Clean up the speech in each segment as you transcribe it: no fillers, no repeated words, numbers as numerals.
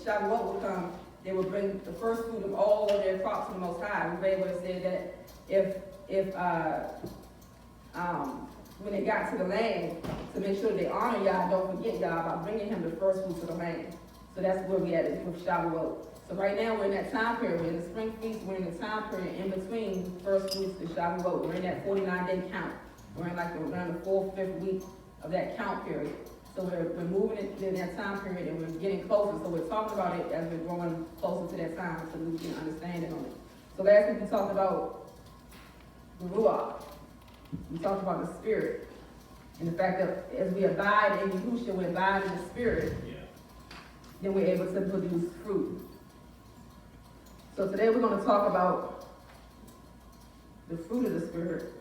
Shavuot would come, they would bring the first fruit of all of their crops to the Most High. We read what it said that when they got to the land, to make sure they honor Yah, don't forget Yah by bringing him the first fruits of the land. So that's where we at with Shavuot. So right now we're in that time period. We're in the spring feast. We're in the time period in between first fruits and Shavuot. We're in that 49-day count. We're in around the 4th, 5th week of that count period. So we're moving in that time period and we're getting closer. So we're talking about it as we're growing closer to that time so we can understand it on it. So last week we talked about the Ruach. We talked about the Spirit. And the fact that as we abide in Yahushua, we abide in the Spirit, then we're able to produce fruit. So today we're going to talk about the fruit of the Spirit.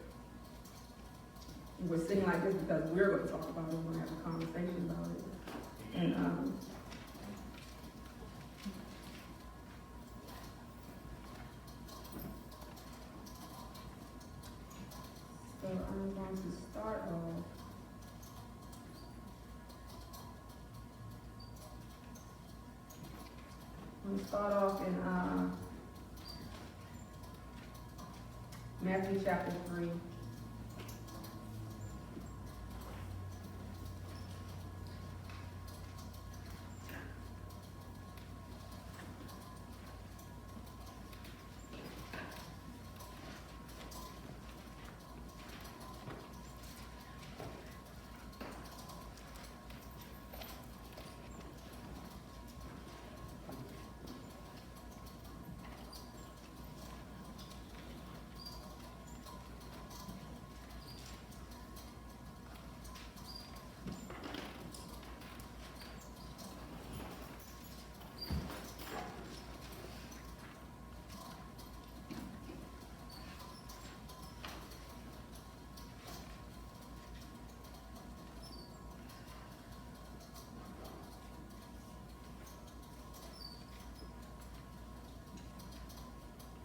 And we're sitting like this because we're going to talk about it. We're going to have a conversation about it. And so I'm going to start off. I'm going to start off in Matthew chapter 3.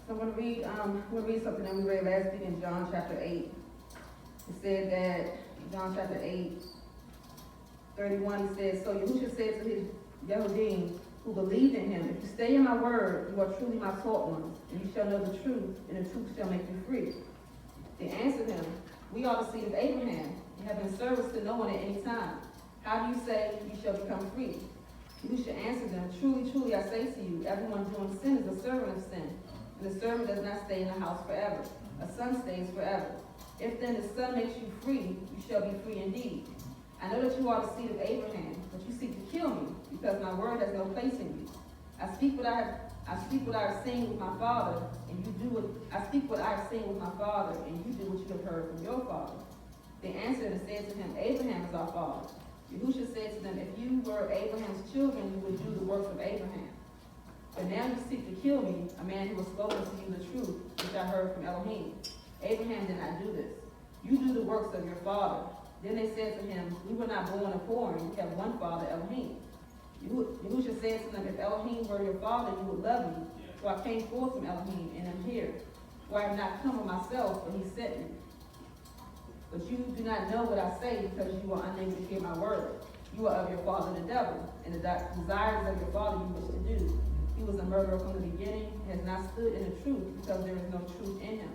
So I'm going to read something that we read last week in John chapter 8. It said that, John chapter 8, 31, it says, so Yahushua said to his Yehudim who believed in him, if you stay in my word, you are truly my taught ones, and you shall know the truth, and the truth shall make you free. They answered him, we are the seed of Abraham, and have been service to no one at any time. How do you say you shall become free? Yahushua answered them, truly, truly, I say to you, everyone doing sin is a servant of sin. And the servant does not stay in the house forever. A son stays forever. If then the son makes you free, you shall be free indeed. I know that you are the seed of Abraham, but you seek to kill me, because my word has no place in you. I speak what I have seen with my father, and you do what I speak what I have seen with my father, and you do what you have heard from your father. They answered and said to him, Abraham is our father. Yahushua said to them, if you were Abraham's children, you would do the works of Abraham. But now you seek to kill me, a man who has spoken to you the truth, which I heard from Elohim. Abraham did not do this. You do the works of your father. Then they said to him, we were not born of foreign, we have one father, Elohim. Yahushua said to them, if Elohim were your father, you would love me. So I came forth from Elohim and am here. For I have not come of myself, but he sent me. But you do not know what I say, because you are unable to hear my word. You are of your father the devil, and the desires of your father you wish to do. He was a murderer from the beginning, and has not stood in the truth, because there is no truth in him.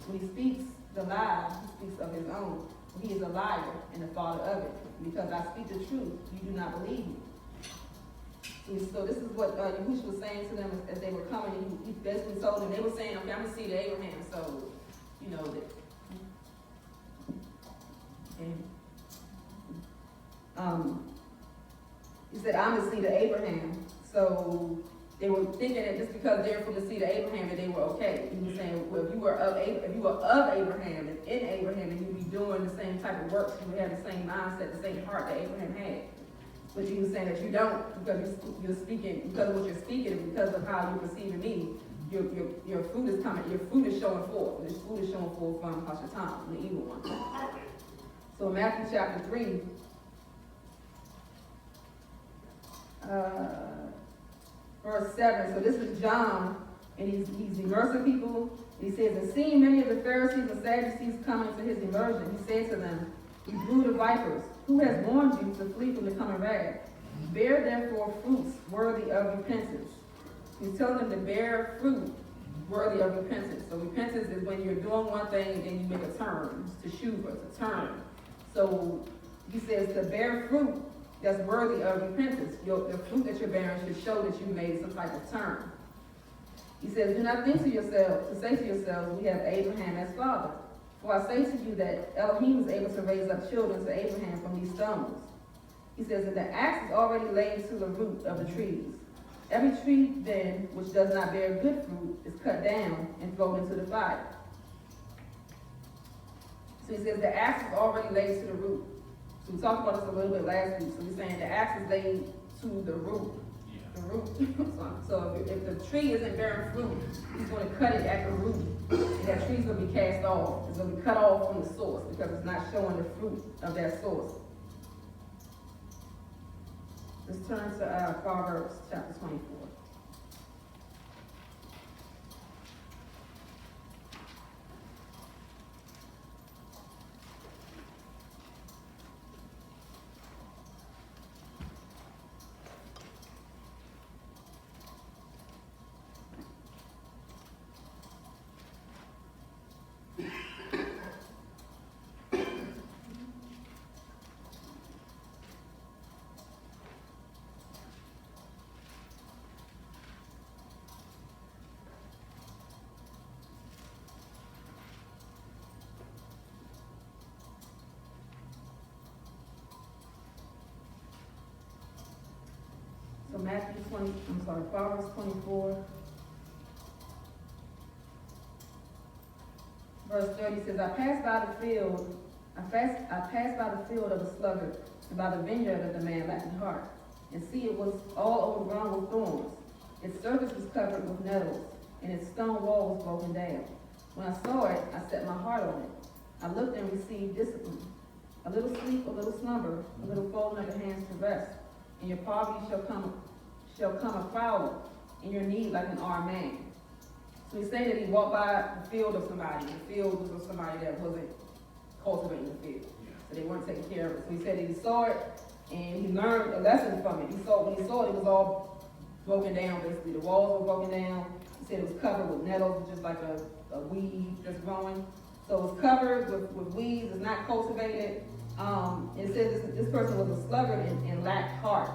When he speaks the lie, he speaks of his own. For he is a liar and the father of it. Because I speak the truth, you do not believe me. So this is what Yahushua was saying to them as they were coming. He basically told them, they were saying, okay, I'm going to see the Abraham. So, you know, he said, I'm the seed of Abraham. So they were thinking that just because they're from the seed of Abraham that they were okay. He was saying, well, if you were of Abraham and in Abraham, and you'd be doing the same type of works, you would have the same mindset, the same heart that Abraham had. But he was saying that you don't, because you're speaking, because of what you're speaking, and because of how you're perceiving me, your fruit is coming, your fruit is showing forth. This fruit is showing forth from Hashatan, the evil one. So Matthew chapter 3, verse 7. So this is John, and he's immersing people. He says, and seeing many of the Pharisees and Sadducees coming to his immersion, he said to them, you brood of vipers, who has warned you to flee from the coming wrath? Bear therefore fruits worthy of repentance. He's telling them to bear fruit worthy of repentance. So repentance is when you're doing one thing and then you make a turn, to shuva, to turn. So he says to bear fruit that's worthy of repentance. The fruit that you're bearing should show that you made some type of turn. He says, do not think to yourselves, to say to yourselves, we have Abraham as father. For I say to you that Elohim is able to raise up children to Abraham from these stones. He says that the axe is already laid to the root of the trees. Every tree then which does not bear good fruit is cut down and thrown into the fire. So he says the axe is already laid to the root. So we talked about this a little bit last week. So he's saying the axe is laid to the root. The root. So if the tree isn't bearing fruit, he's going to cut it at the root. And that tree's going to be cast off. It's going to be cut off from the source because it's not showing the fruit of that source. Let's turn to Proverbs chapter 24. So Proverbs 24, verse 30 says, I passed by the field of the sluggard, and by the vineyard of the man lacking heart, and see it was all overgrown with thorns. Its surface was covered with nettles, and its stone wall was broken down. When I saw it, I set my heart on it. I looked and received discipline. A little sleep, a little slumber, a little folding of the hands to rest, and your poverty shall come a prowling, and your need like an armed man. So he's saying that he walked by the field of somebody. The field was of somebody that wasn't cultivating the field. So they weren't taking care of it. So he said that he saw it, and he learned a lesson from it. When he saw it, it was all broken down, basically. The walls were broken down. He said it was covered with nettles, just like a weed that's growing. So it was covered with weeds. It's not cultivated. It says this person was a sluggard and lacked heart.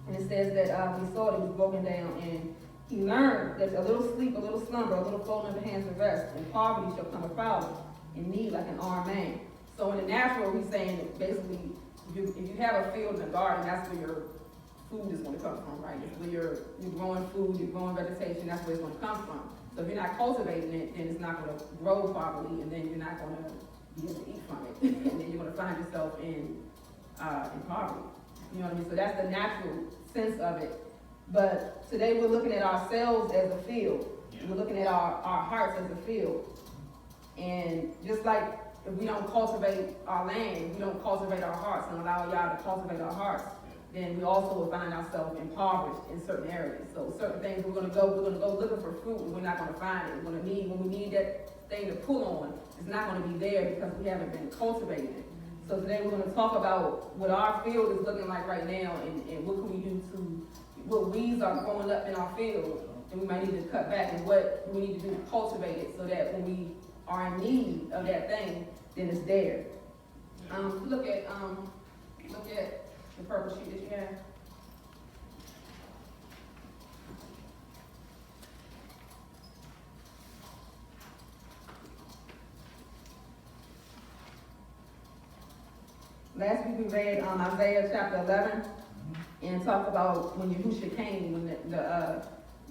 And it says that when he saw it, it was broken down. And he learned that a little sleep, a little slumber, a little folding of the hands to rest, and poverty shall come a prowling, and need like an armed man. So in the natural, he's saying that basically, if you have a field and a garden, that's where your food is going to come from, right? It's where you're growing food, you're growing vegetation, that's where it's going to come from. So if you're not cultivating it, then it's not going to grow properly, and then you're not going to be able to eat from it. And then you're going to find yourself in poverty. You know what I mean? So that's the natural sense of it. But today we're looking at ourselves as a field. We're looking at our hearts as a field. And just like if we don't cultivate our land, we don't cultivate our hearts and allow y'all to cultivate our hearts, then we also will find ourselves impoverished in certain areas. So certain things we're gonna go looking for fruit and we're not gonna find it. When we need that thing to pull on, it's not gonna be there because we haven't been cultivating it. So today we're gonna talk about what our field is looking like right now and what can we do to, what weeds are growing up in our field and we might need to cut back, and what we need to do to cultivate it so that when we are in need of that thing, then it's there. Look at the purple sheet that you have. Last week we read Isaiah chapter 11 and talked about when Yahushua came, when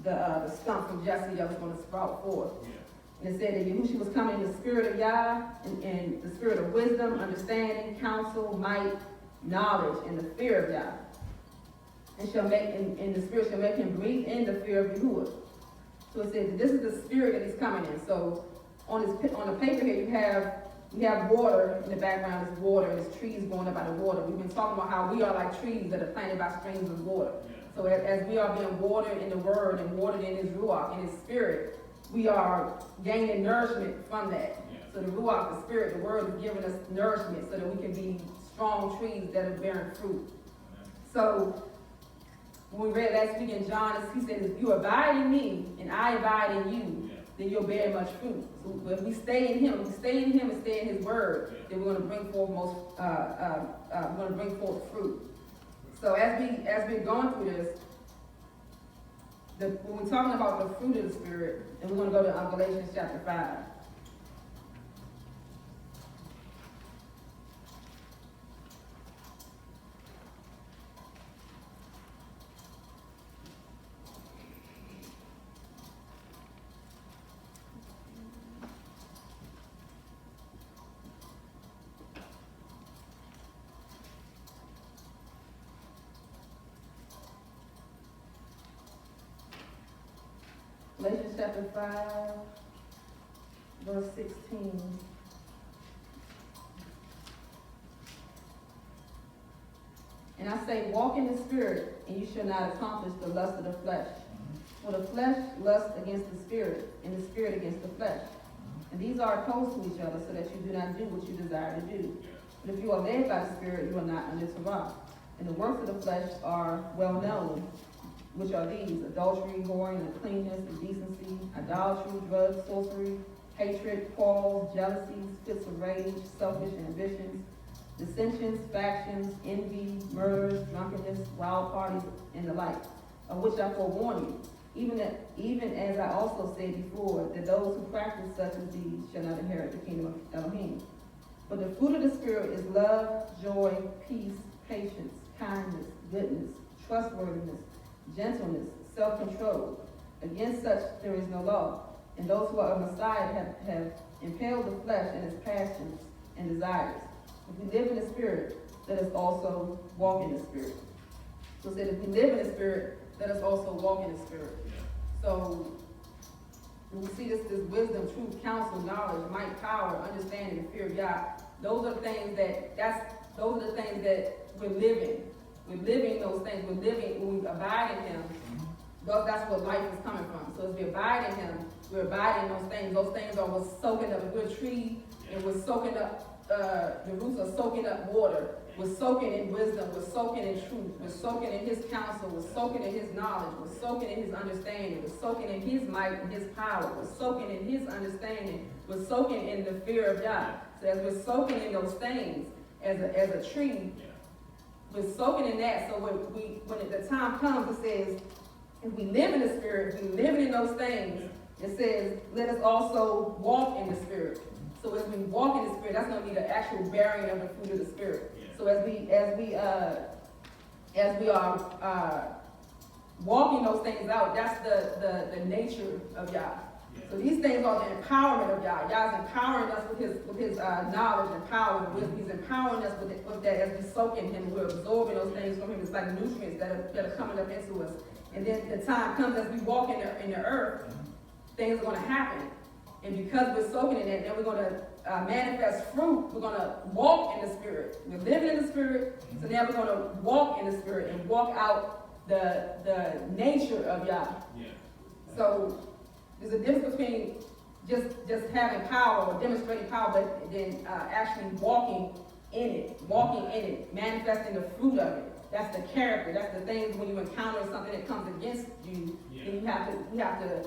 the stump from Jesse that was going to sprout forth. And it said that Yahushua was coming in the spirit of Yah, and the spirit of wisdom, understanding, counsel, might, knowledge, and the fear of Yah. And the spirit shall make him breathe in the fear of Yahuwah. So it said that this is the spirit that he's coming in. So on the paper here you have water in the background. Is water, and there's trees growing up by the water. We've been talking about how we are like trees that are planted by streams of water. So as we are being watered in the word and watered in his Ruach, in his spirit, we are gaining nourishment from that. So the Ruach, the spirit, the word is giving us nourishment so that we can be strong trees that are bearing fruit. So when we read last week in John, he said, if you abide in me and I abide in you, then you'll bear much fruit. So if we stay in him, and stay in his word, then we're going to bring forth we're going to bring forth fruit. So as we're going through this, when we're talking about the fruit of the Spirit, and we're going to go to Galatians chapter 5. Galatians chapter 5, verse 16. And I say, walk in the Spirit, and you shall not accomplish the lust of the flesh. For the flesh lusts against the Spirit, and the Spirit against the flesh. And these are opposed to each other, so that you do not do what you desire to do. But if you are led by the Spirit, you are not under Ruach. And the works of the flesh are well known, which are these: adultery, whoring, uncleanness, indecency, idolatry, drugs, sorcery, hatred, quarrels, jealousies, fits of rage, selfish ambitions, dissensions, factions, envy, murders, drunkenness, wild parties, and the like, of which I forewarn you, even as I also said before, that those who practice such as these shall not inherit the kingdom of Elohim. But the fruit of the Spirit is love, joy, peace, patience, kindness, goodness, trustworthiness, gentleness, self-control. Against such there is no law. And those who are of Messiah have impaled the flesh in its passions and desires. If we live in the Spirit, let us also walk in the Spirit. So it said, if we live in the Spirit, let us also walk in the Spirit. So when we see this wisdom, truth, counsel, knowledge, might, power, understanding, and fear of God, those are the things that we're living. We're living those things. We're living when we abide in him. That's what life is coming from. So as we abide in him, we're abiding in those things. Those things are what's soaking up. If we're a tree and we're soaking up, the roots are soaking up water. We're soaking in wisdom. We're soaking in truth. We're soaking in his counsel. We're soaking in his knowledge. We're soaking in his understanding. We're soaking in his might and his power. We're soaking in his understanding. We're soaking in the fear of God. So as we're soaking in those things, as a tree, we're soaking in that. So when the time comes, it says, if we live in the Spirit, if we live in those things, it says, let us also walk in the Spirit. So as we walk in the Spirit, that's going to be the actual bearing of the fruit of the Spirit. So as we are walking those things out, that's the nature of Yah. So these things are the empowerment of Yah. Yah's empowering us with his knowledge and power and wisdom. He's empowering us with that as we soak in him. We're absorbing those things from him. It's like nutrients that are coming up into us. And then the time comes as we walk in the earth, things are going to happen. And because we're soaking in it, then we're going to manifest fruit. We're going to walk in the Spirit. We're living in the Spirit, so now we're going to walk in the Spirit and walk out the nature of Yah. Yeah. So there's a difference between just having power or demonstrating power, but then actually walking in it, manifesting the fruit of it. That's the character. That's the things when you encounter something that comes against you, then you have to.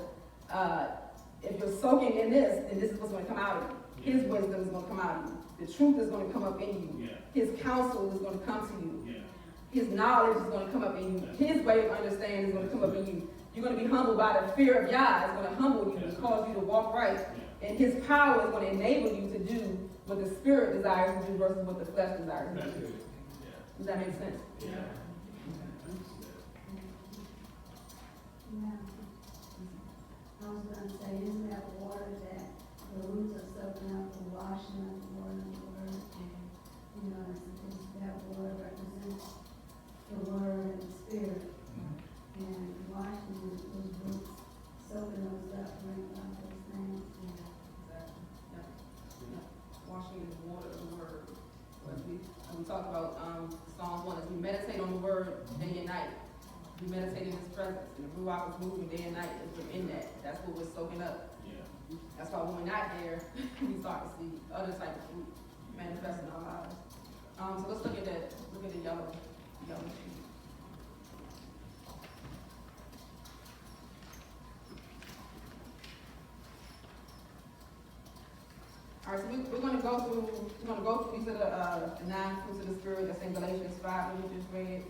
If you're soaking in this, then this is what's going to come out of you. His wisdom is going to come out of you. The truth is going to come up in you. His counsel is going to come to you. His knowledge is going to come up in you. His way of understanding is going to come up in you. You're going to be humbled by the fear of Yah. It's going to humble you and cause you to walk right. And his power is going to enable you to do what the Spirit desires to do versus what the flesh desires to do. Does that make sense? Yeah. I was going to say, isn't that water that the roots are soaking up, the washing of the water and the word? And, that water represents the word and the Spirit. And washing those roots, soaking those up, bringing up those things. Washing in the water of the word. As we talked about Psalms 1, as we meditate on the word day and night. We meditate in his presence, and the Ruach is moving day and night as we're in that. That's what we're soaking up. Yeah. That's why when we're not there, we start to see other type of fruit manifest in our lives. So let's look at that. Look at the yellow sheet. All right, so we're gonna go through, these are the 9 fruits of the Spirit, that's in Galatians 5, that we just read.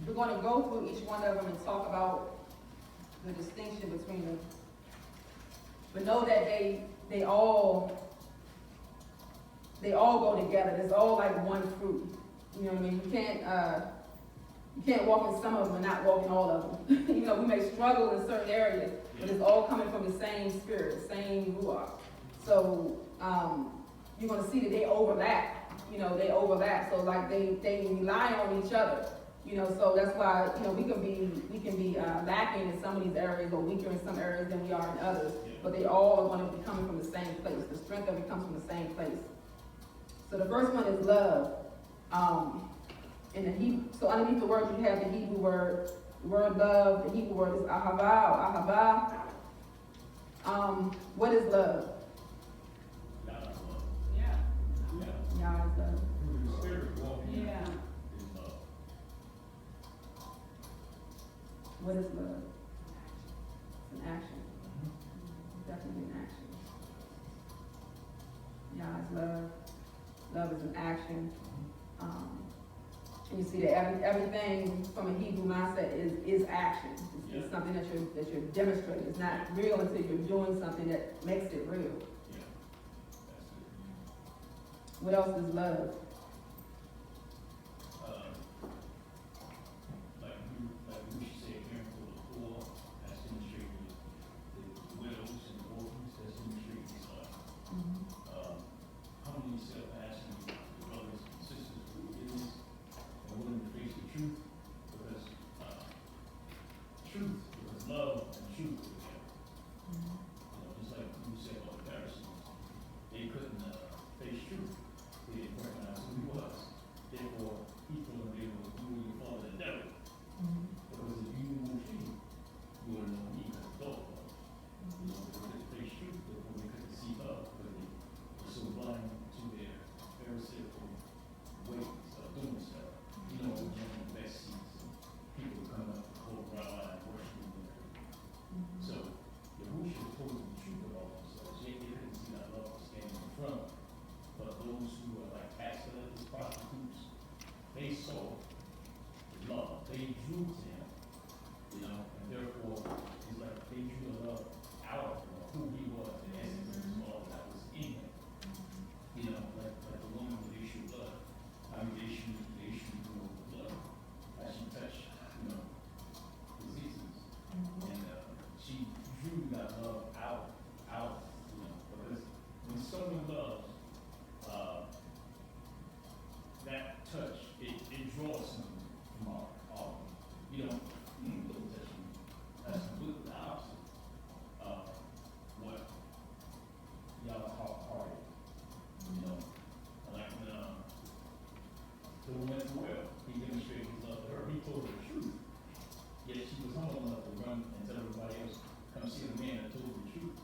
We're gonna go through each one of them and talk about the distinction between them. But know that they all go together. It's all like one fruit. You know what I mean? You can't walk in some of them and not walk in all of them. You know, we may struggle in certain areas, but it's all coming from the same Spirit, the same Ruach. So you're gonna see that they overlap. You know, they overlap. So like they rely on each other. You know, so that's why, you know, we can be lacking in some of these areas or weaker in some areas than we are in others. But they all are going to be coming from the same place. The strength of it comes from the same place. So the first one is love. In the Hebrew, so underneath the word you have the Hebrew word. The word love, the Hebrew word is ahava or ahava. What is love? Yeah. Yah is love. Yeah. What is love? It's an action. Definitely an action. Yah is love. Love is an action. And you see that everything from a Hebrew mindset is action. It's something that you're demonstrating. It's not real until you're doing something that makes it real. Yeah. That's good. What else is love? Like we said, caring for the poor, that's demonstrating the widows and the orphans, that's demonstrating his love. Humbling yourself, asking the brothers and sisters who are in this and willing to face the truth, because love and truth go together. You know, just like you said about the Pharisees, they couldn't face truth. They didn't recognize who he was. Therefore, he told them they were doing the father the devil. Because if you knew him, you would know me as a dog. You know, they couldn't face truth, therefore they couldn't see love, because they were so blind to their pharisaical ways of doing stuff. You know, we're in the best seats, and people would come up the whole crowd and worship them. So, Yahushua told them the truth about themselves. Yet they couldn't see that love was standing in front. But those who were like tax collectors, prostitutes, they saw love. They drew to him, you know, and therefore, it's like they drew the love out of who he was, in essence, and all that was in him. You know, like the woman with the issue of blood. I mean, the issue of blood. As she touched, you know, diseases. And she drew that love out, you know, because when someone loves, that touch, it draws something from our you know, don't touch me. That's completely the opposite of what y'all are. You know, like when the woman at the well, he demonstrated his love to her. He told her the truth. Yet she was humble enough to run and tell everybody else, come see the man that told her the truth.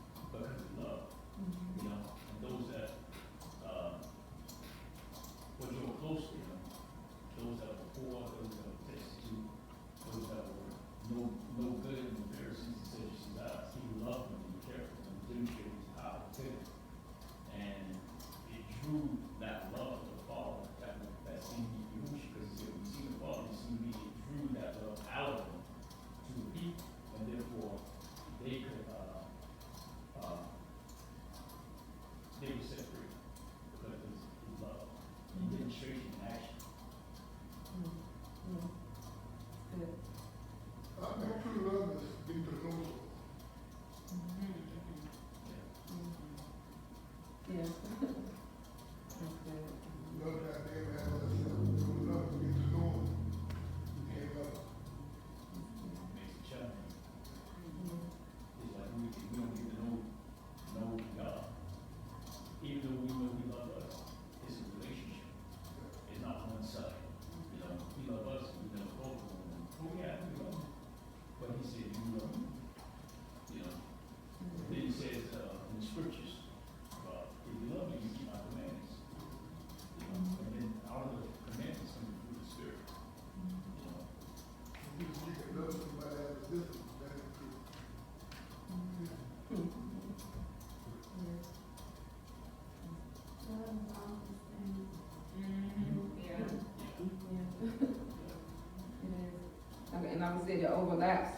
said, it overlaps.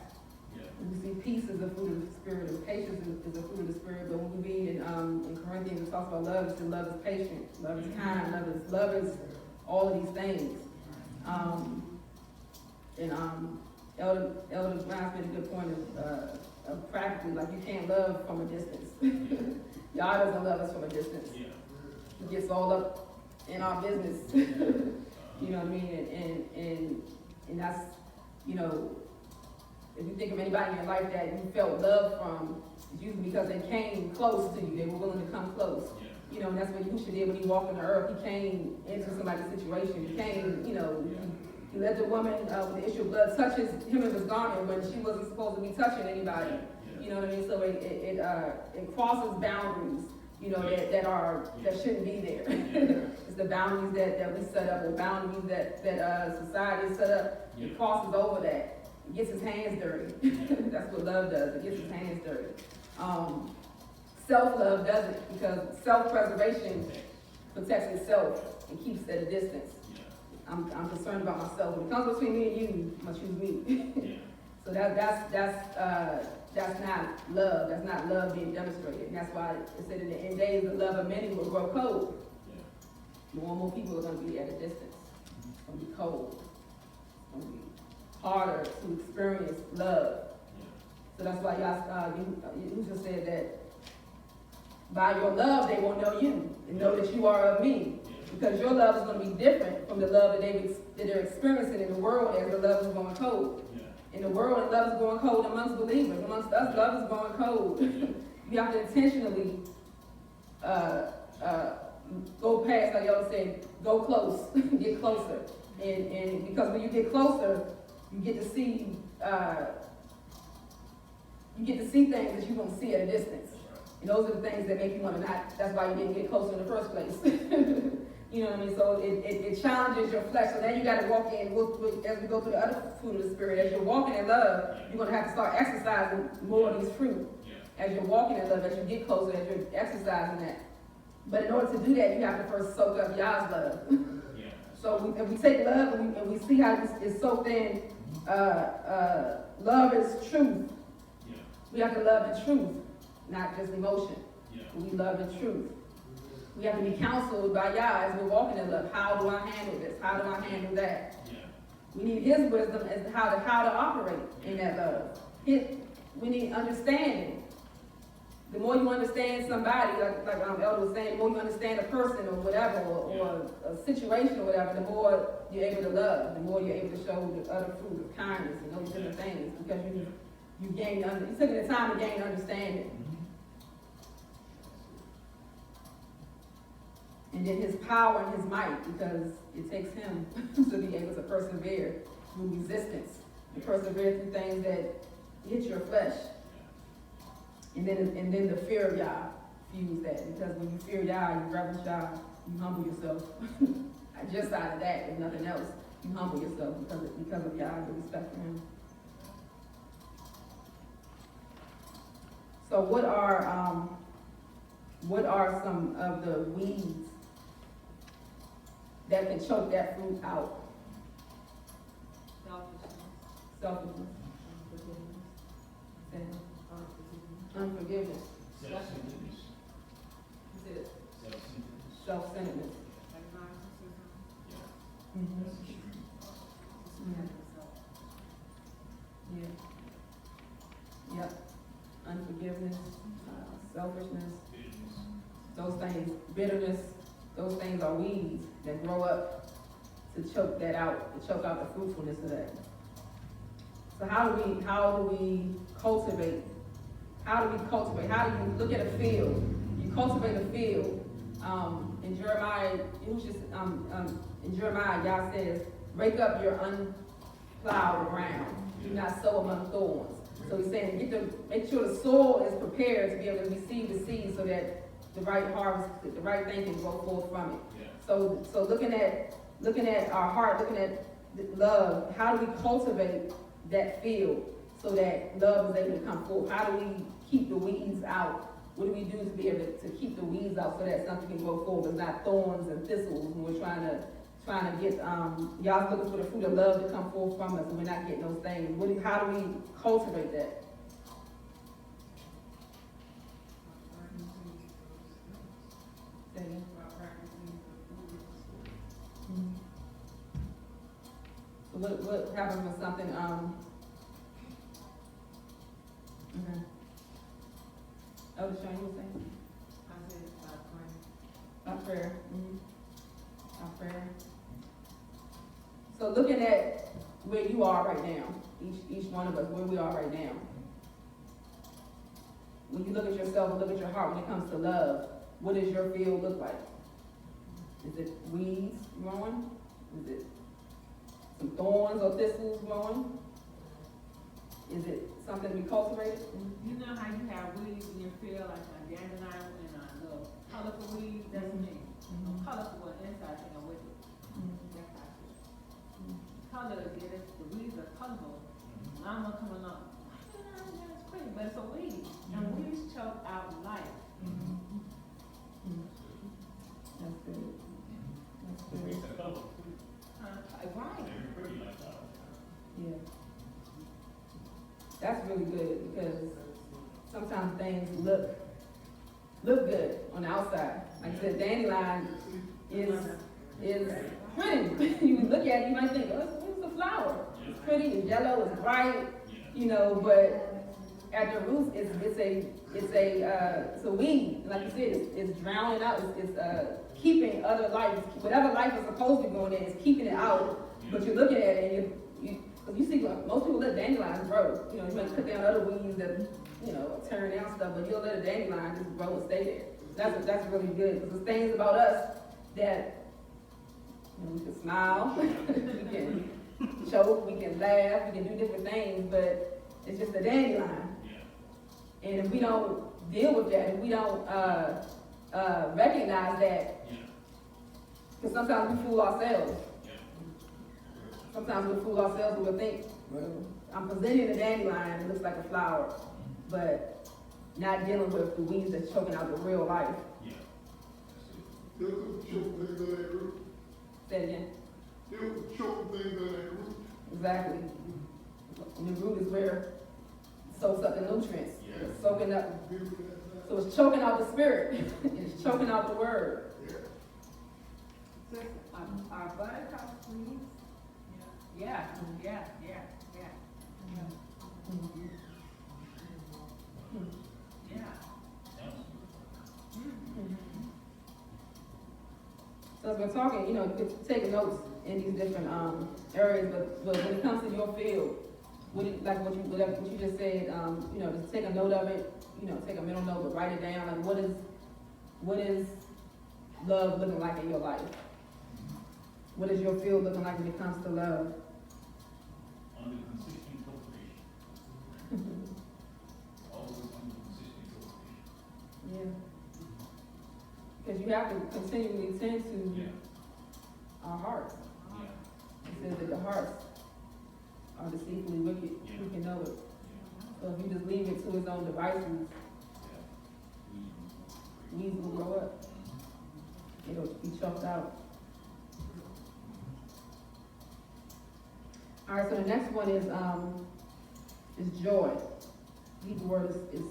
Yeah. We see peace is a fruit of the spirit, and patience is a fruit of the spirit. But when we read in Corinthians, it talks about love. It says love is patient, love is kind, love is all of these things. Elder Brown's made a good point of practically, like you can't love from a distance. God doesn't love us from a distance. Yeah. He gets all up in our business. You know what I mean? And that's, you know, if you think of anybody in your life that you felt love from, it's usually because they came close to you. They were willing to come close. Yeah. You know, and that's what Yahushua did when he walked on the earth. He came into somebody's situation. He came, you know, he let the woman with the issue of blood touch him in his garment when she wasn't supposed to be touching anybody. Yeah. You know what I mean? So it crosses boundaries, you know, that shouldn't be there. It's the boundaries that we set up, or boundaries that society set up. Yeah. It crosses over that. It gets his hands dirty. That's what love does. It gets his hands dirty. Self-love doesn't, because self-preservation protects itself and keeps at a distance. Yeah. I'm concerned about myself. When it comes between me and you, I'm gonna choose me. Yeah. So that's not love. That's not love being demonstrated. And that's why it said in the end days, the love of many will grow cold. Yeah. More and more people are going to be at a distance. It's going to be cold. It's going to be harder to experience love. Yeah. So that's why you just said that by your love they will know you and know that you are of me. Yeah. Because your love is going to be different from the love that they're experiencing in the world as the love is going cold. Yeah. In the world, love is going cold amongst believers. Amongst us, love is going cold. You have to intentionally go past, like y'all said, go close, get closer. And because when you get closer, you get to see things that you don't see at a distance. And those are the things that make you want to not, that's why you didn't get closer in the first place. You know what I mean? So it challenges your flesh. So then you got to walk in, as we go through the other fruit of the Spirit, as you're walking in love, you're going to have to start exercising more of these fruit. As you're walking in love, as you get closer, as you're exercising that. But in order to do that, you have to first soak up Yah's love. Yeah. So if we take love and we see how it's soaked in, love is truth. Yeah. We have to love in truth, not just emotion. Yeah. We love in truth. We have to be counseled by Yah as we're walking in love. How do I handle this? How do I handle that? Yeah. We need His wisdom as to how to operate in that love. We need understanding. The more you understand somebody, like Elder was saying, the more you understand a person or whatever, or a situation or whatever, the more you're able to love, the more you're able to show the other fruit of kindness and those different things, because you took the time to gain understanding. And then His power and His might, because it takes Him to be able to persevere through resistance, and persevere through things that hit your flesh. And then the fear of Yah fuse that, because when you fear Yah, you reverence Yah, you humble yourself. Just out of that, if nothing else, you humble yourself because of Yah, the respect for Him. So what are some of the weeds that can choke that fruit out? Selfishness. Unforgiveness. Self-centeredness. Self-centeredness. Self-centeredness. Yeah. Mm-hmm. That's extreme. Yeah. Yep. Unforgiveness, selfishness, Bitterness. those things, bitterness, those things are weeds that grow up to choke that out, to choke out the fruitfulness of that. So how do we cultivate? How do you look at a field? You cultivate a field. In Jeremiah, Yah says, break up your unplowed ground. Do not sow among thorns. So He's saying, make sure the soil is prepared to be able to receive the seed, so that the right harvest, the right thing can grow forth from it. Yeah. So looking at our heart, looking at love, how do we cultivate that field so that love is able to come forth? How do we keep the weeds out? What do we do to be able to keep the weeds out so that something can grow forward? It's not thorns and thistles when we're trying trying to get, y'all's looking for the fruit of love to come forth from us, and we're not getting those things. How do we cultivate that? Say again. So what happens when something, okay. Elder Sean, you were saying? I said about praying. Our prayer, our prayer. So looking at where you are right now, each one of us, where we are right now. When you look at yourself and look at your heart when it comes to love, what does your field look like? Is it weeds growing? Is it some thorns or thistles growing? Is it something we cultivated? You know how you have weeds in your field, like a dandelion and a little colorful weeds? That's me. Colorful on the inside, and with it. That's how I feel. Color, get it, the weeds are colorful. And I'm not coming up. That's pretty, but it's a weed. And weeds choke out life. That's good. That's good. It's a color. Right. They're pretty like that. Yeah. That's really good because sometimes things look good on the outside. Like I said, dandelion is pretty. You look at it, you might think, oh, it's a flower. It's pretty, it's yellow, it's bright, you know, but at the roots, it's a weed. Like you said, it's drowning out, it's keeping other life, whatever life is supposed to be going in, it's keeping it out. But you're looking at it and you see, most people let dandelions grow. You know, you might cut down other weeds that, you know, turn down stuff, but you'll let a dandelion just grow and stay there. That's really good, because there's things about us that, you know, we can smile, we can choke, we can laugh, we can do different things, but it's just a dandelion. And if we don't deal with that, if we don't recognize that, because sometimes we fool ourselves. Sometimes we fool ourselves and we'll think, well, I'm presenting a dandelion, it looks like a flower, but not dealing with the weeds that's choking out the real life. There was some choke things on that root. Say it again. There was some choke things on that root. Exactly. And the root is where it soaks up the nutrients. It's soaking up. Beautiful that So it's choking out the spirit. It's choking out the word. So, our buttercup weeds? Yeah. Yeah. So as we're talking, you know, you could take notes in these different areas, but when it comes to your field, what you just said, you know, just take a note of it, you know, take a mental note, but write it down. Like, what is love looking like in your life? What is your field looking like when it comes to love? Under consistent cultivation. Always under consistent cultivation. Yeah. Because you have to continually tend to our hearts. It says that the hearts are deceitfully wicked. Who can know it? So if you just leave it to its own devices, weeds will grow up. It'll be choked out. All right, so the next one is joy. The Hebrew word is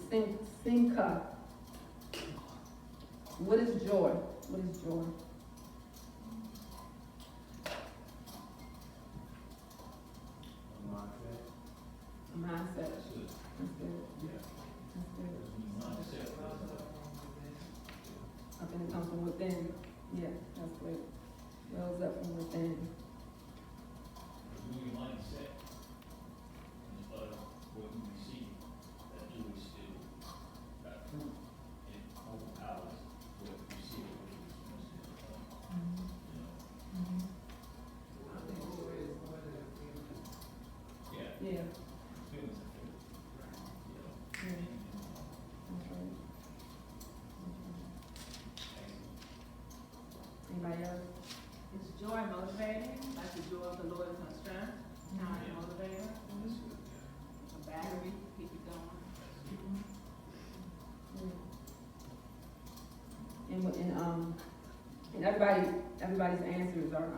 simcha. What is joy? What is joy? A mindset. That's good. That's good. Yeah. That's good. Mindset. Something that comes from within. Yeah, that's great. Wells up from within. When your mindset is what you receive, that you will still, that fruit, it overpowers what you see, what you're supposed to do. You know? Yeah. Yeah. Feelings are feelings. You know? Yeah. That's right. Anybody else? Is joy motivating? Like the joy of the Lord is my strength? How it motivator? That's good, yeah. A battery, keep it going. And everybody's answers are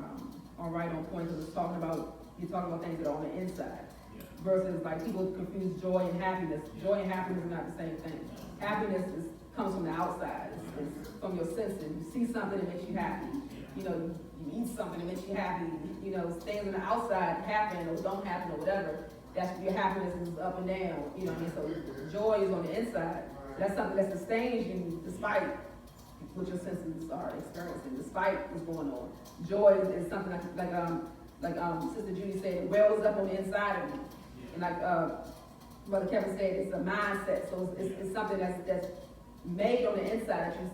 are right on point, because you're talking about things that are on the inside. Yeah. Versus like people confuse joy and happiness. Joy and happiness are not the same thing. Happiness comes from the outside. It's from your senses. You see something that makes you happy. You know, you eat something that makes you happy. You know, things on the outside happen or don't happen or whatever. That's your happiness is up and down. You know what I mean? So joy is on the inside. That's something that sustains you despite what your senses are experiencing, despite what's going on. Joy is something like Sister Judy said, it wells up on the inside of you. And like Brother Kevin said, it's a mindset. So it's something that's made on the inside, that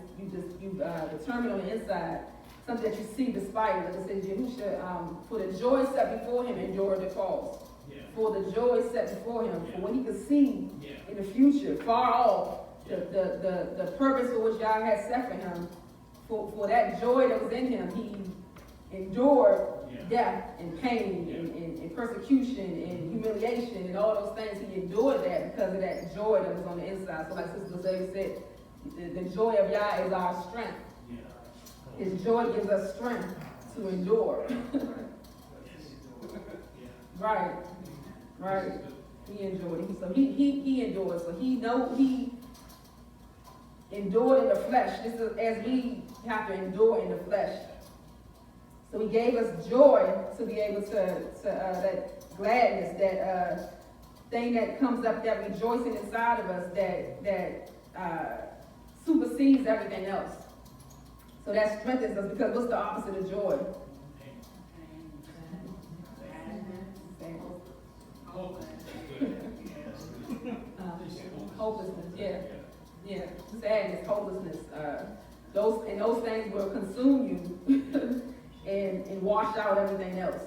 you determine on the inside, something that you see despite. Like I said, Yahusha, for the joy set before him, endured the cross. Yeah. For the joy set before him, Yeah. for what he could see Yeah. in the future, far off, Yeah. the purpose for which God had set for him, for that joy that was in him, he endured Yeah. death and pain Yeah. and persecution and humiliation and all those things. He endured that because of that joy that was on the inside. So like Sister Zayda said, the joy of Yah is our strength. Yeah. His joy gives us strength to endure. Right, right. He endured it. So he endured. So he endured in the flesh. This is as we have to endure in the flesh. So he gave us joy to be able to that gladness, that thing that comes up, that rejoicing inside of us, that supersedes everything else. So that strengthens us, because what's the opposite of joy? Hopelessness, yeah. Yeah, sadness, hopelessness. Those things will consume you and wash out everything else.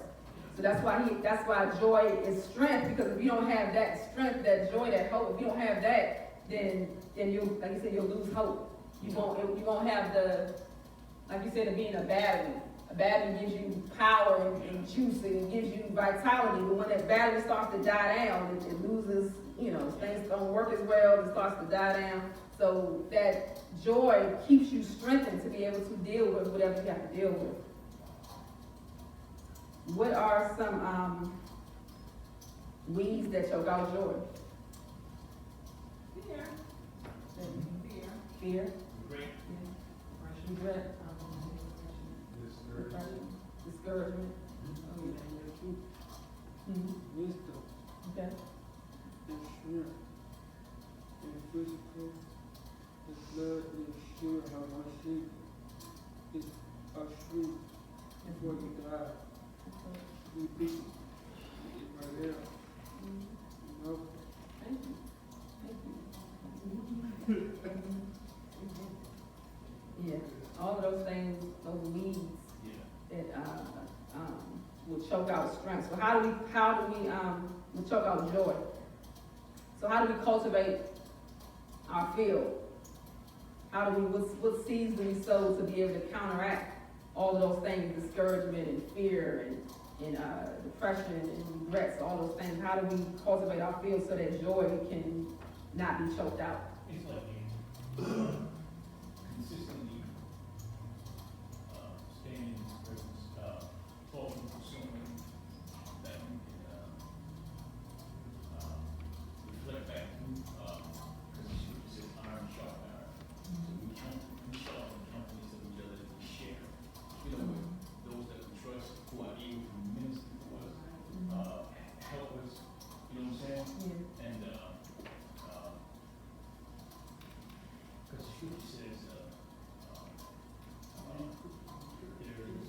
So that's why joy is strength, because if you don't have that strength, that joy, that hope, if you don't have that, then you, like you said, you'll lose hope. You won't have the, like you said, of being a battery. A battery gives you power and juice, and it gives you vitality. But when that battery starts to die down, it loses, things don't work as well, it starts to die down. So that joy keeps you strengthened to be able to deal with whatever you have to deal with. What are some weeds that choke out joy? Fear. Fear. Great. Regret. Discouragement. Wisdom Okay. and strength and physical. The blood is sure how my Savior is asleep before you die. You beat it right there. You know? Thank you. Yeah, all of those things, those weeds Yeah. that will choke out strength. So how do we will choke out joy? So how do we cultivate our field? What seeds do we sow to be able to counteract all of those things, discouragement and fear and depression and regrets, all those things? How do we cultivate our field so that joy can not be choked out? It's like consistently staying in this person's talking to someone that you can reflect back to, because the scripture says iron sharp iron. So we sharpen companies of each other that we share. With those that we trust, who are able to minister to us, help us, you know what I'm saying? Yeah. And because the scripture says there's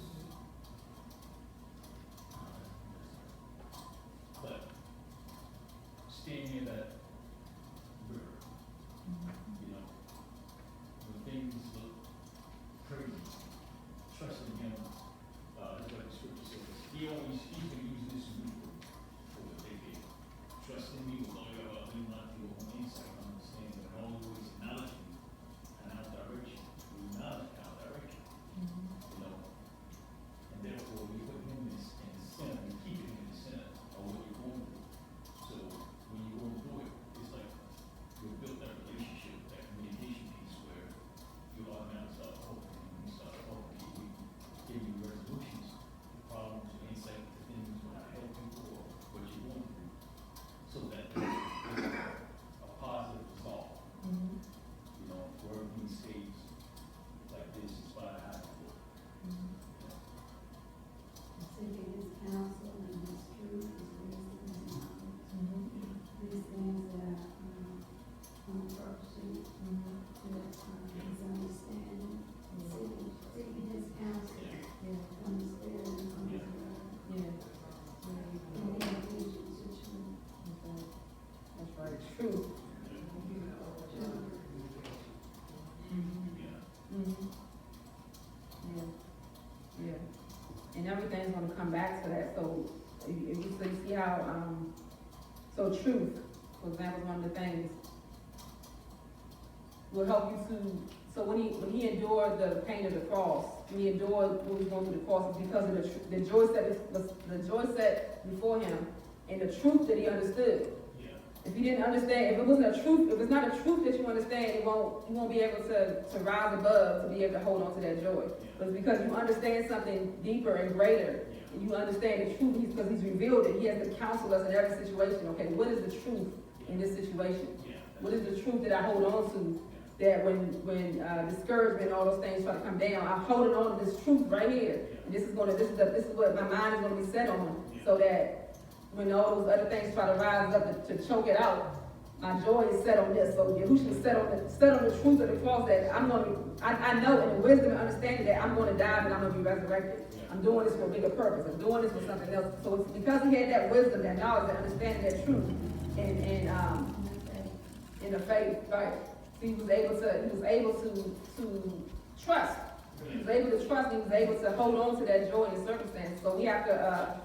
come back to that. So if you see how, so truth, for example, is one of the things, will help you to, so when he endured the pain of the cross, when he endured what he was going through the cross, it's because of the joy set before him, and the truth that he understood. Yeah. If you didn't understand, if it wasn't a truth, if it's not a truth that you understand, you won't be able to rise above, to be able to hold on to that joy. But it's because you understand something deeper and greater, and you understand the truth, because he's revealed it. He has to counsel us in every situation. Okay, what is the truth in this situation? Yeah. What is the truth that I hold on to? That when discouragement and all those things try to come down, I'm holding on to this truth right here. And this is what my mind is going to be set on, so that when all those other things try to rise up to choke it out, my joy is set on this. So Yahushua is set on the truth of the cross, that I know in the wisdom and understanding that I'm going to die, but I'm going to be resurrected. I'm doing this for a bigger purpose. I'm doing this for something else. So it's because he had that wisdom, that knowledge, that understanding, that truth, and in the faith, right? So he was able to trust. He was able to trust. He was able to hold on to that joy in circumstance. So we have to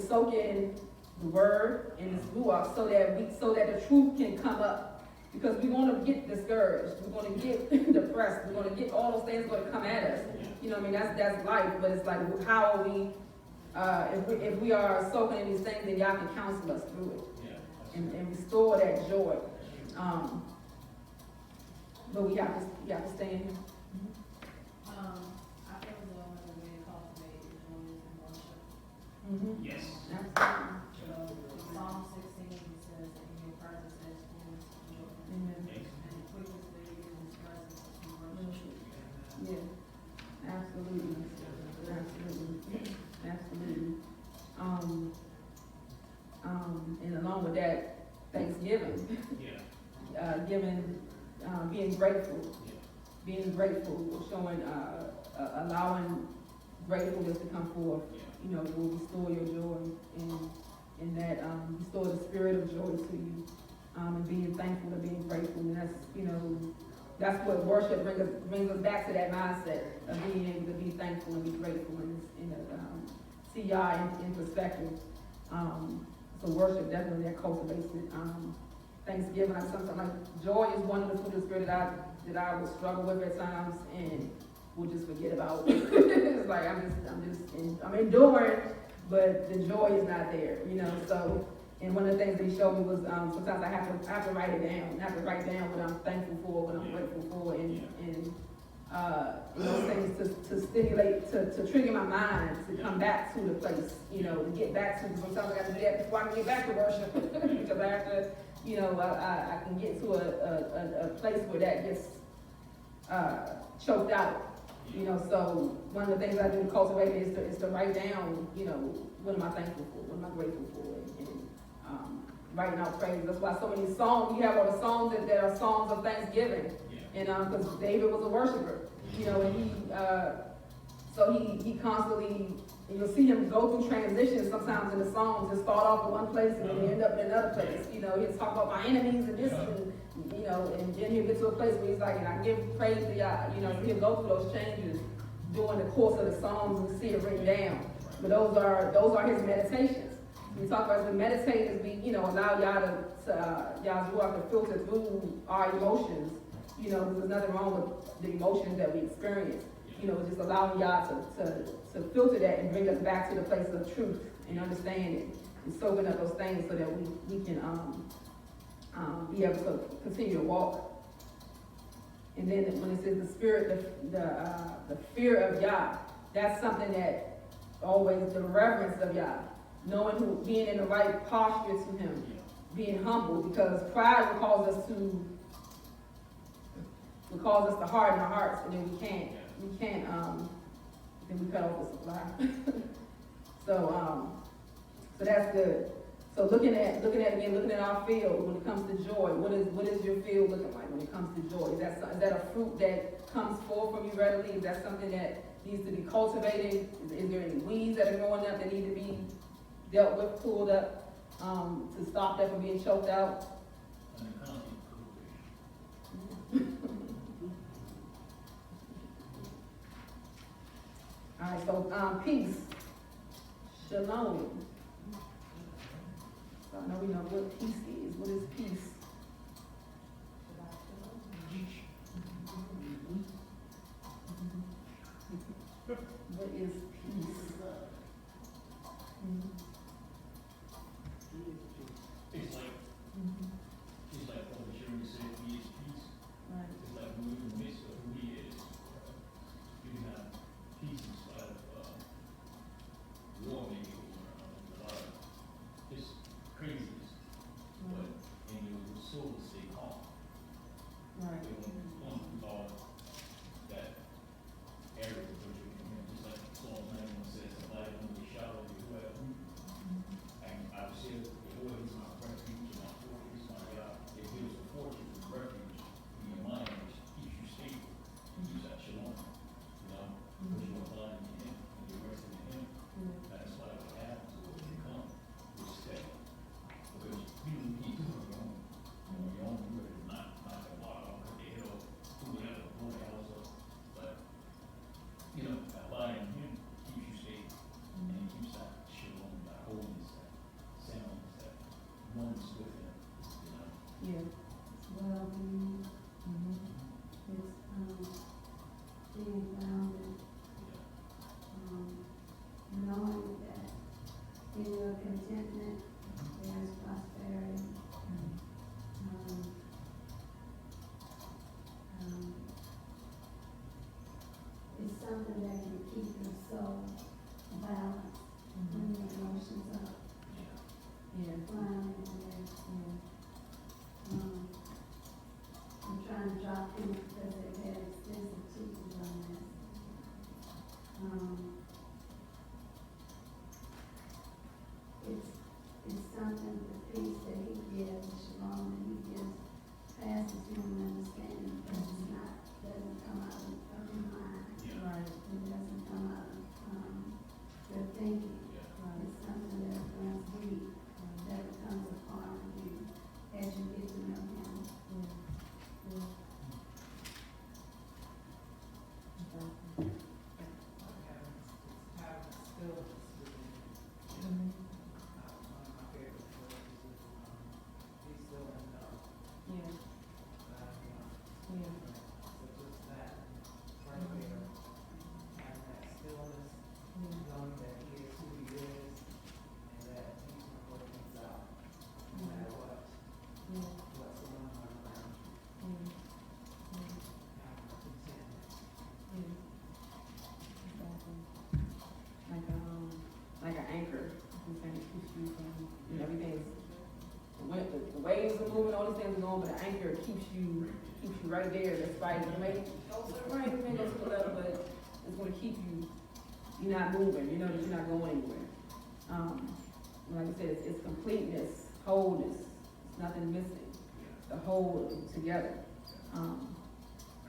soak in the word and this ruach, so that the truth can come up. Because we're going to get discouraged. We're going to get depressed. We're going to get all those things going to come at us. You know what I mean? That's life. But it's like, how are we? If we are soaking in these things, then y'all can counsel us through it. And restore that joy. But we have to stay in here. I feel as though when we cultivate is when we can worship. Yes. Absolutely. Psalm 16 says that in your presence is fullness of joy. Amen. And the quickest way to get in his presence is to worship. Yeah. Absolutely. And along with that, Thanksgiving. Yeah. Being grateful, showing, allowing gratefulness to come forth, will restore your joy, and that, restore the spirit of joy to you, and being thankful and being grateful, and that's what worship brings us back to that mindset of being able to be thankful and be grateful, and see Yah in perspective. So worship definitely that cultivates it. Thanksgiving, sometimes like joy is one of the fruits of the spirit that I will struggle with at times, and will just forget about. It's like I'm enduring, but the joy is not there, So, and one of the things that he showed me was sometimes I have to write it down. I have to write down what I'm thankful for, what I'm grateful for, and those things to stimulate, to trigger my mind to come back to the place, to get back to. Sometimes I got to do that before I can get back to worship, because I have to. I can get to a place where that gets choked out. So one of the things I do to cultivate is to write down, what am I thankful for, what am I grateful for, and writing out praise. That's why so many songs, you have all the songs that are songs of thanksgiving. And because David was a worshiper, and he constantly, and you'll see him go through transitions sometimes in the songs, and start off in one place and then end up in another place. He'll talk about my enemies and this, and then he'll get to a place where he's like, and I give praise to y'all. He'll go through those changes during the course of the songs, and we see it written down. But those are his meditations. We talk about the meditators, allow Yah's Ruach to filter through our emotions. There's nothing wrong with the emotions that we experience. Just allowing Yah to filter that and bring us back to the place of truth and understanding, and soaking up those things so that we can be able to continue to walk. And then when it says the spirit, the fear of Yah, that's something that always, the reverence of Yah, knowing who, being in the right posture to Him, being humble, because pride will cause us to harden our hearts, and then we can't, then we cut off the supply. So that's good. So looking at our field when it comes to joy, what is your field looking like when it comes to joy? Is that a fruit that comes forth from you readily? Is that something that needs to be cultivated? Is there any weeds that are growing up that need to be dealt with, pulled up, to stop that from being choked out? All Alright, so, peace, shalom. So I know we know what peace is. What is peace? What is peace? It's like, it's like Brother Jeremy said, he is peace. Right. It's like when you're in the midst of who he is, you can have peace in spite of, war maybe going around, a lot of just craziness, but, and your soul will stay calm. Right. It won't plumb through all that area of what you're in, just like Psalm 91 says, the light under the shadow of Ruach. And I would say, Jehovah is my refuge and my fortress, my God. It builds a fortress and refuge in your mind, which keeps you stable, keeps you at shalom. You know, because you're abiding in Him and you're resting in Him. That's why what happens is when you come, you stay. Because you can't do it on your own. On your own, you're ready to knock the water off, cut the head off, do whatever, blow the house up. But, you know, abiding in Him keeps you stable. And He keeps that shalom, that wholeness, that soundness, that oneness with Him. You know? Yeah. Well-being, Mm-hmm. it's, being grounded, Yeah. knowing that in your contentment, there's prosperity. It's something that can keep your soul balanced when your emotions are Yeah. flying in the air. I'm trying to drop in because they've had extensive teachings on this. It's something, the peace that He gives, the shalom that He gives, passes human understanding, because it's not, doesn't come out of your mind. Yeah. Right. It doesn't come out of, your thinking. Yeah. It's something that runs deep, that becomes a part of you as you get to know Him. Yeah. Like an anchor, you can keep you from, everything's, the waves are moving, all these things are going, but an anchor keeps you right there, despite the way, go to the right, you may go to the left, but it's gonna keep you, you're not moving, you know that you're not going anywhere. Like I said, it's completeness, wholeness, it's nothing missing, the whole together.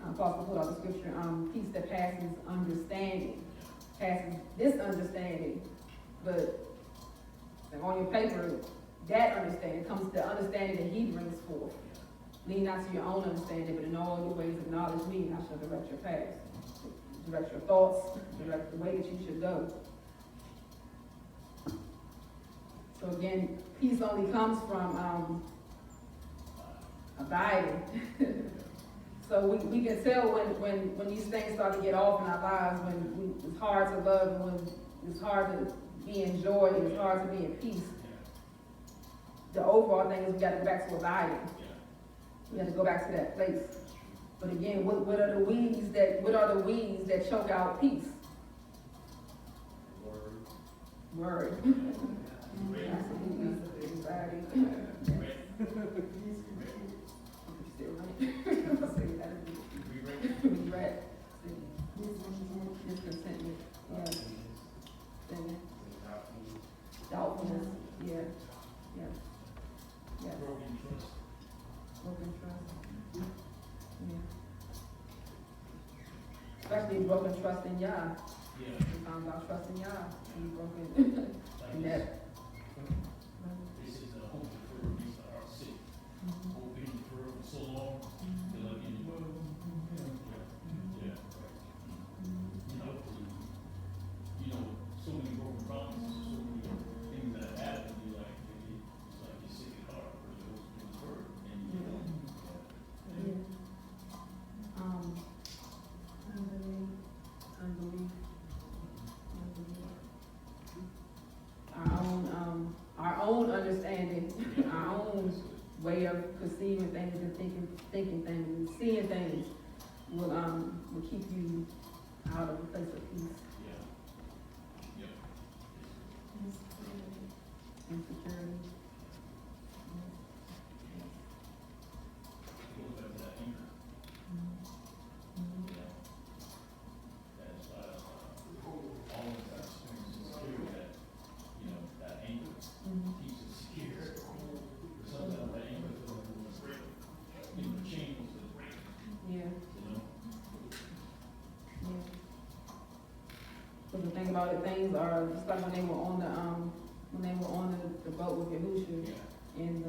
Apostle put out the scripture, peace that passes understanding, passes this understanding, but like on your paper, that understanding comes to the understanding that He brings forth. Lean not to your own understanding, but in all your ways acknowledge me, and I shall direct your paths, direct your thoughts, direct the way that you should go. So again, peace only comes from abiding. So we can tell when these things start to get off in our lives, when it's hard to love, and when it's hard to be in joy, and it's hard to be in peace. The overall thing is we got to go back to abiding. We have to go back to that place. But again, what are the weeds that choke out peace? Word. Absolutely. Anxiety. Still right. Regret. Discontentment. Yeah. Doubtfulness. Yeah. Yeah. Yeah. Broken trust. Broken trust. Yeah. Especially broken trust in Yah. Yeah. We found out trust in Yah. And broken in that. This is a hope deferred makes the heart sick. Hope being deferred for so long, they're like, yeah. You know, way of perceiving things and thinking things and seeing things will keep you out of a place of peace Yeah. Yep. and security. It goes back to that anchor, you know, that's, all of that experience is secure, that, you know, that anchor keeps it secure. Sometimes that anchor will break, you know, the chain will break, Yeah, you know? yeah. But the thing about it, things are just like when they were on the boat with Yahushua, Yeah. and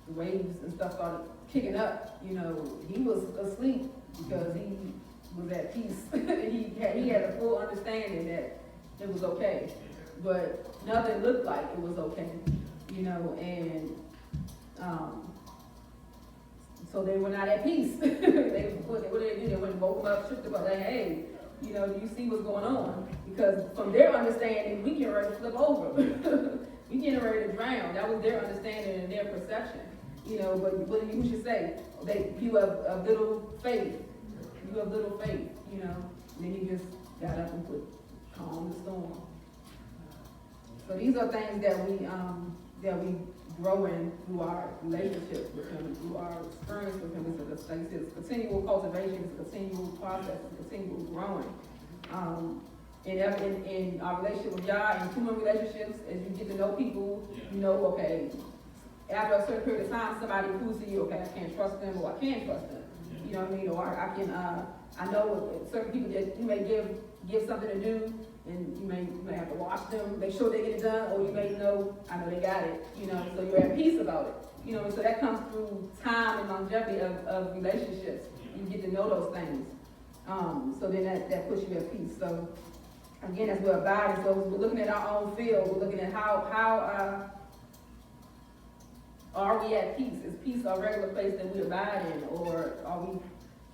the waves and stuff started kicking up. You know, he was asleep because he was at peace. he had a full understanding that it was okay, but nothing looked like it was okay. You know, and so they were not at peace. What did they do? They went and woke him up, shook him up, like, hey, you know, do you see what's going on? Because from their understanding, we getting ready to flip over. We getting ready to drown. That was their understanding and their perception. You know, but what you should say, you have a little faith. You have little faith, you know. And then he just got up and calmed the storm. So these are things that we grow in through our relationship with him, through our experience with him. It's continual cultivation, it's a continual process, it's a continual growing. In our relationship with God and human relationships, as you get to know people, you know, okay, after a certain period of time, somebody proves to you, okay, I can't trust them, or I can trust them. You know what I mean? Or I can, I know with certain people that you may give something to do, and you may have to watch them, make sure they get it done, or you may know, I know they got it, you know, so you're at peace about it. You know, so that comes through time and longevity of relationships. You get to know those things. So then that puts you at peace. So again, as we're abiding, so we're looking at our own field, we're looking at how are we at peace? Is peace our regular place that we abide in, or are we,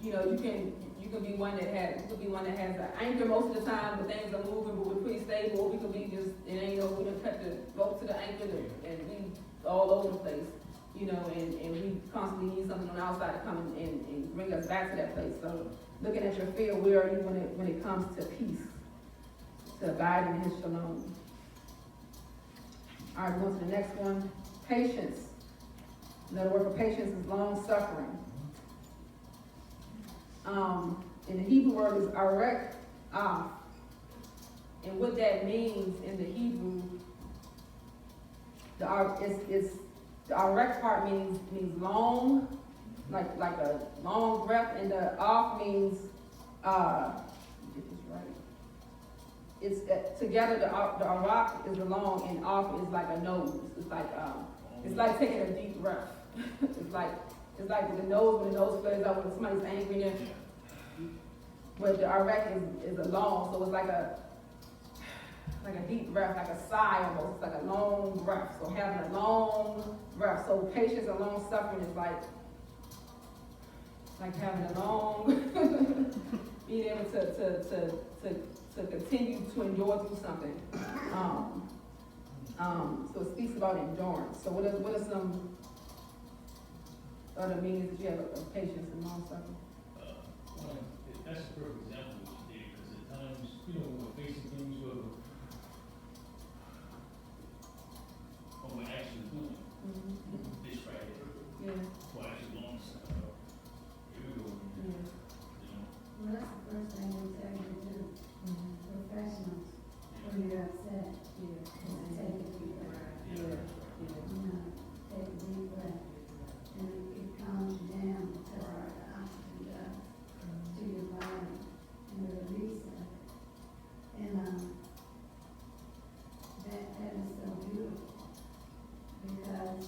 you know, you can be one that has an anchor most of the time, but things are moving, but we're pretty stable. Or we could be just, it ain't no, we done cut the rope to the anchor and we all over the place, you know, and we constantly need something on the outside to come and bring us back to that place. So looking at your field, where are you when it comes to peace, to abiding in his shalom? All right, going to the next one, patience. Another word for patience is long suffering. And the Hebrew word is arek af. And what that means in the Hebrew, the arek part means long, like a long breath, and the af means let me get this right. It's together the arak is the long and af is like a nose. It's like taking a deep breath. It's like the nose, when the nose flares up when somebody's angry there. But the arek is a long, so it's like a deep breath, like a sigh almost. It's like a long breath. So having a long breath. So patience and long suffering is like having a long, being able to continue to endure through something. So it speaks about endurance. So what are some other meanings that you have of patience and long suffering? That's a perfect example of what you did, because at times, you know, when we're facing things where we're actually doing this right here, Yeah. we're actually long suffering. Here we go, Yeah. you know. Well, that's the first thing they tell you to do, professionals, when you're upset, Yeah. is to take a deep breath. Yeah. You know, take a deep breath, and it calms you down because the oxygen does to your body and the release of it. And that is so beautiful, because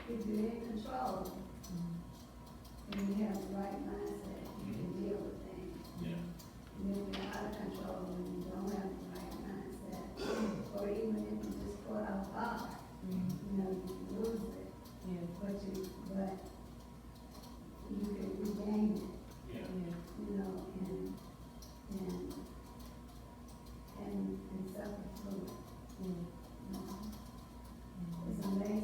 if you're in control and you have the right mindset, you can deal with things. Yeah. And then you're out of control when you don't have the right mindset, or even if you just caught off guard, you know, you can lose it, Yeah. but you can regain it, Yeah. Yeah. you know, and suffer through it, Yeah. you know. It's amazing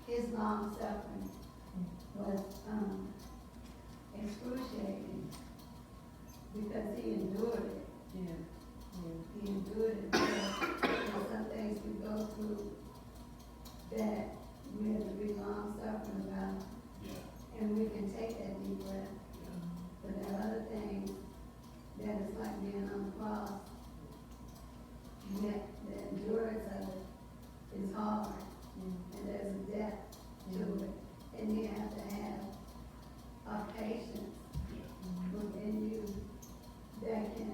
his long suffering was, excruciating because he endured it. He endured it. Because some things we go through that we have to be long suffering about, Yeah. and we can take that deep breath. But there are other things that is like being on the cross. That the endurance of it is hard, and there's a depth to it, and you have to have a patience within you that can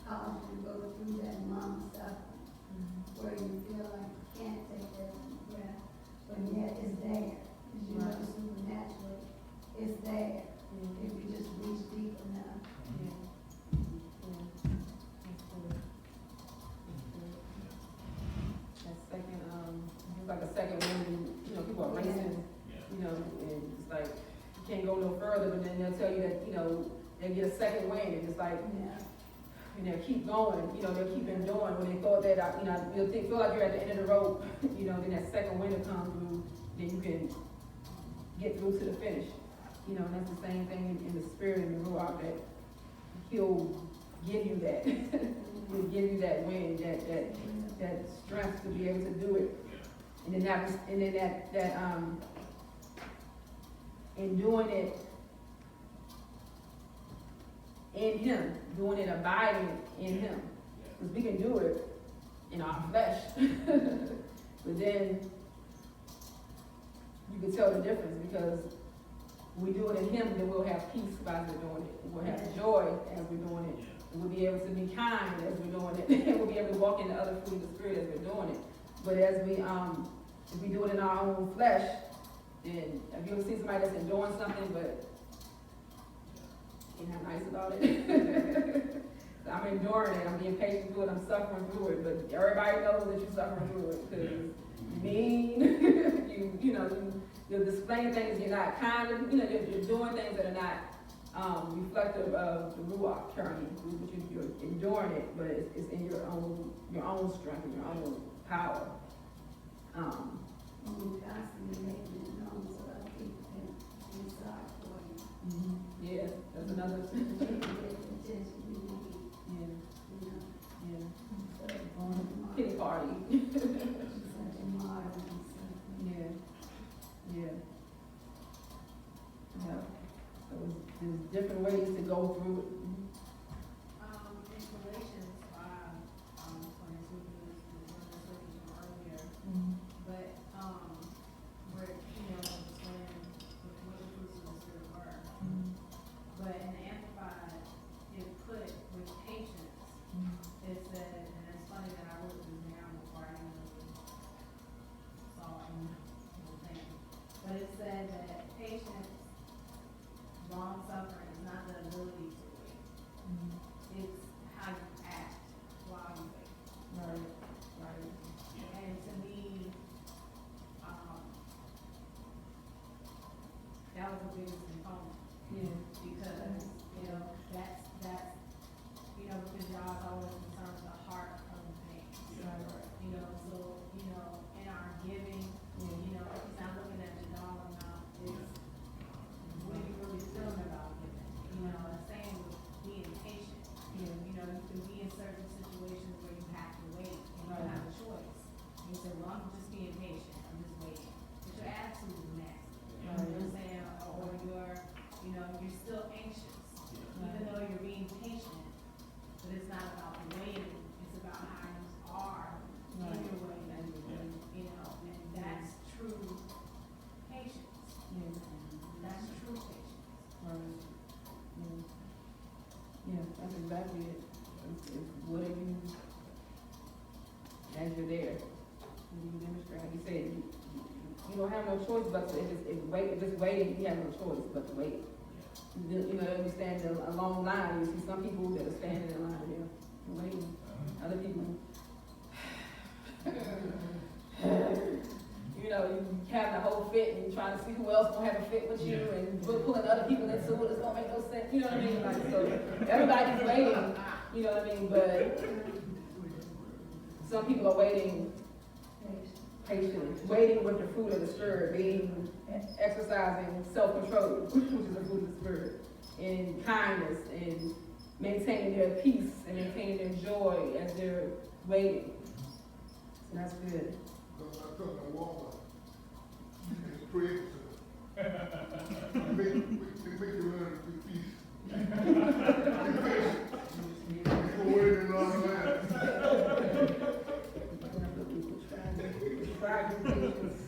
cause you to go through that long suffering, where you feel like you can't take that deep breath, but yet it's there. Because you know supernaturally, it's there if you just reach deep enough. That second, it's like a second wind, you know, people are racing, you know, and it's like, you can't go no further, but then they'll tell you that, you know, they get a second wind, and it's like, and they'll keep going, you know, they'll keep enduring, when they thought that, you know, you'll feel like you're at the end of the rope, you know, then that second wind will come through, then you can get through to the finish, you know, and that's the same thing in the spirit and the Ruach, that he'll give you that, he'll give you that wind, that strength to be able to do it. And then that in doing it in him, doing it abiding in him. Because we can do it in our flesh. But then you can tell the difference, because when we do it in him, then we'll have peace while we're doing it. We'll have joy as we're doing it. We'll be able to be kind as we're doing it. And we'll be able to walk in the other fruit of the spirit as we're doing it. But as we, if we do it in our own flesh, then have you ever seen somebody that's enduring something but ain't not nice about it? So I'm enduring it, I'm being patient through it, I'm suffering through it, but everybody knows that you're suffering through it, because you're mean, you're displaying things you're not kind of, you're doing things that are not reflective of the Ruach currently, you're enduring it, but it's in your own strength and your own power. You constantly making it known so other people can be sorry for you. Yeah, that's another. You get the attention you need, you know. Yeah. Pity party. Such a martyr and stuff. Yeah. So there's different ways to go through it. In Galatians 5:22 is one of the scriptures from earlier, but where it's when what the fruits of the spirit were. But in the Amplified, it put with patience. It said, and it's funny that I wrote this down before I even saw it in the thing. But it said that patience, long suffering, is not the ability to wait. It's how you act while you wait. Right. And to me, that was the biggest component. Yeah. Because, that's, because y'all is always concerned with the heart of things. Right. So, in our giving, it's not looking at the dollar amount, it's what are you really feeling about giving? Same with being patient. You can be in certain situations where you have to wait and you don't have a choice. You say, well, I'm just being patient, I'm just waiting. But your attitude is nasty. You know what I'm saying? Or you're still anxious. Even though you're being patient, but it's not about the waiting, it's about how you are in your waiting, and that's true patience. That's true patience. Right. Yeah, that's exactly it. It's what are you, as you're there, when you demonstrate, like you said, you don't have no choice but to, if it's waiting, you have no choice but to wait. You stand in a long line, you see some people that are standing in line there, waiting, other people, you having a whole fit and trying to see who else gonna have a fit with you, and pulling other people into it, it's gonna make no sense, you know what I mean? Like, so everybody's waiting, you know what I mean? But some people are waiting patience, waiting with the fruit of the spirit, being exercising self-control, which is the fruit of the spirit, and kindness, and maintaining their peace and maintaining their joy as they're waiting. So that's good. Because I come to Walmart, it's crazy. It make you learn to be peace. Before waiting in long line. Try your patience.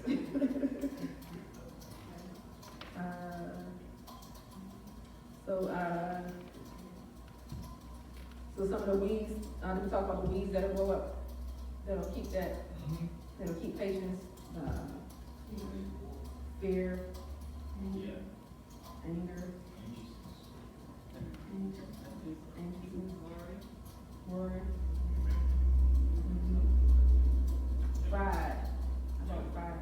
So some of the weeds, we talk about the weeds that'll grow up, that'll keep patience, fear, Yeah. anger, anxiousness, worry, pride. I thought pride.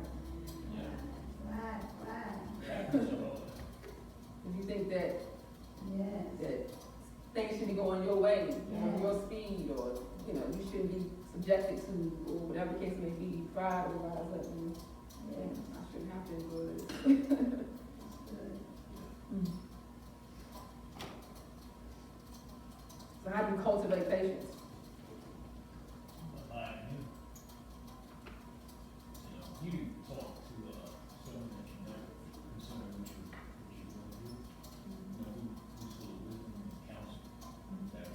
If you think that things should be going your way, on your speed, or, you shouldn't be subjected to, or whatever the case may be, pride will rise up and, I shouldn't have to endure this. So how do you cultivate patience? You talk to someone that you know concerning what you want to do, who's full of wisdom and counsel, that,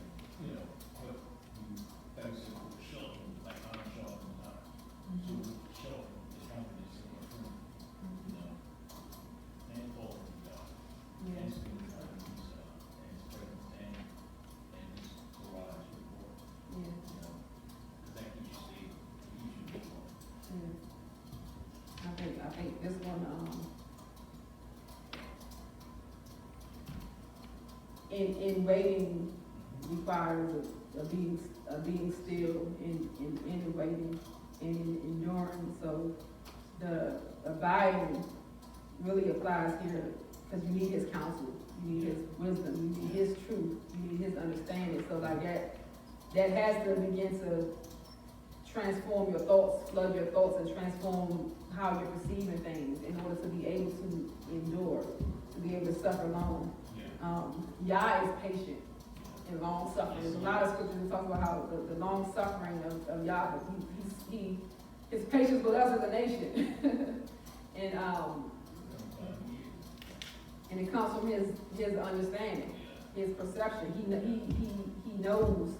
help you basically sharpen, like iron sharpens iron. So sharpen the confidence in your friend, and fall to God. And spend time in His presence and His garage report, because that keeps you stable, keeps you moving. I think this one, in waiting requires a being still in waiting and in enduring. So the abiding really applies here, because you need His counsel, you need His wisdom, you need His truth, you need His understanding. So like that has to begin to transform your thoughts, flood your thoughts, and transform how you're perceiving things in order to be able to endure, to be able to suffer long. Yah is patient and long suffering. There's a lot of scriptures that talk about how the long suffering of Yah, but his patience with us as a nation. and it comes from his understanding, his perception. He knows.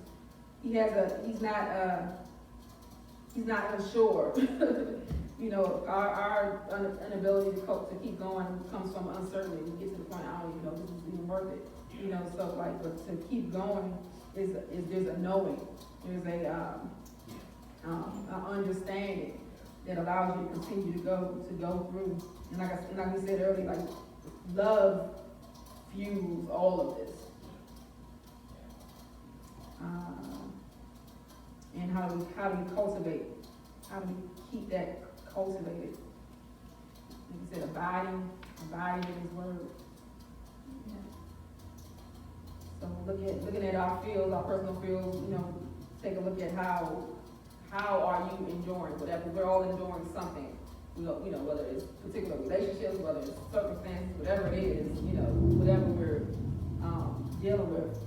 He's not unsure. Our inability to keep going comes from uncertainty. We get to the point, I don't even know if this is even worth it. Stuff like, but to keep going is there's a knowing. There's a understanding that allows you to continue to go through. And like we said earlier, like love fuels all of this. And how do we cultivate? How do we keep that cultivated? Like you said, abiding in His word. So looking at our fields, our personal fields, take a look at how are you enduring whatever. We're all enduring something. Whether it's particular relationships, whether it's circumstances, whatever it is, whatever we're dealing with.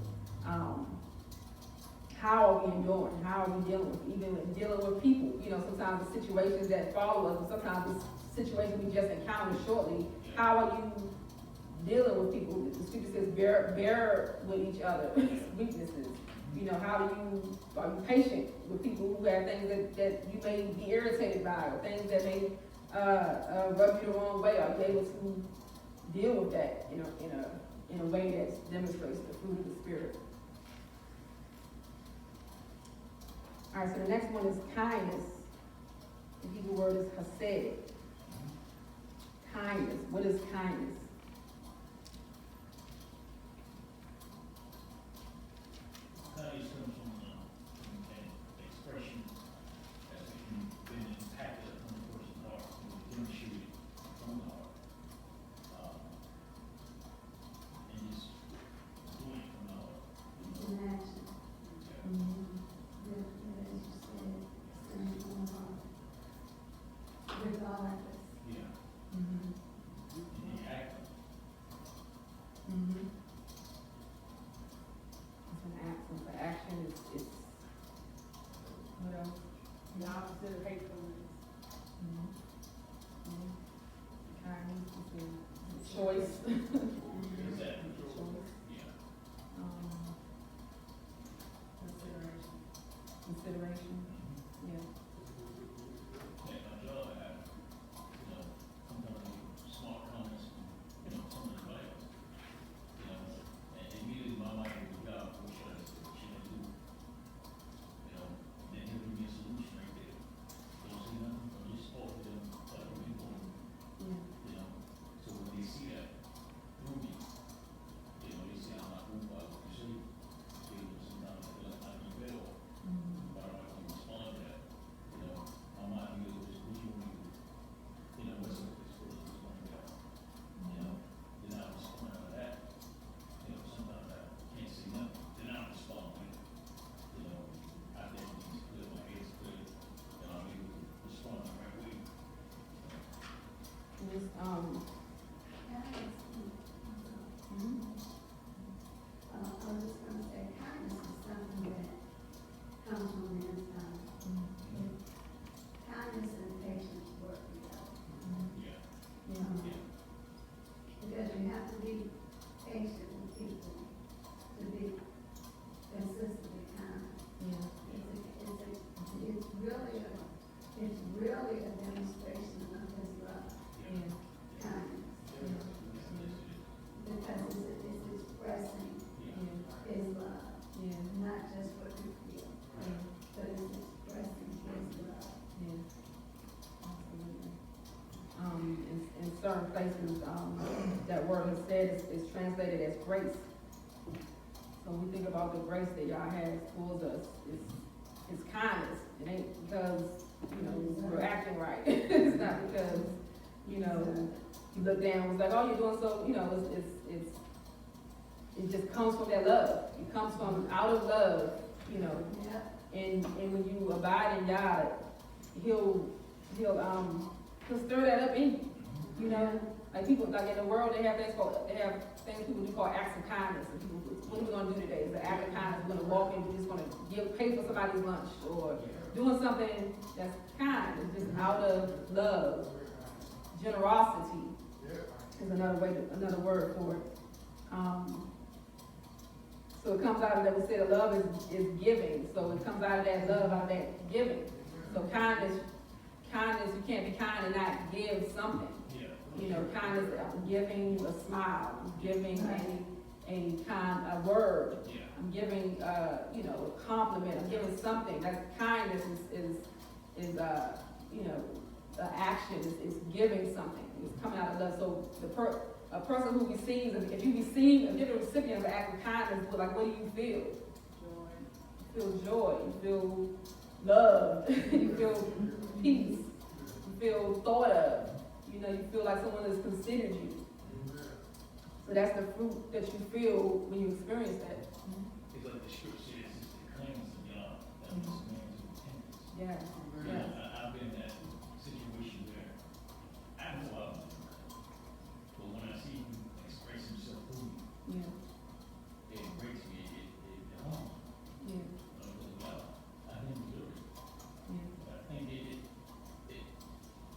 How are we enduring? How are we dealing with? Even dealing with people, sometimes the situations that follow us, and sometimes the situations we just encounter shortly. How are you dealing with people? The scripture says, bear with each other, weaknesses. Are you patient with people who have things that you may be irritated by, or things that may rub you the wrong way? Are you able to deal with that in a way that demonstrates the fruit of the Spirit? All right, so the next one is kindness. The Hebrew word is hesed. Kindness. What is kindness? Kindness comes from an expression that if you've been impacted on a person's heart, you demonstrate it from the heart. And just doing it from the heart. It's an action. As you said, standing on the heart. choice. Exactly. Choice. Yeah. Consideration. Consideration, yeah. Yeah, my job, I have, sometimes I get smart comments from, some of the players. And immediately my mind will go, what should I say, what should I do? Then he'll give me a solution right there. Don't say nothing, or just talk to them, like we've been doing, Yeah. So when they see that through me, they say I'm not moved by what you say. Sometimes I feel like I can better, but I don't like to respond to that. My mind goes, what you want me to do? What's up with this person, what's going on? Then I respond to that. Sometimes I can't say nothing, then I respond to it. I think it's clear, my head's clear, and I'm able to respond the right way. Just, I was just gonna say, kindness is something that comes from the inside. Kindness and patience work together. Yeah. yeah. Because you have to be patient with people to be consistently kind. Yeah. It's really a demonstration of his love, Yeah. kindness. Because it's expressing his love, Yeah. not just what you feel, but it's expressing his love. Yeah. Absolutely. In certain places, that word instead is translated as grace. So when we think about the grace that y'all has towards us, it's kindness. It ain't because, we're acting right. It's not because, you look down, it's like, oh, you're doing so, it just comes from that love. It comes from out of love, Yeah. and when you abide in God, he'll stir that up in you, Like people, like in the world, they have things people do called acts of kindness. And people, what are we gonna do today? It's an act of kindness. We're gonna walk in, we're just gonna pay for somebody's lunch, or doing something that's kind. It's just out of love. Generosity is another word for it. So it comes out of that. We said love is giving. So it comes out of that love, out of that giving. So kindness, you can't be kind and not give something. Kindness, I'm giving you a smile, I'm giving a word, I'm giving, a compliment, I'm giving something. That's kindness is the action is giving something. It's coming out of love. So a person who receives, if you get a recipient of an act of kindness, like what do you feel? Joy. You feel joy, you feel love, you feel peace, you feel thought of. You feel like someone has considered you. So that's the fruit that you feel when you experience that. It's like the scripture says, it's the claims of God that makes man to repentance. Yeah. I've been in that situation where I know I'm but when I see him express himself through me, Yeah. it breaks me, it harms me. Yeah. Because God, I didn't do it. Yeah. But I think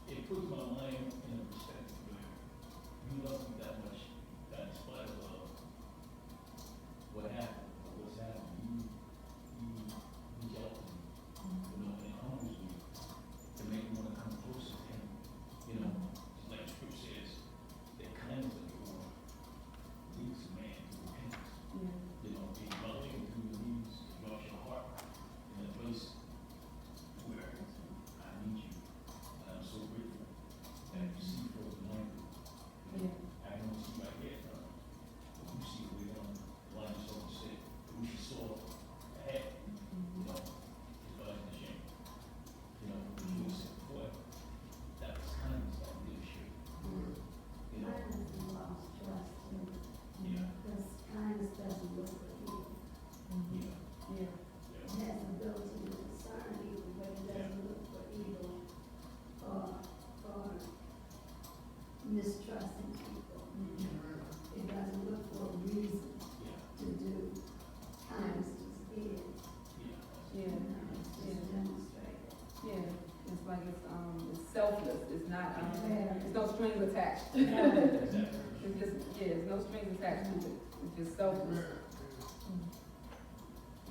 it puts my mind in a perspective where you love me that much, that in spite of what happened, or what's happened, you reach out to me, and it harms me to make me want to come closer to him. Just like the scripture says, that kindness of the Lord leads a man to repentance. Yeah. If you are living through your knees, if you are your heart in a place where I need you, and I'm so grateful that you see for the anointing. Yeah. I don't see right here, but you see where we're going, line so to say, we saw ahead, it's God in the shame. We said, boy, that was kindness, that leadership. Kindness involves trust too. Yeah. Because kindness doesn't look for evil. Yeah. Yeah. It has the ability to discern evil, but it doesn't look for evil or mistrusting people. It doesn't look for a reason to do. Kindness just is. Yeah. It's just demonstrated. Yeah. It's like it's selfless. It's not, Yeah. there's no strings attached. Exactly. It's just, yeah, there's no strings attached to it, it's just selfless.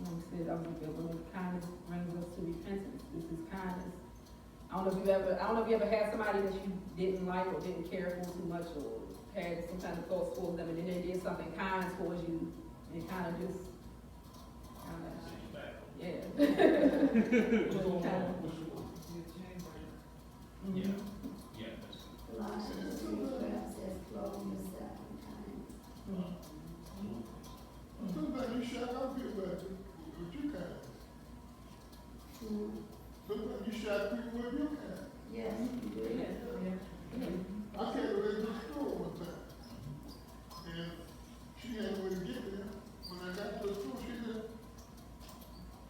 Like I said, I was good, when kindness brings us to repentance, this is kindness. I don't know if you ever had somebody that you didn't like or didn't care for too much, or had some kind of thoughts towards them, and then they did something kind towards you, and it kind of just, Send you back. yeah. What's going on? What's your? Mhm. Yeah, yeah, that's good. Colossians 3:12 says, clothe yourself in kindness. Sometimes you shout out people with your kindness. Sometimes you shout people with your kindness. Yes, you do. I came to the store one time, and she had a way to get there. When I got to the store, she said,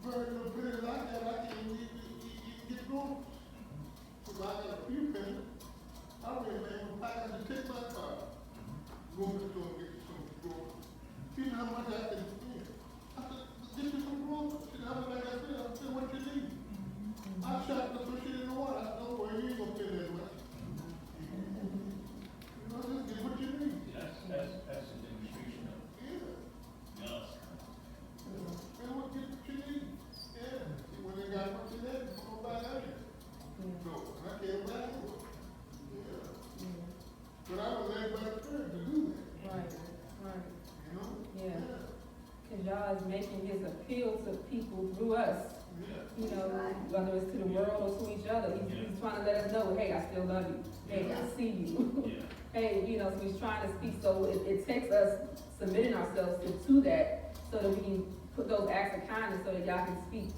"Very little pennies I can't even get going." So I got a few pennies. I ran man, I got to take my car, go to the store and get some groceries. She said, "How much I can spend?" I said, "Get you some groceries." She said, "How much I got to spend?" I said, "What you need?" I shot her so she didn't know what. I said, "Oh, well, you ain't gonna spend that much. You know, just get what you need." That's a demonstration of Yeah. God's kindness. And what you need? Yeah. See, when they got what you need, you go buy that. So, I can't buy it. Yeah. But I was led by the Spirit to do that. Right, right, You know? yeah. Cause God is making his appeal to people through us, Yeah. you know, whether it's to the world or to each other. He's trying to let us know, hey, I still love you. Hey, I see you. Yeah. Hey, you know, so he's trying to speak, so it takes us submitting ourselves to that, so that we can put those acts of kindness, so that y'all can speak,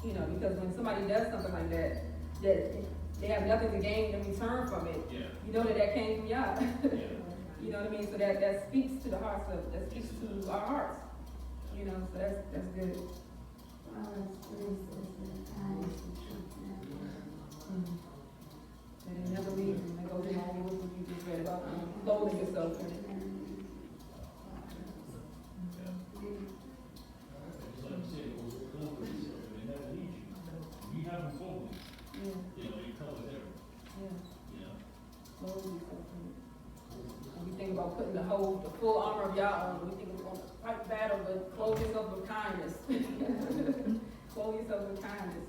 you know, because when somebody does something like that they have nothing to gain in return from it, Yeah. you know that came from y'all. Yeah. You know what I mean? So that speaks to the hearts that speaks to our hearts, you know, so that's good. Proverbs 3 says that kindness and truth never leave. And it never leaves, and that goes along with what you just read about, clothing yourself in it. It's like you said, it goes over yourself, and it never leaves you. When you have them clothing, Yeah, you know, it covers everything, yeah, you know? clothing yourself in it. When we think about putting the full armor of Yah on, we think we're gonna fight battle, but clothe yourself with kindness. Clothe yourself with kindness,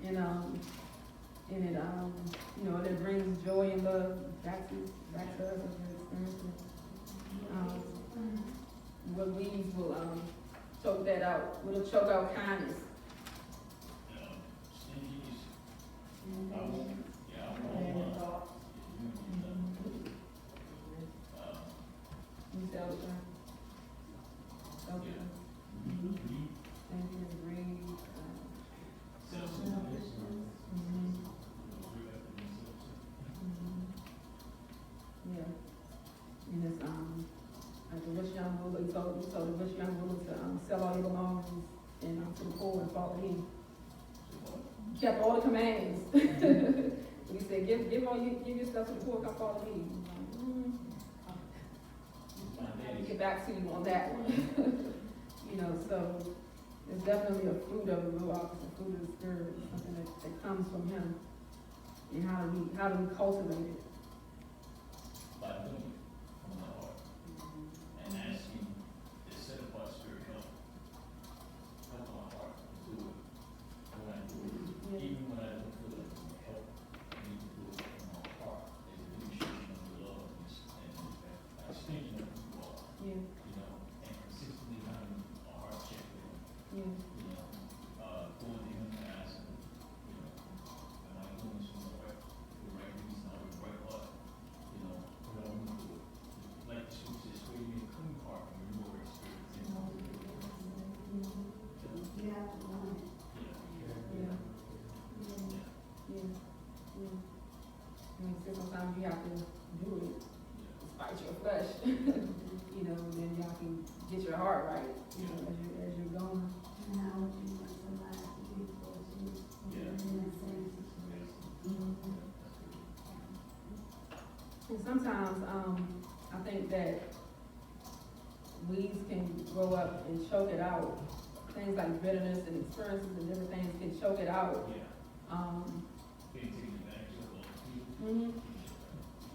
and it, you know, it brings joy and love back to us as we experience it. What weeds will, choke that out, will choke out kindness. Stinginess, I won't, yeah, I won't, You self, self, and greed, self-centeredness, yeah. And it's, like the rich young ruler, he told the rich young ruler to, sell all your belongings and, to the poor and follow him. He kept all the commands. He said, give your stuff to the poor, come follow me. I'll get back to you on that one. You know, so it's definitely a fruit of the Ruach, it's a fruit of the Spirit, it's something that comes from him. And how do we cultivate it? by doing it from the heart, and asking the set apart spirit help my heart to do it when I do it. Yeah. Even when I don't feel like it help, I need to do it from my heart as a demonstration of the love and extension of who you are, Yeah, you know, and consistently having a heart check with him, yeah, you know, going to him and asking, you know, am I doing this for the right reason, out of the right heart? You know, what I'm gonna do it. Like the scripture says, create me a clean heart and renew a right spirit within me. You have to want it. yeah, yeah, yeah. I mean, so sometimes you have to do it, despite your flesh, you know, then y'all can get your heart right, you know, as you're going. And how would you want somebody to be towards you in that same situation? And sometimes, I think that weeds can grow up and choke it out. Things like bitterness and experiences and different things can choke it out. Yeah, being taken advantage of those people. Mhm.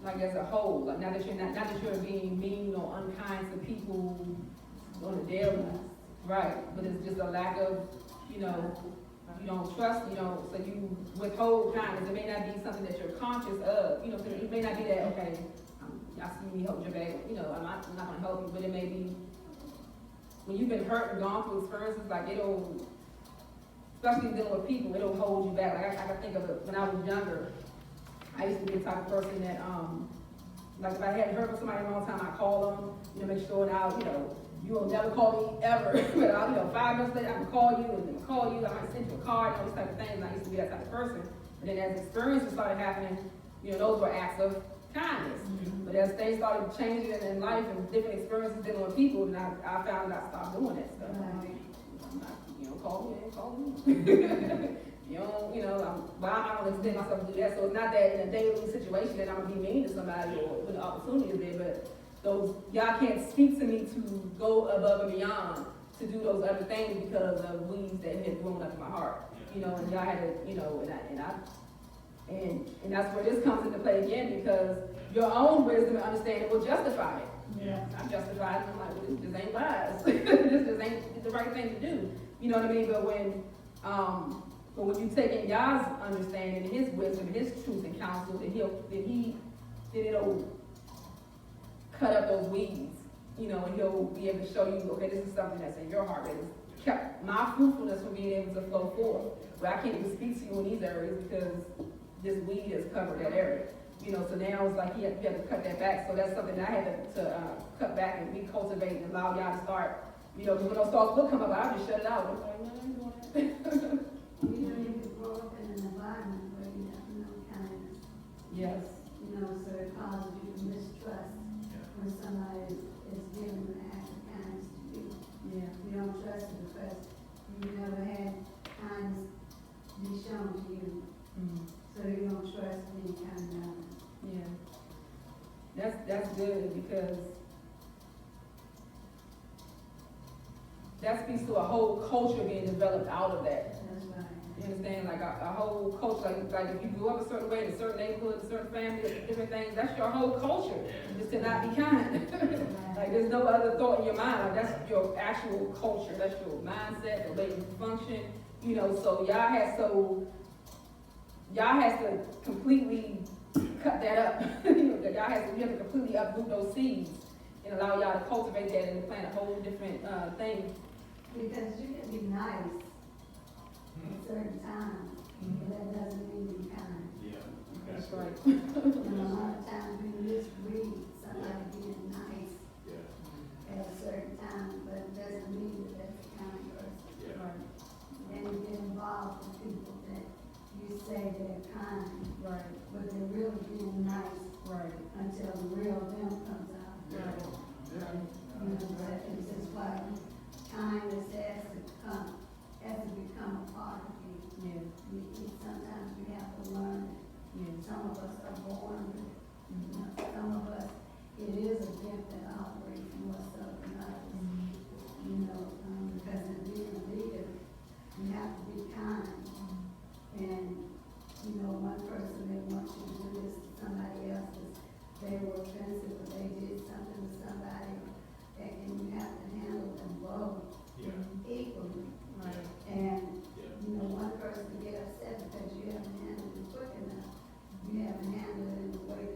like as a whole, like not that you're being mean or unkind to people on a daily, right? But it's just a lack of, you don't trust, so you withhold kindness. It may not be something that you're conscious of, so it may not be that, okay, I see me help your bag, I'm not gonna help you, but it may be when you've been hurt and gone through experiences, like especially dealing with people, it'll hold you back. Like I can think of it when I was younger. I used to be the type of person that, like if I hadn't heard from somebody in a long time, I call them, make sure now, you will never call me ever. But I'll, 5 months later, I can call you and then call you. I might send you a card, all these type of things. And I used to be that type of person. And then as experiences started happening, those were acts of kindness. But as things started changing in life and different experiences dealing with people, then I found out I stopped doing that stuff. I'm not, call me, call me. But I'm not gonna extend myself to do that. So it's not that in a daily situation that I'm gonna be mean to somebody or when the opportunity is there, but y'all can't speak to me to go above and beyond to do those other things because of weeds that had grown up in my heart. And y'all had to, and that's where this comes into play again, because your own wisdom and understanding will justify it. Yeah. I'm justified, and I'm like, well, this just ain't wise. This just ain't the right thing to do. You know what I mean? But when you take in Yah's understanding and His wisdom, His truth and counsel, then it'll cut up those weeds, and He'll be able to show you, okay, this is something that's in your heart that has kept my fruitfulness from being able to flow forth. But I can't even speak to you in these areas because this weed has covered that area. So now it's like you have to cut that back. So that's something that I had to cut back and recultivate and allow y'all to start. Because when those thoughts will come up, I'll just shut it out. I'm like, no, I ain't doing that. You could grow up in an environment where you have no kindness. Yes. So it causes you to mistrust when somebody is giving an act of kindness to you. Yeah. You don't trust it because you never had kindness be shown to you. Mm-hmm. So you don't trust any kind of others. Yeah. That's good because that speaks to a whole culture being developed out of that. That's right. You understand? Like a whole culture, like if you grew up a certain way in a certain neighborhood, a certain family, different things, that's your whole culture. Just to not be kind. Like there's no other thought in your mind. Like that's your actual culture. That's your mindset, the way you function. So y'all has to completely cut that up. You have to completely uproot those seeds and allow y'all to cultivate that and plant a whole different thing. Because you can be nice at certain times, but that doesn't mean you're kind. Yeah. That's right. A lot of times we misread somebody being nice Yeah. at a certain time, but it doesn't mean that that's the kind of person. Yeah. Right. And you get involved with people that you say they're kind, Right. but they're really being nice Right. until the real them comes out. Right. That is just why kindness has to become a part of you. Yeah. Sometimes we have to learn it. Yeah. Some of us are born with it. Some of us, it is a gift that operates more so than others. Because in being a leader, you have to be kind. And, one person may want you to do this to somebody else, they were offensive or they did something to somebody, and you have to handle them both equally. Right. And, Yeah. one person get upset because you haven't handled it quick enough. You haven't handled it in the way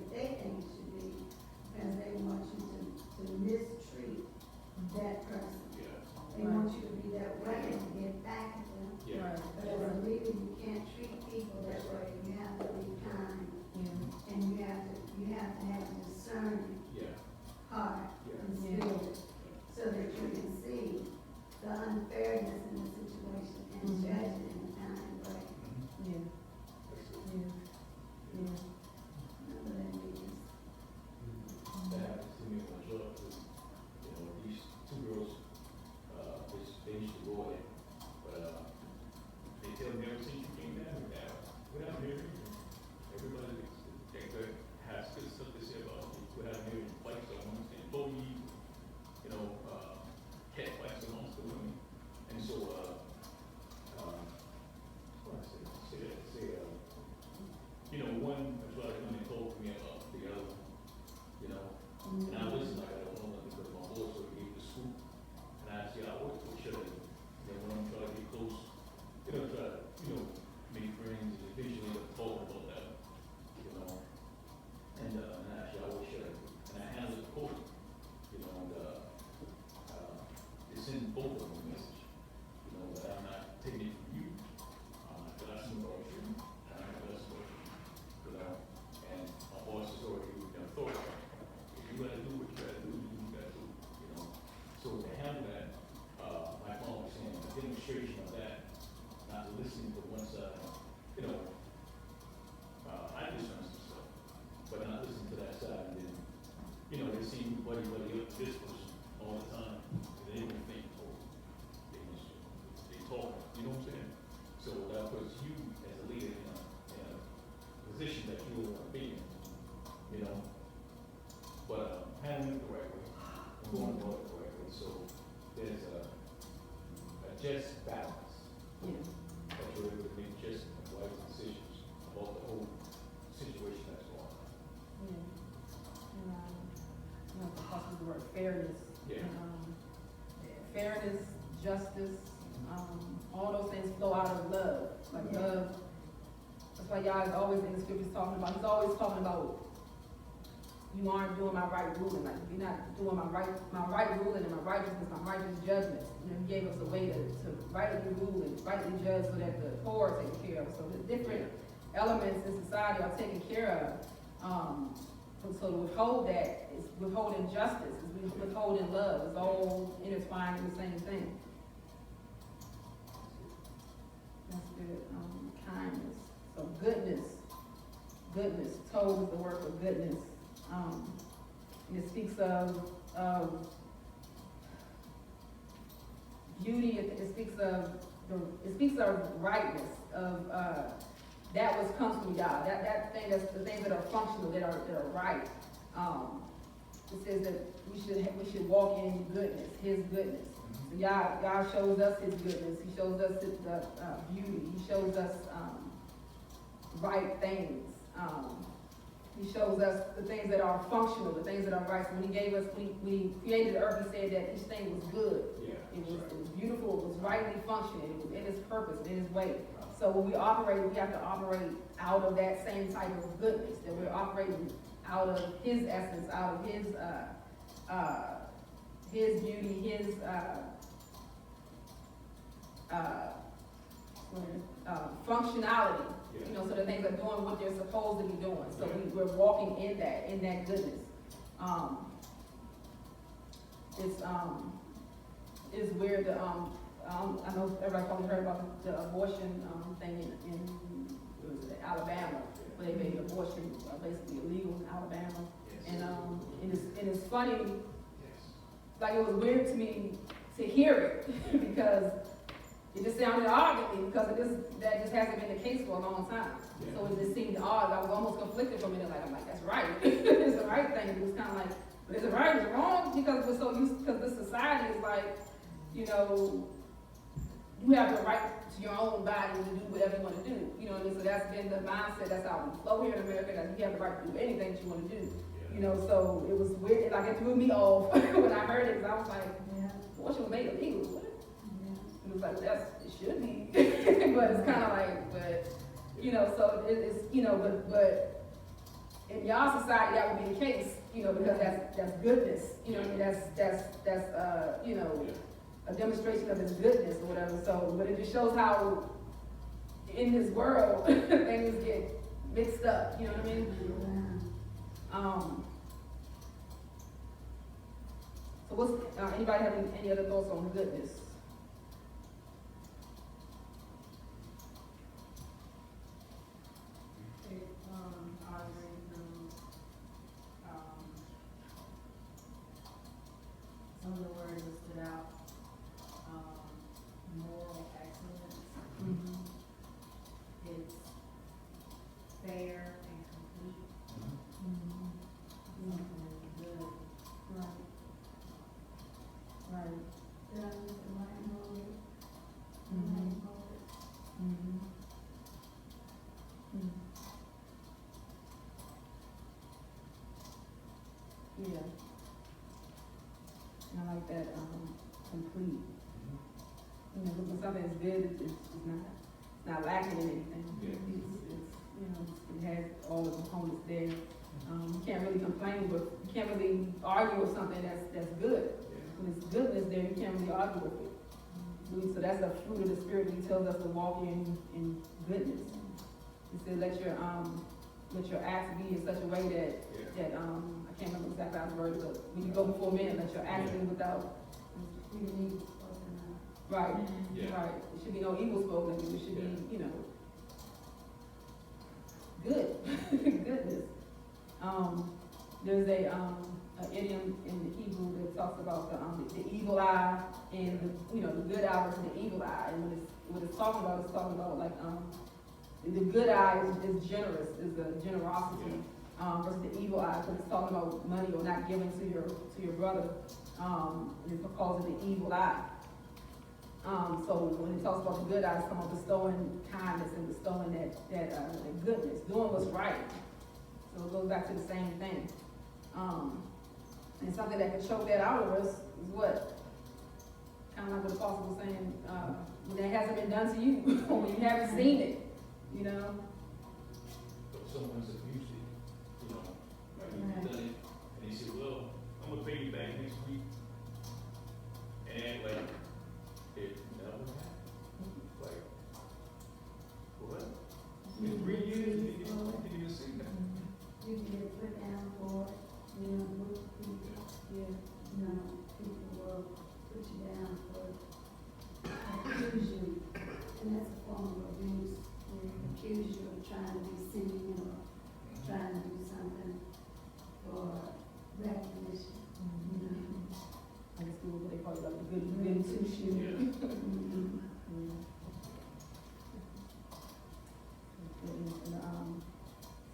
but handling it the right way. We want to do it the right way, so there's a just balance. Yeah. That you're able to make just and wise decisions about the whole situation that's going on. Yeah. You know, because of the word fairness. Yeah. And, fairness, justice, all those things flow out of love. Like love. That's why y'all is always in the scriptures talking about, he's always talking about, you aren't doing my right ruling. Like, you're not doing my right ruling and my righteousness, my righteous judgment. You know, he gave us a way to rightly rule and rightly judge so that the poor are taken care of. So the different elements in society are taken care of. So to withhold that is withholding justice, is withholding love. It's all intertwined in the same thing. That's good. Kindness. So goodness. Goodness. Told is the word for goodness. And it speaks of beauty. It speaks of rightness. Of that which comes from God. That thing, that's the things that are functional, that are right. It says that we should walk in goodness, His goodness. So God shows us His goodness. He shows us the beauty. He shows us right things. He shows us the things that are functional, the things that are right. So when we created the earth, He said that each thing was good. Yeah. It was beautiful. It was rightly functioning. It was in its purpose, in its way. So when we operate, we have to operate out of that same type of goodness, that we're operating out of His essence, out of His beauty, His functionality. Yeah. You know, so the things are doing what they're supposed to be doing. So we're walking in that goodness. It's weird. I know everybody probably heard about the abortion thing in what was it, Alabama, where they made abortion basically illegal in Alabama. Yes. And it's funny, Yes. like it was weird to me to hear it because it just sounded odd to me because that just hasn't been the case for a long time. Yeah. So it just seemed odd. I was almost conflicted for a minute. Like I'm like, that's right. It's the right thing. It was kind of like, but is it right? Is it wrong? Because we're so used. Because this society is like, you know, you have the right to your own body to do whatever you want to do. You know what I mean? So that's been the mindset. That's how we flow here in America. That you have the right to do anything that you want to do. Yeah. You know, so it was weird. Like it threw me off when I heard it. Because I was like, abortion was made illegal. What? It was like, it should be, but it's kind of like, but, you know, so it's, you know, but in y'all society, that would be the case, you know, because that's goodness, you know, I mean, that's you know, a demonstration of His goodness or whatever, so, but it just shows how in this world, things get mixed up, you know what I mean? So what's, anybody have any other thoughts on goodness? Some of the words that stood out, moral excellence. Mm-hmm. It's fair and complete. Mm-hmm. Something that's good. Right. Right. The right motive. Mm-hmm. Right motive. Mm-hmm. Mm-hmm. Yeah. And I like that, complete. You know, when something is good, it's not lacking in anything. Yeah. It's, you know, it has all the components there. You can't really complain, but you can't really argue with something that's good. When it's goodness there, you can't really argue with it. So that's a fruit of the Spirit that He tells us to walk in goodness. He said, let your acts be in such a way that I can't remember exactly how the word, but when you go before men, let your acts be without. Right. Yeah. Right. There should be no evil spoken. It should be, you know, good, goodness. There's an idiom in the Hebrew that talks about the evil eye and the good eye versus the evil eye. And what it's talking about like the good eye is generous, is a generosity. versus the evil eye, because it's talking about money or not giving to your brother, and it's causing the evil eye. So when it talks about the good eye, it's talking about bestowing kindness and bestowing that goodness, doing what's right. So it goes back to the same thing. And something that can choke that out of us is what? Kind of like what the apostle was saying, when that hasn't been done to you, when you haven't seen it, you know? But someone's abused it, you know, like you've done it, and they say, well, I'm gonna pay you back next week. And act like it never happened. Like, what? In 3 years, you didn't even see that. You can get put down for it, you know, most people, Yeah. you know, people will put you down for accuse you, and that's a form of abuse. Accuse you of trying to be seen or trying to do something for recognition, you know. I guess people, what they call it, like the good two shoe. Yeah.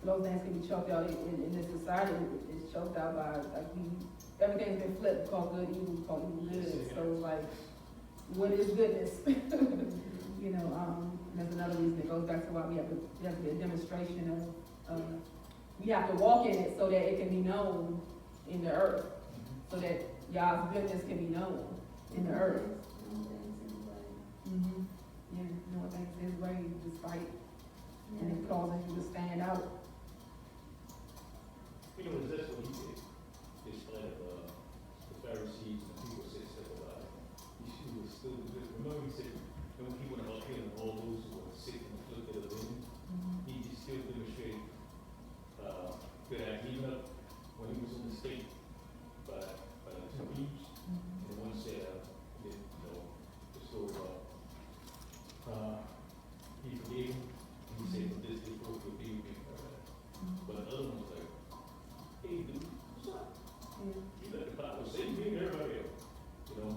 So those things can be choked out in this society. It's choked out by everything's been flipped. We call good evil, we call evil good. So it's like, what is goodness? You know, and that's another reason it goes back to why we have to be a demonstration of we have to walk in it so that it can be known in the earth, so that God's goodness can be known in the earth. Mm-hmm. Yeah, doing things His way, despite, and it causes you to stand out. You know, that's what he did. It's like the Pharisees and the people said stuff about it. He was still good. Remember he said, when he went up here and all those who were sick and afflicted of him, he still demonstrated good act. Even up when he was in the state by the two thieves, and one said, you know, the story about he forgave him, and he said, but this is what will be with me. But the other one was like, hey dude, what's up? Yeah. You let the Bible say me and everybody else, you know.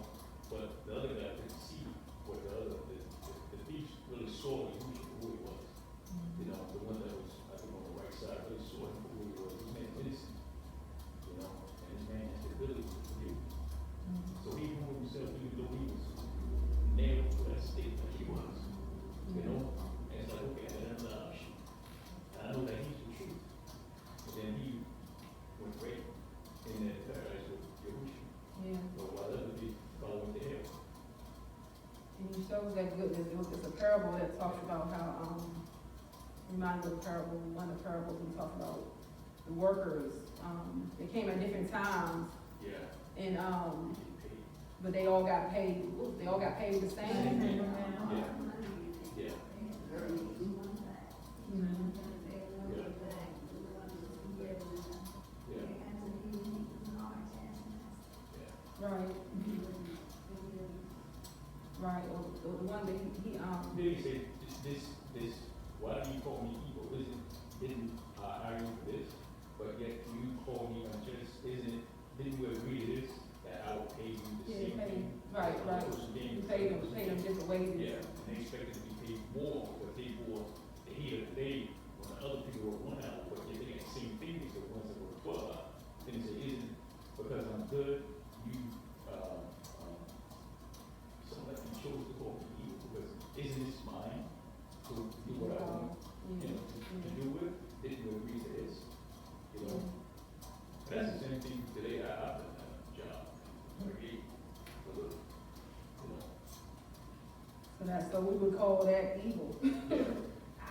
But the other guy couldn't see what the thief really saw who he was. You know, the one that was, I think, on the right side really saw him for who he was. This man's innocent, you know, and this man has the ability to forgive. So he humbled himself even though he was nailed to that stake like he was, you know. And it's like, okay, that's not shit. And I know that he's the truth. But then he went right in that paradise with Yahushua. Yeah. So while other people following the hell. And He shows that goodness. It's a parable that talks about how, reminds me of a parable, one of the parables we talk about the workers. They came at different times, Yeah. and Getting paid. but they all got paid. They all got paid the same. Yeah. Yeah. Mhm. Right. Right. Or the one that he Then he said, this, why do you call me evil? Didn't I argue for this? But yet you call me unjust. Didn't we agree to this? That I will pay you the Yeah, same pay- thing? right. You You paid them different ways. Yeah, and they expected to be paid more because they were the heat of the day when the other people were 1 hour, but yet they got the same thing as the ones that were 12 hours. Then he said, isn't because I'm good, you, something like you chose to call me evil because isn't this mine to do what I want, you know, to do with? Didn't you agree to this? You know? And that's the same thing today. I've done that job. Agree. You know. So we would call that evil. I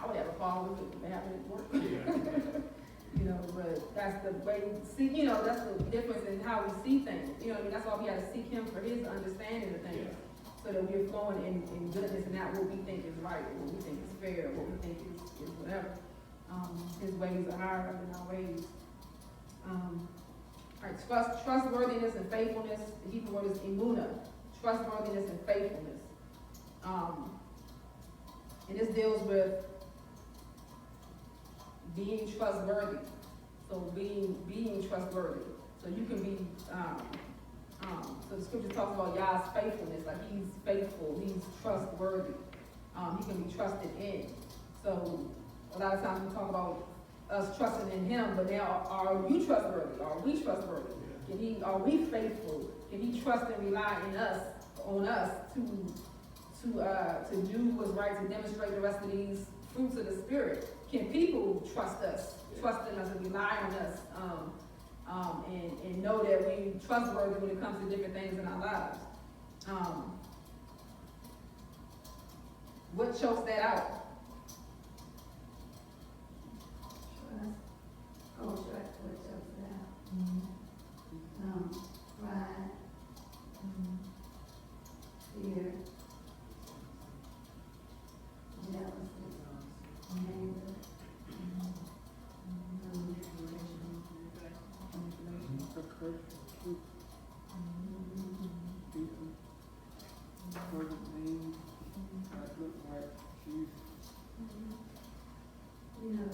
would have a problem with it having it work. Yeah. You know, but that's the way we see, you know, that's the difference in how we see things. You know what I mean? That's why we gotta seek Him for His understanding of things. So that we're flowing in goodness and not what we think is right, or what we think is fair, or what we think is whatever. His ways are higher than our ways. Alright, trustworthiness and faithfulness. The Hebrew word is emunah. Trustworthiness and faithfulness. And this deals with being trustworthy. So being trustworthy. So you can be, so the scripture talks about Yah's faithfulness, like He's faithful, He's trustworthy. He can be trusted in. So a lot of times we talk about us trusting in him, but now are you trustworthy? Are we trustworthy? Are we faithful? Can he trust and rely on us to do what's right, to demonstrate the rest of these fruits of the Spirit? Can people trust us, trust in us and rely on us, and know that we're trustworthy when it comes to different things in our lives? What chokes that out? Trust, trust what chokes it out. Pride, fear, jealousy, anger, Encouragement, truth, beaten, for the name that look like Jesus. You know,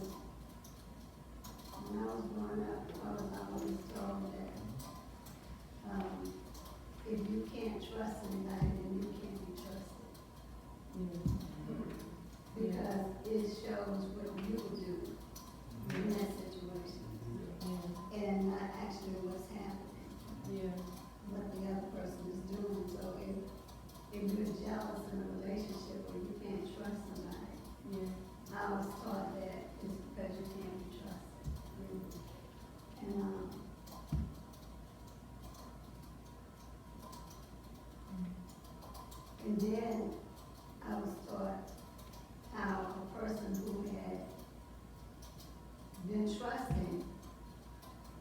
when I was growing up, I was always told that, if you can't trust anybody, then you can't be trusted. Because it shows what you will do in that situation, and not actually what's happening, what the other person is doing. So if you're jealous in a relationship or you can't trust somebody, I was taught that it's because you can't be trusted. And then I was taught how a person who had been trusting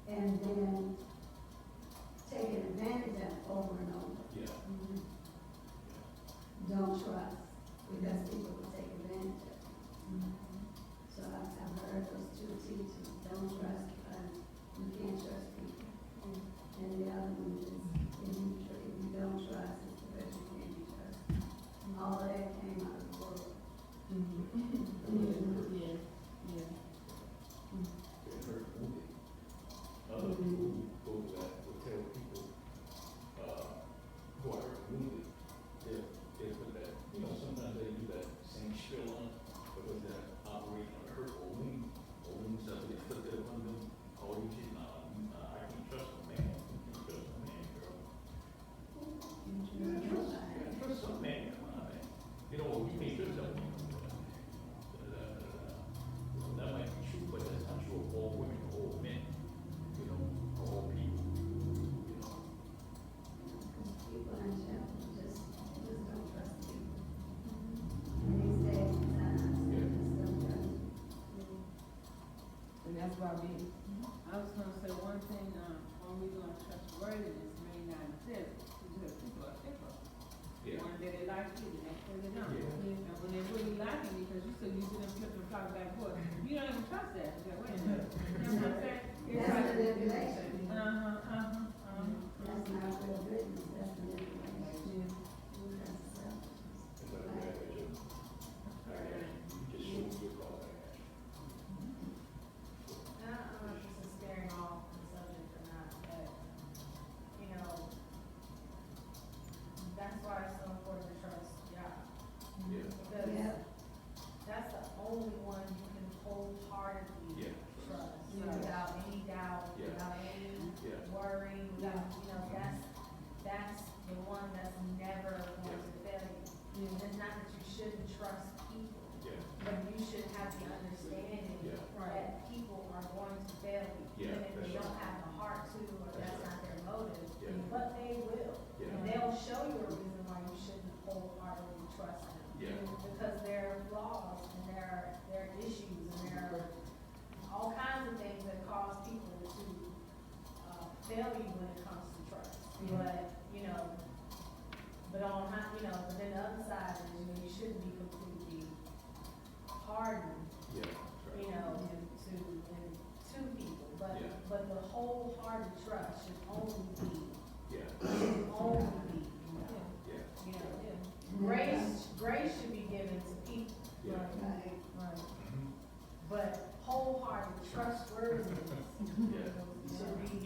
and then taken advantage of over and over, don't trust, because people will take advantage of you. So I've heard those two teachings: don't trust because you can't trust people. And the other one is, if you don't trust, it's because you can't be trusted. All of that came out of the world. Other people who go to that will tell people, who are wounded, they'll put that, sometimes they do that same spill on it, because they're operating on hurt or wound stuff, they put that on them, oh, you should, I can't trust a man, girl. You can't trust some man, come on, man. You can't trust that woman. That might be true, but that's not true of all women or all men, or all people, People in general just don't trust people. And these days, sometimes they just don't trust people. And that's why I was gonna say one thing, when we doing trustworthiness may not exist, because people are fickle. One day they like you, the next day they don't. And when they really like you, because you so used to them flipping and talking back and forth, you don't even trust that. You're like, wait a minute. You know what I'm saying? It's That's like- manipulation. Uh-huh. That's not real witness, that's manipulation. Yeah. That's selfishness. it's like that, but you just show your call back action. And I don't know if this is scaring off the subject or not, but, that's why it's so important to trust God. Yeah. Because Yeah. that's the only one you can wholeheartedly Yeah. trust, Yeah. without any doubt, Yeah. without any Yeah. worry, without, that's the one that's never going to fail you. And it's not that you shouldn't trust people, Yeah. but you should have the understanding Yeah. that people are going to fail you, Yeah, even if they that's don't right. have the heart to, or That's that's right. not their motive, Yeah. but they will. Yeah. And they'll show you a reason why you shouldn't wholeheartedly trust them. Yeah. Because there are flaws and there are issues and there are all kinds of things that cause people to fail you when it comes to trust. But, but then the other side is, you shouldn't be completely hardened, Yeah. That's right. to people. But, Yeah. but the wholehearted trust should only be, Yeah. grace should be given to people. Yeah. Right. Right. Mhm. But wholehearted trustworthiness Yeah. should be,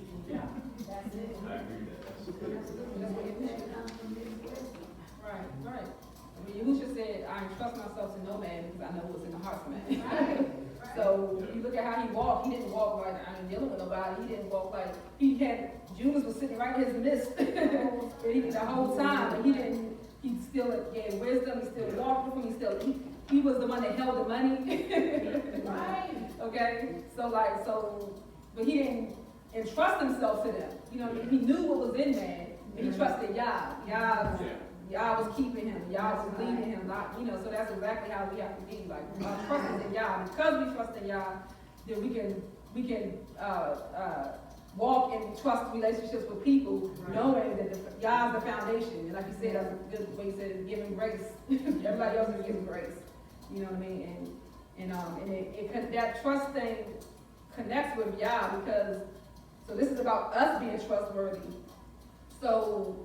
that's it. I agree with that. That comes from his wisdom. Right. I mean, Yahusha said, I entrust myself to no man because I know what's in the heart of man. Right, right. So if you look at how he walked, he didn't walk like, I ain't dealing with nobody, he didn't walk like, Judas was sitting right in his midst, the whole time, and he still gave wisdom, he still walked with him, he was the one that held the money. Right. Okay, but he didn't entrust himself to them, you know, he knew what was in man, but he trusted Yah was keeping him, Yah was leading him, so that's exactly how we have to be, like, our trust is in Yah, because we trust in Yah, then we can walk in trust relationships with people, knowing that Yah is the foundation, and like you said, that's a good way you said it, giving grace, everybody else is giving grace, you know what I mean, and that trust thing connects with Yah, because, so this is about us being trustworthy, so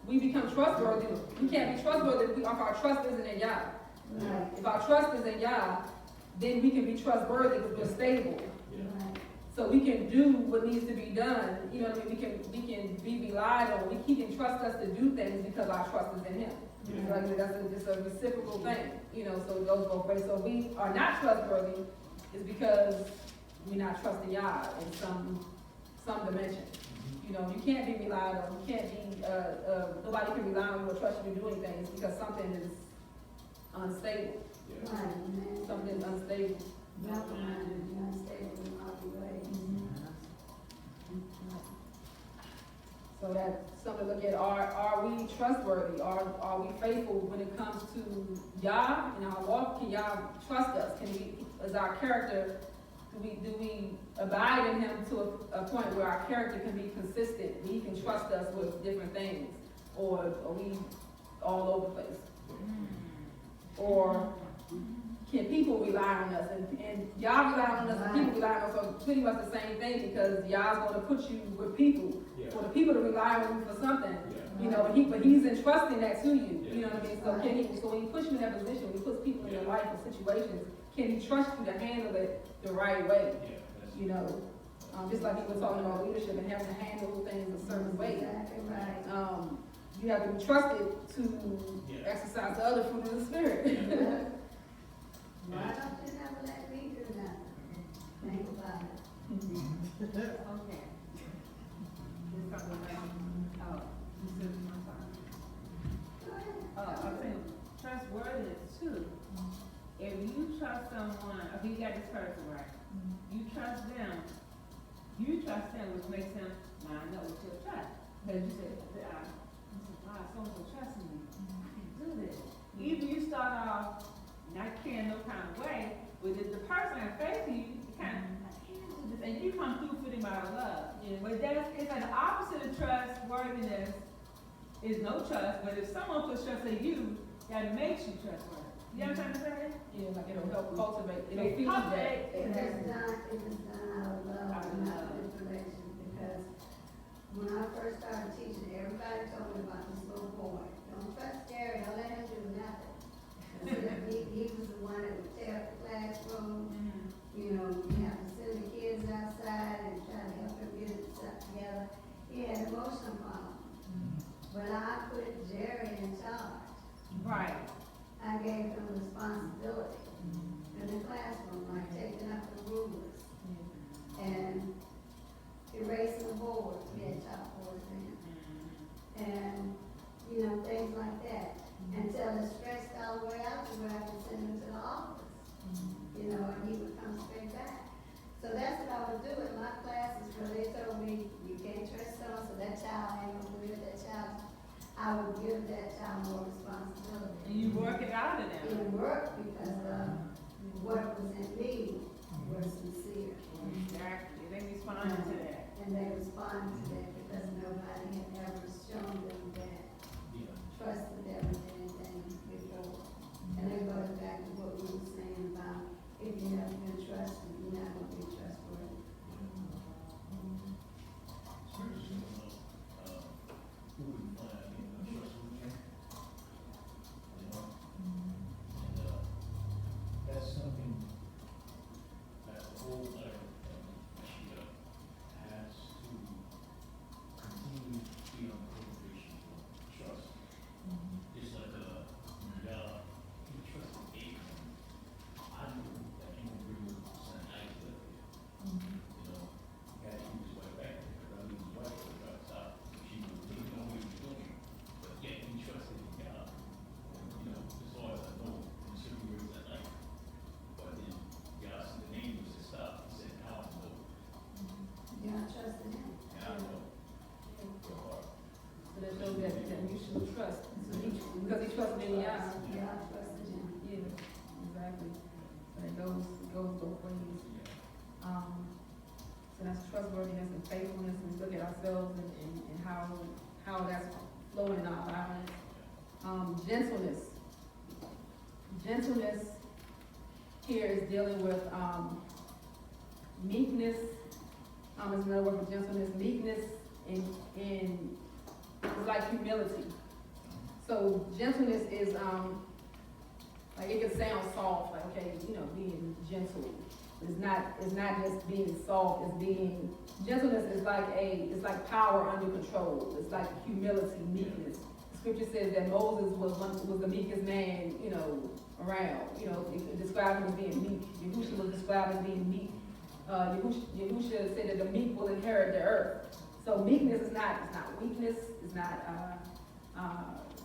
we become trustworthy. We can't be trustworthy if our trust isn't in Yah. Right. If our trust is in Yah, then we can be trustworthy because we're stable. Right. So we can do what needs to be done. You know what I mean? We can be relied on. He can trust us to do things because our trust is in him. So like, it's a reciprocal thing. You know, so it goes both ways. So we are not trustworthy is because we're not trusting Yah in some dimension. You know, you can't be relied on. You can't be, nobody can rely on you or trust you to do anything because something is unstable. Right, man. Something's unstable. Well-minded, unstable in all the ways. So that's something to look at. Are we trustworthy? Are we faithful when it comes to Yah in our walk? Can Yah trust us? Is our character, do we abide in him to a point where our character can be consistent? He can trust us with different things? Or are we all over the place? Or can people rely on us? And Yah rely on us, and people rely on us, so pretty much the same thing, because Yah's going to put you with people, for the people to rely on you for something, you know, but he's entrusting that to you, you know what I mean? So when he puts you in that position, when he puts people in your life or situations, can he trust you to handle it the right way? You know, just like he was talking about leadership and having to handle things a certain way. Exactly right. You have to be trusted to exercise the other fruit of the Spirit. Why don't you never let me do nothing? Think about it. Okay. There's something else. Oh, you said, I'm sorry. Go ahead. I'm saying trustworthiness too. If you trust someone, if you got this person right, you trust them, which makes them line up with your trust. Because you said, wow, someone trusts me, I can do this. Even you start off not caring no kind of way, but if the person has faith in you, you kind of, I can't do this, and you come through for them out of love. But it's like the opposite of trustworthiness is no trust, but if someone puts trust in you, that makes you trustworthy. You know what I'm trying to say? Yeah, like it'll help cultivate, it'll feed you that. It is done out of love and not manipulation, because when I first started teaching, everybody told me about this little boy. Don't trust Gary, don't let him do nothing. He was the one that would tear up the classroom. You know, you have to send the kids outside and try to help them get stuff together. He had emotional problems. But I put Jerry in charge. Right. I gave him responsibility in the classroom, like taking up the rulers and erasing the boards. We had chalkboards then. And, you know, things like that. Until it stretched all the way out to where I could send him to the office. You know, and he would come straight back. So that's what I would do in my classes, where they told me, you can't trust someone, so that child ain't gonna do it, that child. I would give that child more responsibility. And you work it out of them. It worked because what was in me was sincere. Exactly. They responded to that. And they responded to that because nobody had ever shown them that, trusted them with anything before. And it goes back to what we were saying about, if you haven't been trusted, you're not going to be trustworthy. Who we find in the trust with you? You know? And that's something that the whole letter of Mashiach has to continue to be a that you should trust, because he trusts me, yeah. Yeah, I trusted him. Yeah, exactly. So it goes both ways. So that's trustworthiness and faithfulness, and we look at ourselves and how that's flowing in our lives. Gentleness. Gentleness here is dealing with, meekness. Is another word for gentleness. Meekness in it's like humility. So gentleness is, like it can sound soft, like, okay, being gentle. It's not just being soft, it's being, gentleness is like power under control. It's like humility, meekness. Scripture says that Moses was the meekest man, around. It described him as being meek. Yahushua was described as being meek. Yahushua said that the meek will inherit the earth. So meekness is not weakness. It's not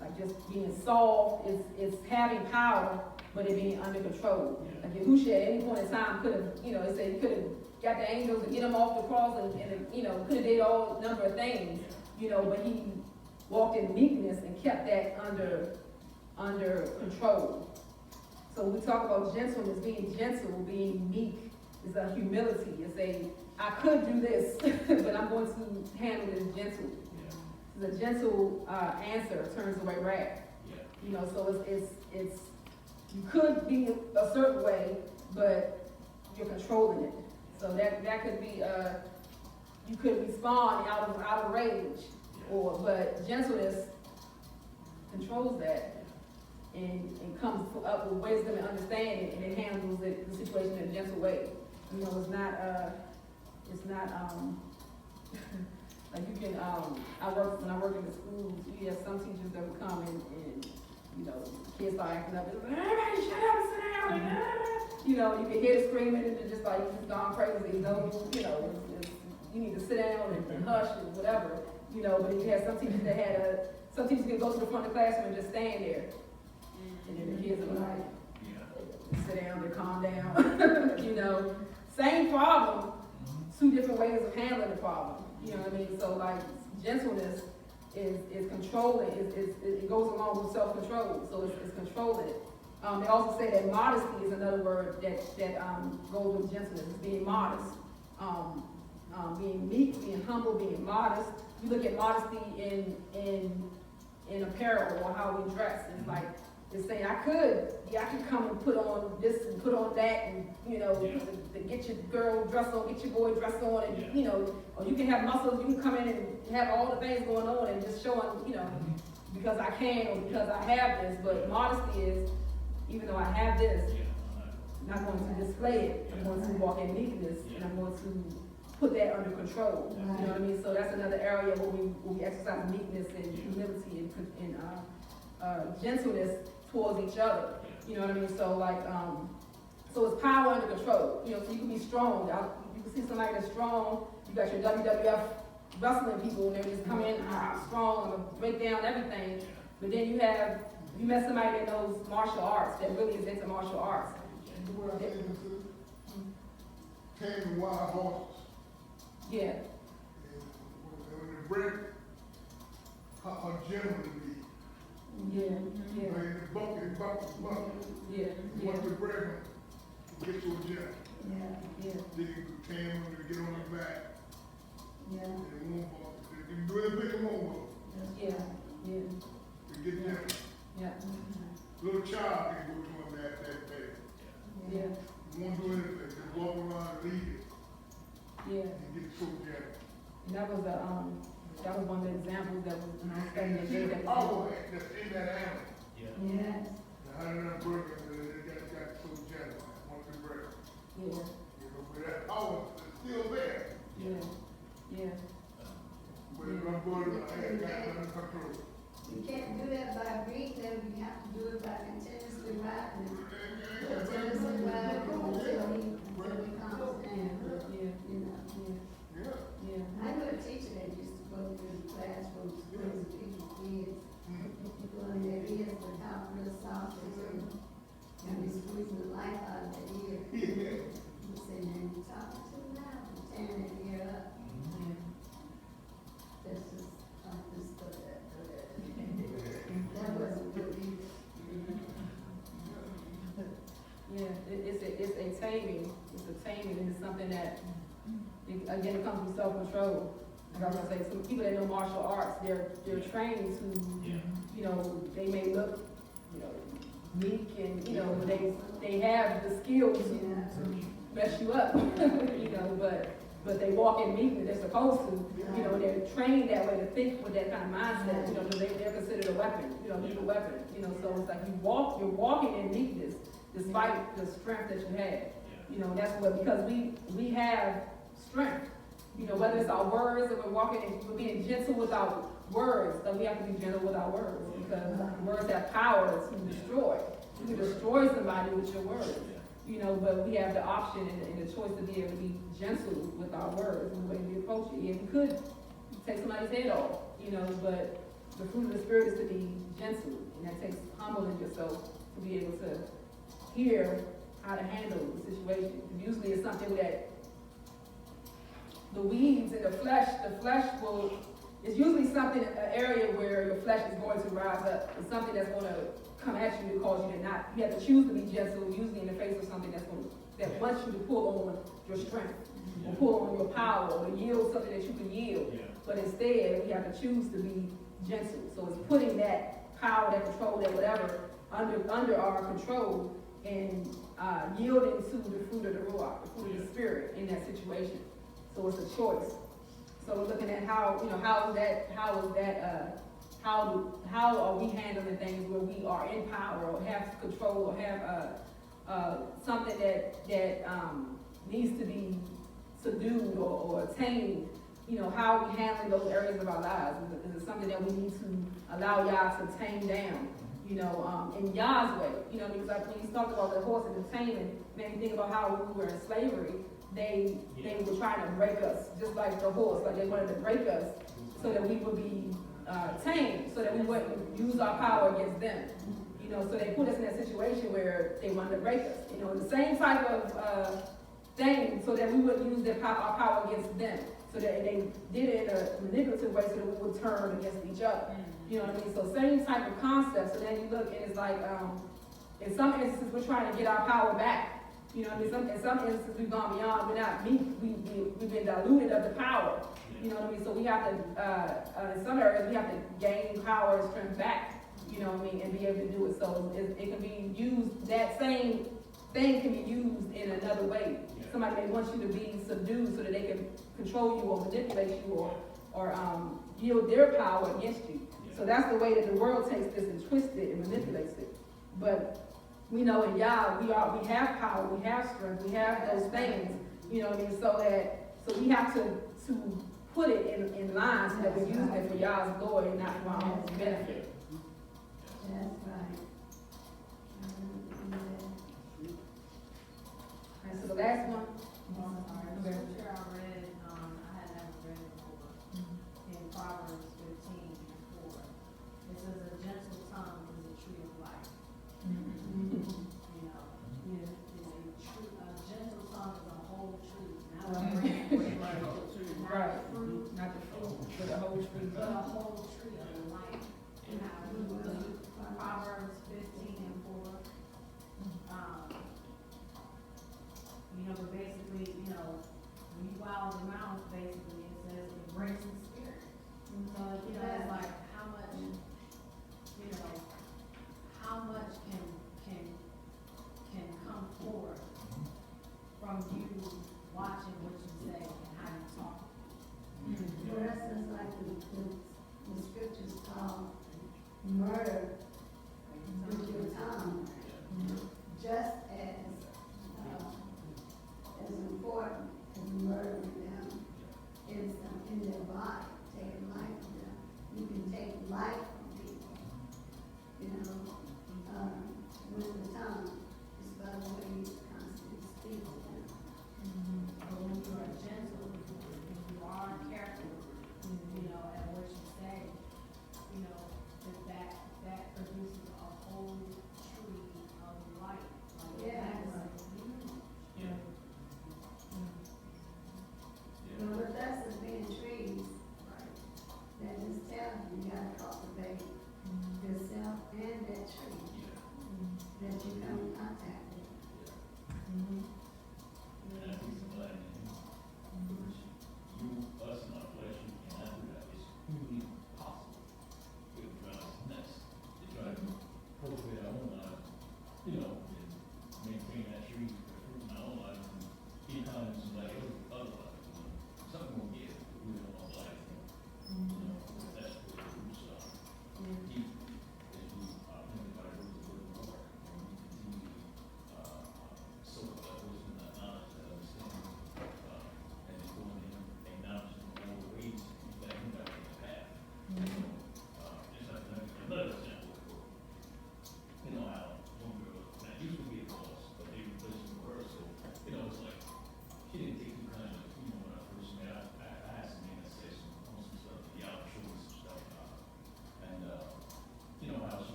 like just being soft. It's having power, but it being under control. Like Yahushua at any point in time could have, it said he could have got the angels to get him off the cross and could have did all number of things, but he walked in meekness and kept that under control. So we talk about gentleness, being gentle, being meek, is a humility. It's I could do this, but I'm going to handle this gentle. The gentle answer turns away wrath. So it's you could be a certain way, but you're controlling it. So that could be you could respond out of rage, but gentleness controls that and comes up with wisdom and understanding, and it handles the situation in a gentle way. It's not like you can, when I work in the schools, you have some teachers that will come and kids start acting up, and everybody shut up and sit down, and you can hear the screaming, and just like, you just gone crazy, you need to sit down and hush and whatever, but you have some teachers that some teachers can go to the front of the classroom and just stand there, and then the kids are like, sit down and calm down, same problem, two different ways of handling the problem. You know what I mean? So like gentleness is controlling. It goes along with self-control. So it's controlling it. They also say that modesty is another word that goes with gentleness. It's being modest, being meek, being humble, being modest. You look at modesty in apparel or how we dress. It's like it's saying I could come and put on this and put on that, and to get your girl dress on, get your boy dress on, and or you can have muscles, you can come in and have all the things going on and just showing, because I can or because I have this. But modesty is, even though I have this, I'm not going to display it. I'm going to walk in meekness, and I'm going to put that under control. You know what I mean? So that's another area where we exercise meekness and humility and gentleness towards each other. You know what I mean? So like, so it's power under control. So you can be strong. You can see somebody that's strong. You got your WWF wrestling people, and they're just come in strong, and break down everything. But then you met somebody that knows martial arts, that really is into martial arts. The word I think is taming wild horses. Yeah. And when they break, how gentle it be. Yeah. And the bucket. Yeah. Once they break them, it gets so gentle. Yeah. Then you can tame them and get on their back. Yeah. And it won't bump. You can do anything more with them. Yeah. They get gentle. Yeah. Little child can go doing that day. Yeah. You won't do anything, just walk around and leave it. Yeah. And get so gentle. And that was one of the examples that was, when I was studying the day that Oh, that's in that animal. Yes. The hundred and burger, they got so gentle, once they break. Yeah. But that power is still there. Yeah. But it's not going to got under control. You can't do that by beating them, you have to do it by continuously riding them. Continuously riding them until he calms down. Yeah. I knew a teacher that used to go through the classrooms, quizzing people's kids. People in their ears would talk real soft and be squeezing the life out of their ear. He said, man, you're talking too loud, and tearing their ear up. That's just, I just put that. again, it comes from self-control. Like I was gonna say, some people that know martial arts, they're trained to, Yeah. you know, they may look, you know, meek and, you know, they have the skills to mess you up, you know, but they walk in meekness, they're supposed to, you know, they're trained that way to think with that kind of mindset, you know, because they're considered a weapon, you know, lethal weapon, you know, so it's like you're walking in meekness despite the strength that you have, you know, that's what, because we have strength, you know, whether it's our words and we're being gentle with our words, so we have to be gentle with our words, because words have power to destroy. You can destroy somebody with your words. You know, but we have the option and the choice to be able to be gentle with our words and the way we approach it. Yeah, we could take somebody's head off, you know, but the fruit of the Spirit is to be gentle, and that takes humbling yourself to be able to hear how to handle the situation. And usually it's something that the weeds in the flesh will, it's usually something, an area where your flesh is going to rise up. It's something that's going to come at you to cause you to not, you have to choose to be gentle, usually in the face of something that wants you to pull on your strength, or pull on your power, or yield something that you can yield. But instead, we have to choose to be gentle. So it's putting that power, that control, that whatever, under our control, and yielding to the fruit of the Ruach, the fruit of the Spirit in that situation. So it's a choice. So we're looking at how are we handling things where we are in power or have control or have something that needs to be subdued or attained. You know, how are we handling those areas of our lives? Is it something that we need to allow Yah to tame down? You know, in Yah's way. You know, because like when you talk about the horse and the taming, made me think about how when we were in slavery, they were trying to break us, just like the horse, like they wanted to break us so that we would be tamed, so that we wouldn't use our power against them. You know, so they put us in that situation where they wanted to break us. You know, the same type of thing, so that we wouldn't use our power against them. So that they did it in a manipulative way so that we would turn against each other. You know what I mean? So same type of concept. So then you look and it's like, in some instances we're trying to get our power back. You know what I mean? In some instances we've gone beyond, we're not meek, we've been diluted of the power. You know what I mean? So we have to, in some areas, we have to gain power and strength back, you know what I mean, and be able to do it. So it can be used, that same thing can be used in another way. Somebody may want you to be subdued so that they can control you or manipulate you or yield their power against you. So that's the way that the world takes this and twists it and manipulates it. But we know in Yah, we have power, we have strength, we have those things, you know what I mean? So we have to put it in line so that we're using it for Yah's glory and not for our own benefit. That's right. And so the last one, The scripture I read, I had never read it before, in Proverbs 15:4. It says, a gentle tongue is a tree of life. You know, a gentle tongue is a whole tree, not a branch, not a fruit, not the fruit, but the whole tree. but a whole tree of life. Proverbs 15:4. You know, but basically, you know, when you wow the mouth, basically, it says it breaks the spirit. So, you know, it's like how much, you know, how much can come forth from you watching what you say and how you talk. The rest is like the scriptures call murder with your tongue, just as important as murdering them is in their body, taking life from them. You can take life from people, you know, with the tongue, just by the way you constantly speak to them. But when you are gentle, and you are careful, you know, at what you say, you know, that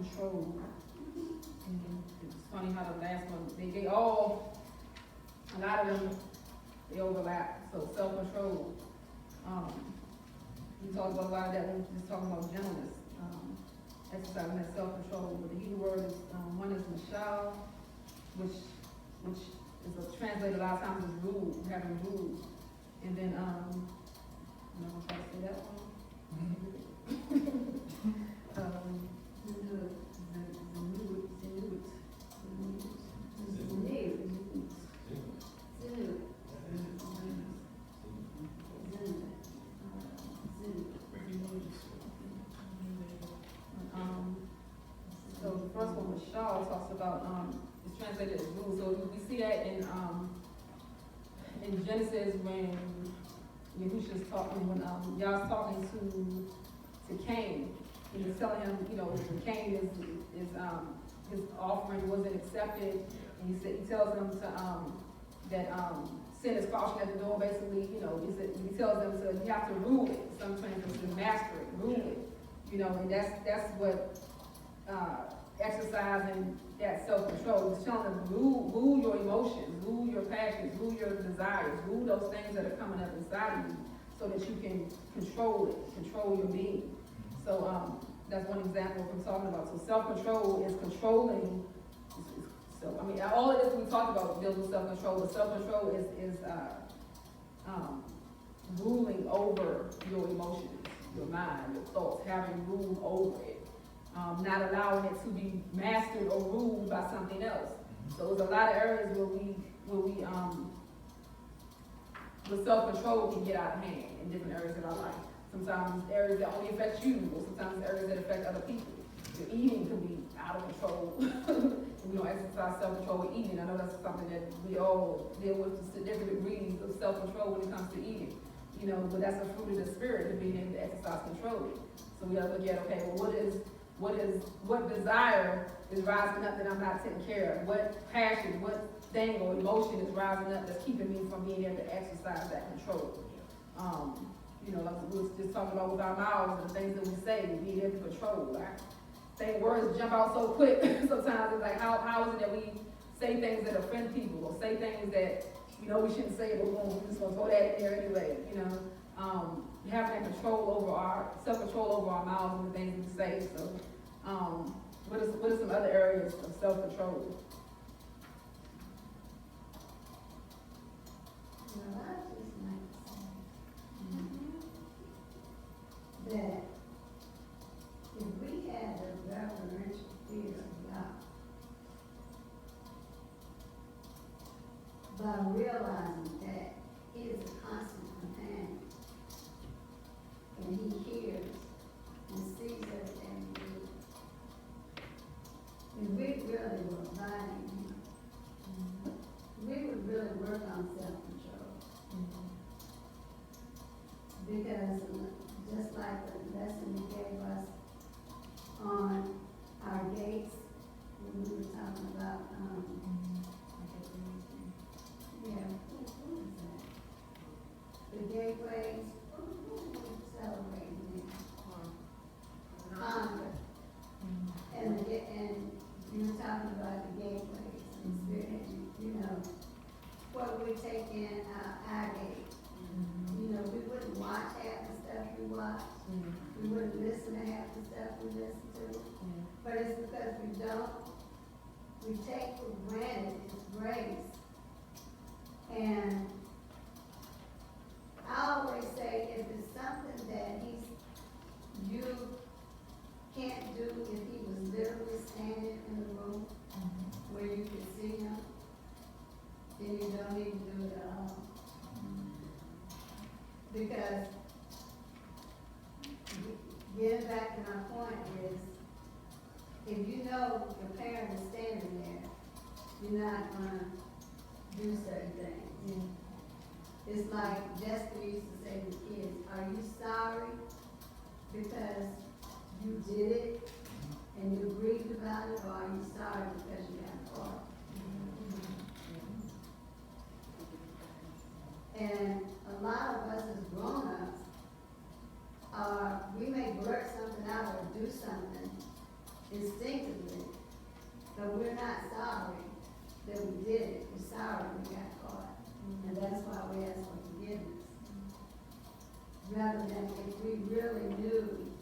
self-control. And it's funny how the last one, they all, a lot of them, they overlap, so self-control. We talked about a lot of that when we just talking about gentleness, exercising that self-control, but the Hebrew word is, one is mashal, which is translated a lot of times as rule, having rule, and then, I'm not gonna try to say that one. So the first one with Shaw talks about, it's translated as rule, so we see that in Genesis when Yahushua's talking, when, Yah's talking to Cain, and he's telling him, you know, Cain is, his offering wasn't accepted, and he tells them to, that, sin is crouching at the door, basically, you know, he tells them to, you have to rule it, some translations to master it, rule it, you know, and that's what, exercising that self-control. It's telling them, rule your emotions, rule your passions, rule your desires, rule those things that are coming up inside of you, so that you can control it, control your being. So, that's one example of what I'm talking about. So self-control is controlling, so, I mean, all of this we talked about deals with self-control, but self-control is ruling over your emotions, your mind, your thoughts, having rule over it. Not allowing it to be mastered or ruled by something else. So there's a lot of areas where we with self-control can get out of hand in different areas of our life. Sometimes areas that only affect you, or sometimes areas that affect other people. Your eating can be out of control. We don't exercise self-control with eating. I know that's something that we all deal with to different degrees of self-control when it comes to eating. You know, but that's a fruit of the spirit, of being able to exercise control. So we gotta look at, okay, well, what desire is rising up that I'm not taking care of? What passion, what thing or emotion is rising up that's keeping me from being able to exercise that control? You know, like we was just talking about with our mouths and the things that we say, being able to control. Like, saying words jump out so quick. Sometimes it's like, how is it that we say things that offend people, or say things that, you know, we shouldn't say, but we're just gonna throw that in there anyway, you know? Having that self-control over our mouths and the things we say. So, what are some other areas of self-control? Well, I just like to say that if we had a reverential fear of God, by realizing that He is a constant companion, and He hears and sees everything we do, and we really were abiding Him, we would really work on self-control. Because just like the lesson He gave us on our gates, when we were talking about, who is that? The gateways, who was celebrating it? Congress. And you were talking about the gateways and spirit, you know, what we take in our gate. You know, we wouldn't watch half the stuff we watch. We wouldn't listen to half the stuff we listen to. But it's because we take for granted His grace. And I always say, if it's something that you can't do if He was literally standing in the room where you could see Him, then you don't need to do it at all. Because getting back to my point is, if you know your parent is standing there, you're not gonna do certain things. It's like Jessica used to say to kids, are you sorry because you did it and you grieved about it, or are you sorry because you got caught? And a lot of us as grown-ups, we may blurt something out or do something instinctively we're not sorry that we did it, we're sorry we got caught. And that's why we ask for forgiveness. Rather than if we really knew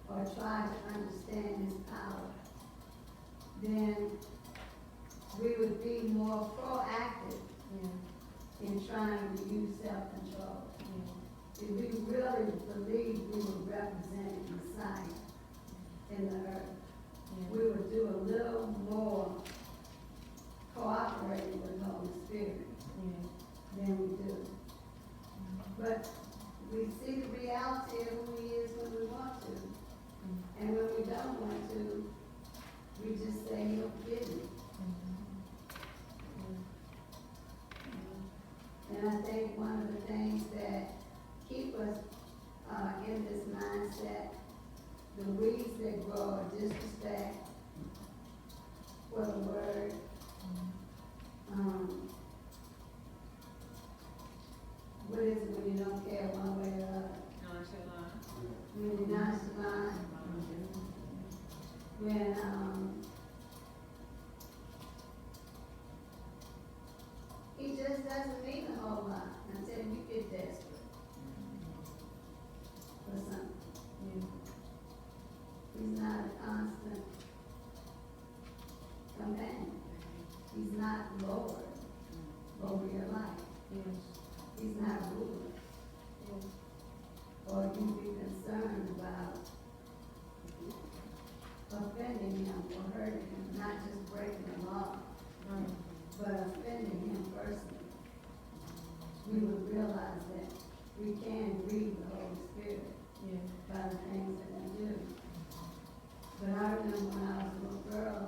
or tried to understand his power, then we would be more proactive in trying to use self-control. If we really believe we would represent Messiah in the earth, we would do a little more cooperating with the Holy Spirit than we do. But we see the reality of who he is when we want to. And when we don't want to, we just say he'll forgive me. And I think one of the things that keep us in this mindset, the weeds that grow are disrespect for the word, what is it when you don't care one way or the other? When you're nonchalant, when he just doesn't mean a whole lot until you get desperate for something. He's not a constant companion. He's not Lord over your life. He's not ruler. Or you be concerned about offending him or hurting him, not just breaking the law, but offending him personally. We would realize that we can grieve the Holy Spirit by the things that we do. But I remember when I was a little girl,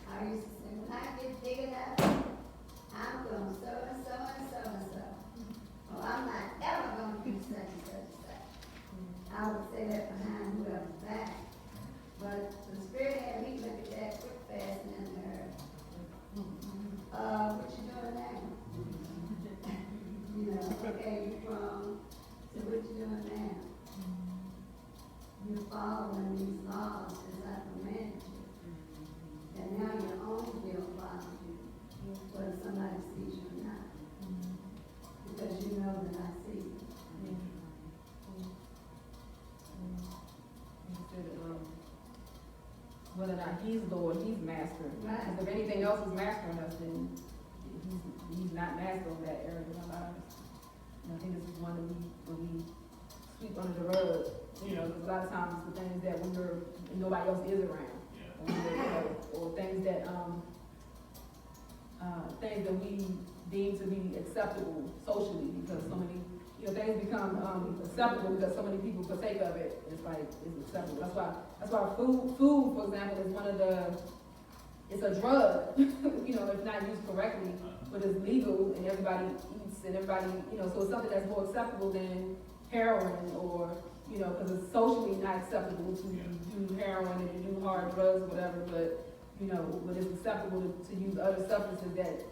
I used to say, when I get big enough, I'm going to so and so and so and so. Oh, I'm not ever going to do such and such and such. I would say that behind whoever's back. But the Spirit had me look at that quick, fast, and in the earth. What you doing now? You know, okay, you're grown. So what you doing now? You're following these laws as I commanded you. And now your own guilt bothers you, whether somebody sees you or not. Because you know that I see you. Whether or not he's Lord, he's master. Right. Because if anything else is mastering us, then he's not master of that area of our lives. And I think this is one that we sweep under the rug. You know, because a lot of times the things that nobody else is around, or things that we deem to be acceptable socially, because so many things become acceptable because so many people partake of it. It's acceptable. That's why food, for example, is one of it's a drug. If not used correctly, but it's legal and everybody eats and everybody, so it's something that's more acceptable than heroin or, because it's socially not acceptable to do heroin and to do hard drugs or whatever, but it's acceptable to use other substances that,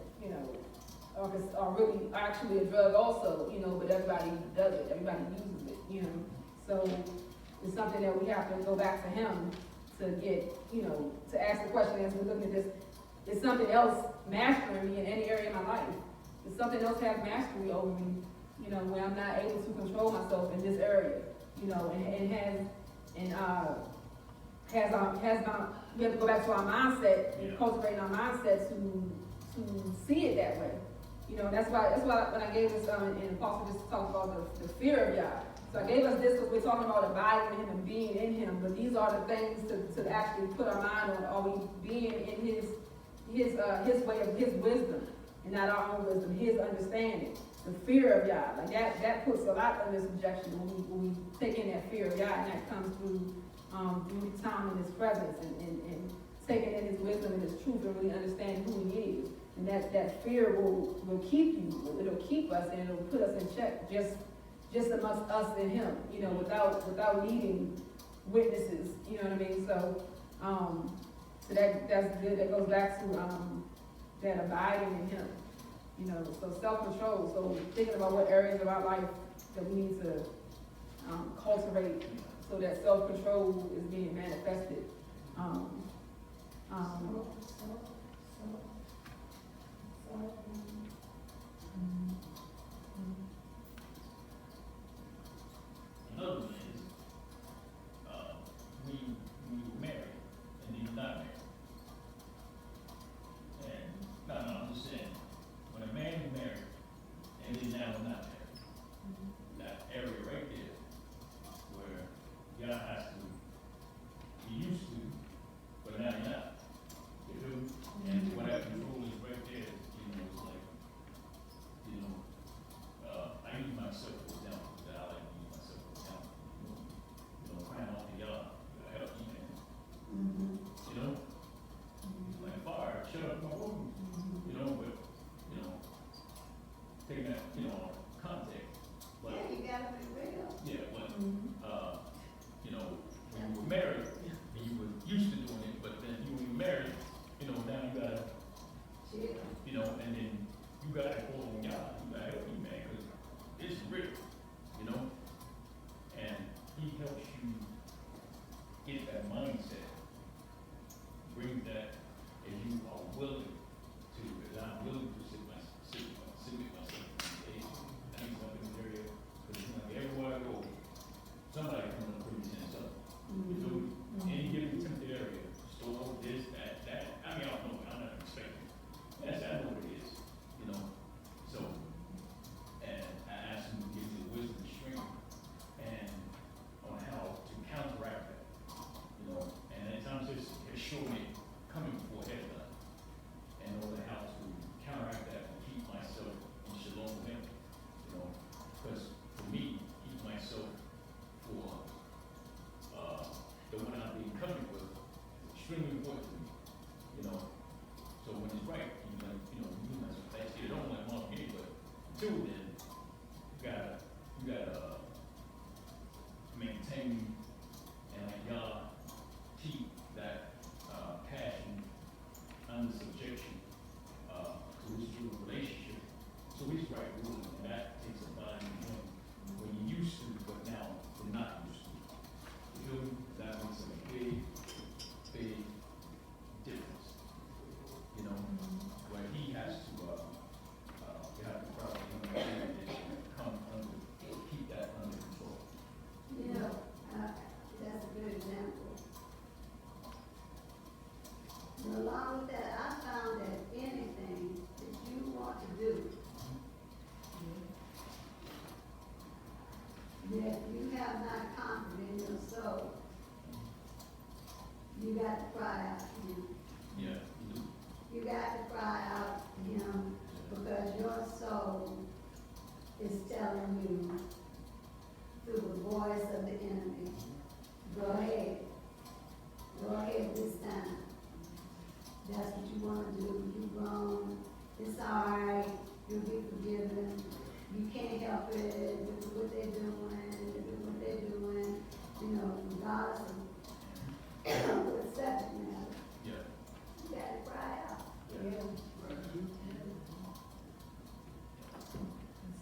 are really actually a drug also, but everybody does it, everybody uses it, So it's something that we have to go back to him to get, to ask the question as we're looking at this, is something else mastering me in any area of my life? Does something else have mastery over me, when I'm not able to control myself in this area, we have to go back to our mindset and cultivating our mindset to see it that way. That's why when I gave this, and Apostle just talked about the fear of Yah. So I gave us this because we're talking about abiding in him and being in him, but these are the things to actually put our mind on. Are we being in his way of his wisdom and not our own wisdom, his understanding? The fear of Yah, like that puts a lot under subjection when we take in that fear of Yah, and that comes through time in his presence and taking in his wisdom and his truth and really understanding who he is. And that fear will keep you, it'll keep us and it'll put us in check just amongst us and him, without needing witnesses, you know what I mean? So that's good. That goes back to that abiding in him, so self-control. So thinking about what areas of our life that we need to cultivate so that self-control is being manifested. Another one is, we were married, and then you're not married. And, no, I'm just saying, when a man is married, and then now we're not married, that area right there, where y'all has to, you used to, but now you're not. You feel me? And what that control is right there, you know, it's like, you know, I use myself for example, that I like to use myself for example. You know, crying off the yard, you gotta help me, man. You know? Like fire, shut up my room. You know, but, you know, taking that, you know, context. But, Yeah, you gotta be real. yeah, but, you know, when you were married, and you were used to doing it, but then you were married, you know, now you gotta, Shit. you know, and then you gotta call on God, you gotta help me, man, cause it's real, you know? And he helps you get that mindset, bring that, and you are willing to, because I'm willing to sit with myself today. I need something in this area, because it's like everywhere I go, somebody coming up with me saying something. You feel me? Any given tempted area, store, this, that, I mean, I don't know, I'm not expecting. I know what it is, you know? So, and I asked him to give me the wisdom and strength and on how to counteract that, you know? And at times it's showing me coming before headline and know how to counteract that and keep myself in shalom with him, you know? Because for me, keep myself for the one I've been coming with is extremely important to me, you know? So when it's right, you like, you know, you do myself last year, don't like mom me, but until then, you gotta maintain and like y'all keep that passion under subjection to his true relationship. So he's right ruling, and that takes a mind in him when you used to, but now you're not used to. You feel me? That makes a big difference. You know, where he has to, you have to probably come under, keep that under control. You know, that's a good example. And along with that, I found that anything that you want to do, that you have not conquered in your soul, you got to cry out to him. Yeah, you do. You got to cry out to him because your soul is telling you through the voice of the enemy, go ahead this time. That's what you want to do. You've grown. It's all right. You'll be forgiven. You can't help it. This is what they're doing. This is what they're doing. You know, regardless of what subject matter. Yeah. You got to cry out. Yeah.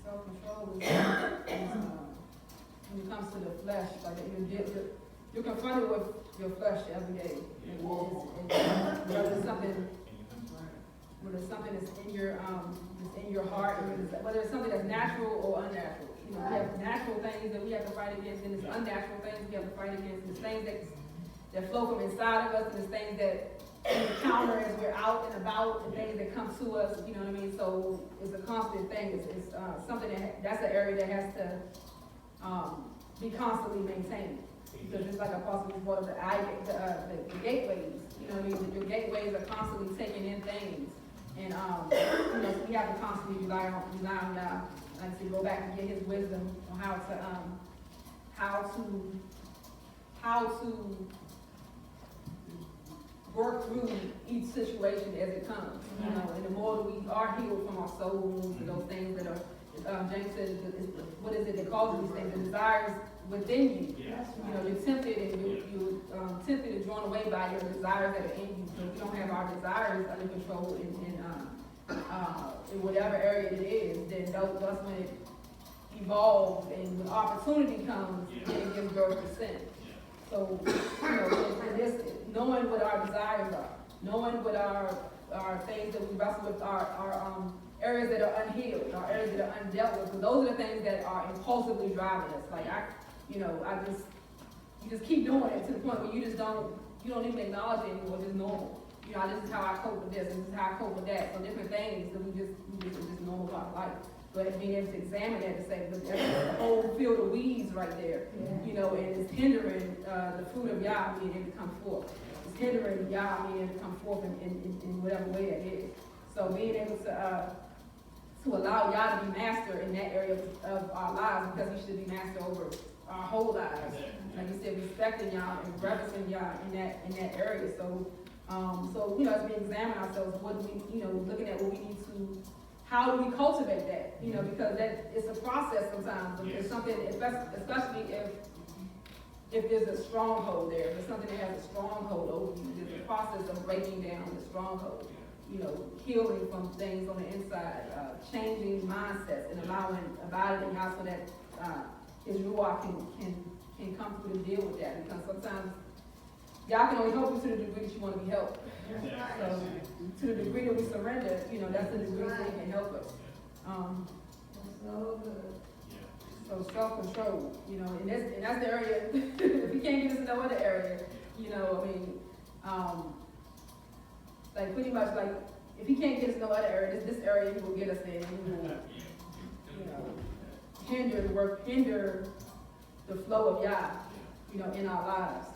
Self-control is when it comes to the flesh, like you're confronted with your flesh every day. And whether it's something that's in your heart, whether it's something that's natural or unnatural. You know, we have natural things that we have to fight against, and there's unnatural things we have to fight against. There's things that flow from inside of us, and there's things that we encounter as we're out and about, and things that come to us. You know what I mean? So it's a constant thing. It's something that's an area that has to be constantly maintained. Because it's like Apostle was brought up the gateways. You know what I mean? Your gateways are constantly taking in things. And, you know, so we have to constantly rely on God, like to go back and get his wisdom on how to work through each situation as it comes. You know, and the more we are healed from our soul wounds and those things that are, James said, what is it that causes these things? The desires within you. Yeah. You know, you're tempted and you're tempted and drawn away by your desires that are in you. So if we don't have our desires under control in whatever area it is, then that's when it evolves, and when opportunity comes, then it gives birth to sin. So, you know, and this, knowing what our desires are, knowing what our things that we wrestle with, our areas that are unhealed, our areas that are undealt with. So those are the things that are impulsively driving us. Like you just keep doing it to the point where you don't even acknowledge it anymore. It's just normal. This is how I cope with this, this is how I cope with that. So different things that we just normal about life. But being able to examine that to say, but there's a whole field of weeds right there, and it's hindering the fruit of Yah being able to come forth. It's hindering Yah being able to come forth in whatever way that is. So being able to allow Yah to be master in that area of our lives, because he should be master over our whole lives. Like you said, respecting Yah and reverencing Yah in that area. So as we examine ourselves, what do we, looking at what we need to, how do we cultivate that? Because that it's a process sometimes. It's something, especially if there's a stronghold there, if there's something that has a stronghold over you, there's a process of breaking down the stronghold. Healing from things on the inside, changing mindsets and abiding in Yah so that his Ruach can come through to deal with that. Because sometimes Yah can only help you to the degree that you want to be helped. So to the degree that we surrender, that's the degree that he can help us. So good. So self-control, and that's the area. If he can't get us in no other area, like pretty much like if he can't get us in no other area, this area he will get us in. He will, hinder the flow of Yah, in our lives.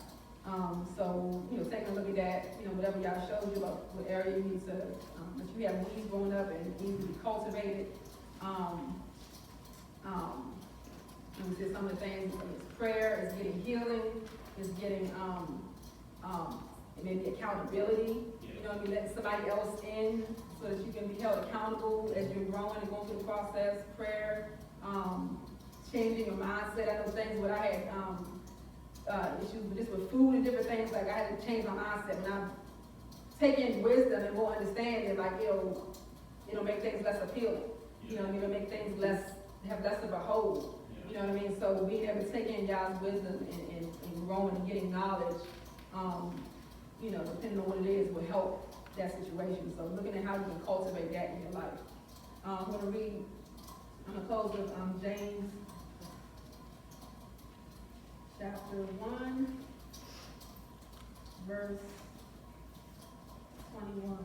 So taking a look at that, whatever Yah shows you about what area you need to, that you have weeds growing up and need to be cultivated. We said some of the things is prayer, is getting healing, is getting maybe accountability. Letting somebody else in so that you can be held accountable as you're growing and going through the process. Prayer, changing your mindset. I know things where I had issues just with food and different things. Like I had to change my mindset when I take in wisdom and more understanding. Like it'll make things less appealing. It'll make things have less of a hold. You know what I mean? So being able to take in Yah's wisdom and growing and getting knowledge, depending on what it is, will help that situation. So looking at how you can cultivate that in your life. I'm going to close with James chapter 1, verse 21.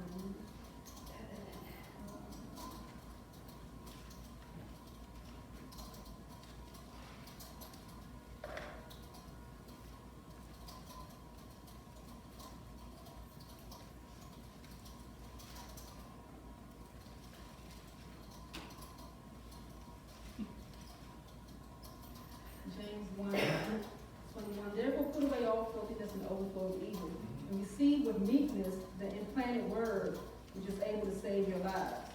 James 1:21. Therefore put away all filthiness and overflow of evil, and receive with meekness the implanted word, which is able to save your lives.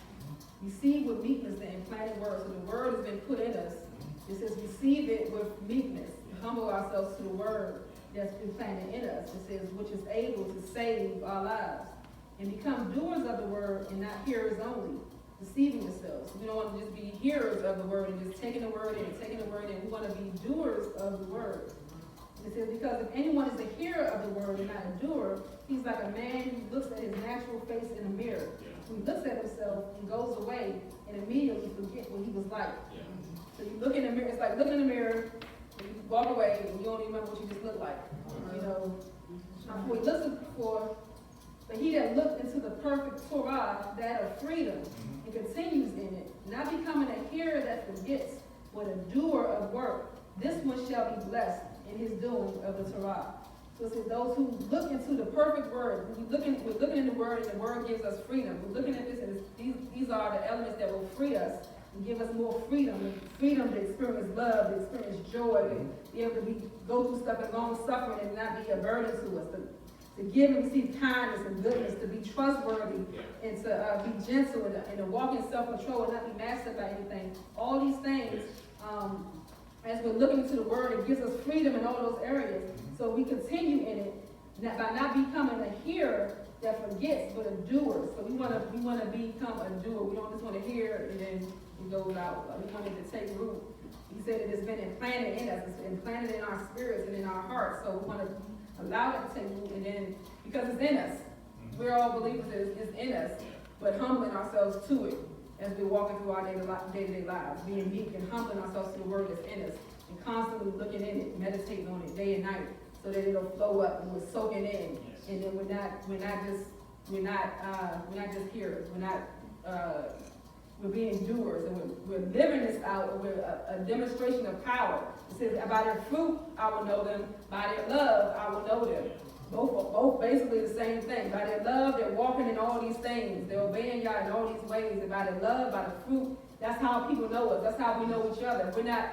Receive with meekness the implanted word. So the word has been put in us. It says receive it with meekness. Humble ourselves to the word that's been planted in us. It says which is able to save our lives. And become doers of the word and not hearers only, deceiving yourselves. We don't want to just be hearers of the word and just taking the word in and taking the word in. We want to be doers of the word. It says, because if anyone is a hearer of the word and not a doer, he's like a man who looks at his natural face in a mirror. He looks at himself and goes away and immediately forget what he was like. So you look in the mirror, it's like looking in the mirror, and you walk away and you don't even remember what you just looked like. For he looks for, but he that looked into the perfect Torah, that of freedom, and continues in it, not becoming a hearer that forgets, but a doer of work, this one shall be blessed in his doing of the Torah. So it says those who look into the perfect word, we're looking in the word, and the word gives us freedom. We're looking at this, and these are the elements that will free us and give us more freedom. Freedom to experience love, to experience joy, to be able to go through stuff and long suffering and not be a burden to us. To give and receive kindness and goodness, to be trustworthy, and to be gentle, and to walk in self-control and not be mastered by anything. All these things, as we're looking into the word, it gives us freedom in all those areas. So we continue in it by not becoming a hearer that forgets, but a doer. So we want to become a doer. We don't just want to hear and then it goes out. We want it to take root. He said it has been implanted in us. It's implanted in our spirits and in our hearts. So we want to allow it to take root, and then because it's in us, we're all believers, it's in us, but humbling ourselves to it as we're walking through our day-to-day lives, being meek and humbling ourselves to the word that's in us, and constantly looking in it, meditating on it day and night, so that it'll flow up and we're soaking in, and then we're not just hearers, we're being doers, and we're living this out, and we're a demonstration of power. It says, by their fruit I will know them, by their love I will know them. Both basically the same thing. By their love, they're walking in all these things. They're obeying y'all in all these ways. And by their love, by the fruit, that's how people know us. That's how we know each other. If we're not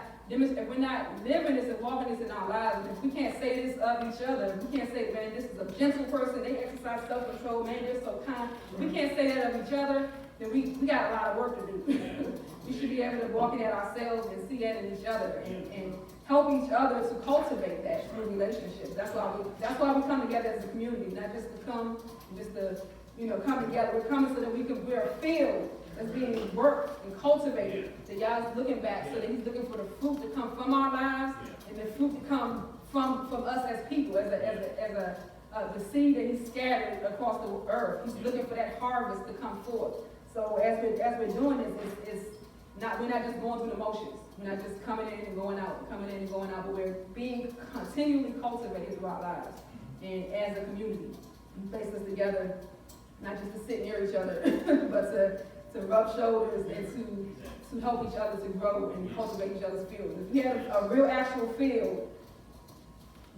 living this and walking this in our lives, and if we can't say this of each other, if we can't say, man, this is a gentle person, they exercise self-control, man, they're so kind. If we can't say that of each other, then we got a lot of work to do. We should be able to walk in at ourselves and see that in each other and help each other to cultivate that through relationships. That's why we come together as a community, not just to come, just to, come together. We're coming so that we're a field that's being worked and cultivated. That Yah's looking back, so that He's looking for the fruit to come from our lives and the fruit to come from us as people, as the seed that He's scattered across the earth. He's looking for that harvest to come forth. So as we're doing this, we're not just going through the motions. We're not just coming in and going out, but we're being continually cultivated through our lives. And as a community, He placed us together, not just to sit near each other, but to rub shoulders and to help each other to grow and cultivate each other's fields. If we had a real actual field,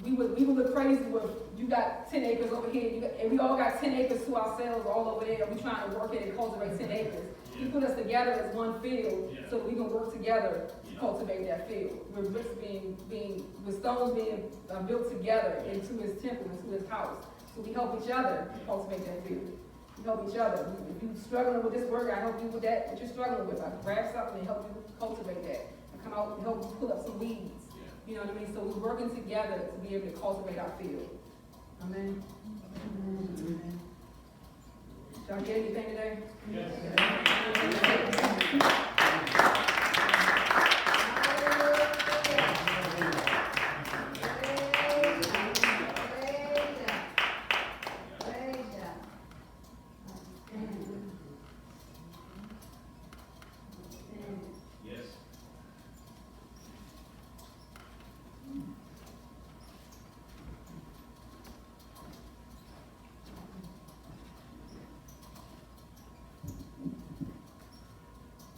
we would look crazy with, you got 10 acres over here, and we all got 10 acres to ourselves all over there, and we trying to work it and cultivate 10 acres. He put us together as one field, so we can work together to cultivate that field. With bricks with stones being built together into His temple, into His house. So we help each other to cultivate that field. We help each other. If you're struggling with this work, I help you with that you're struggling with. I grab something and help you cultivate that. I come out and help you pull up some weeds. You know what I mean? So we're working together to be able to cultivate our field. Amen. Amen. Y'all get anything today? Yes.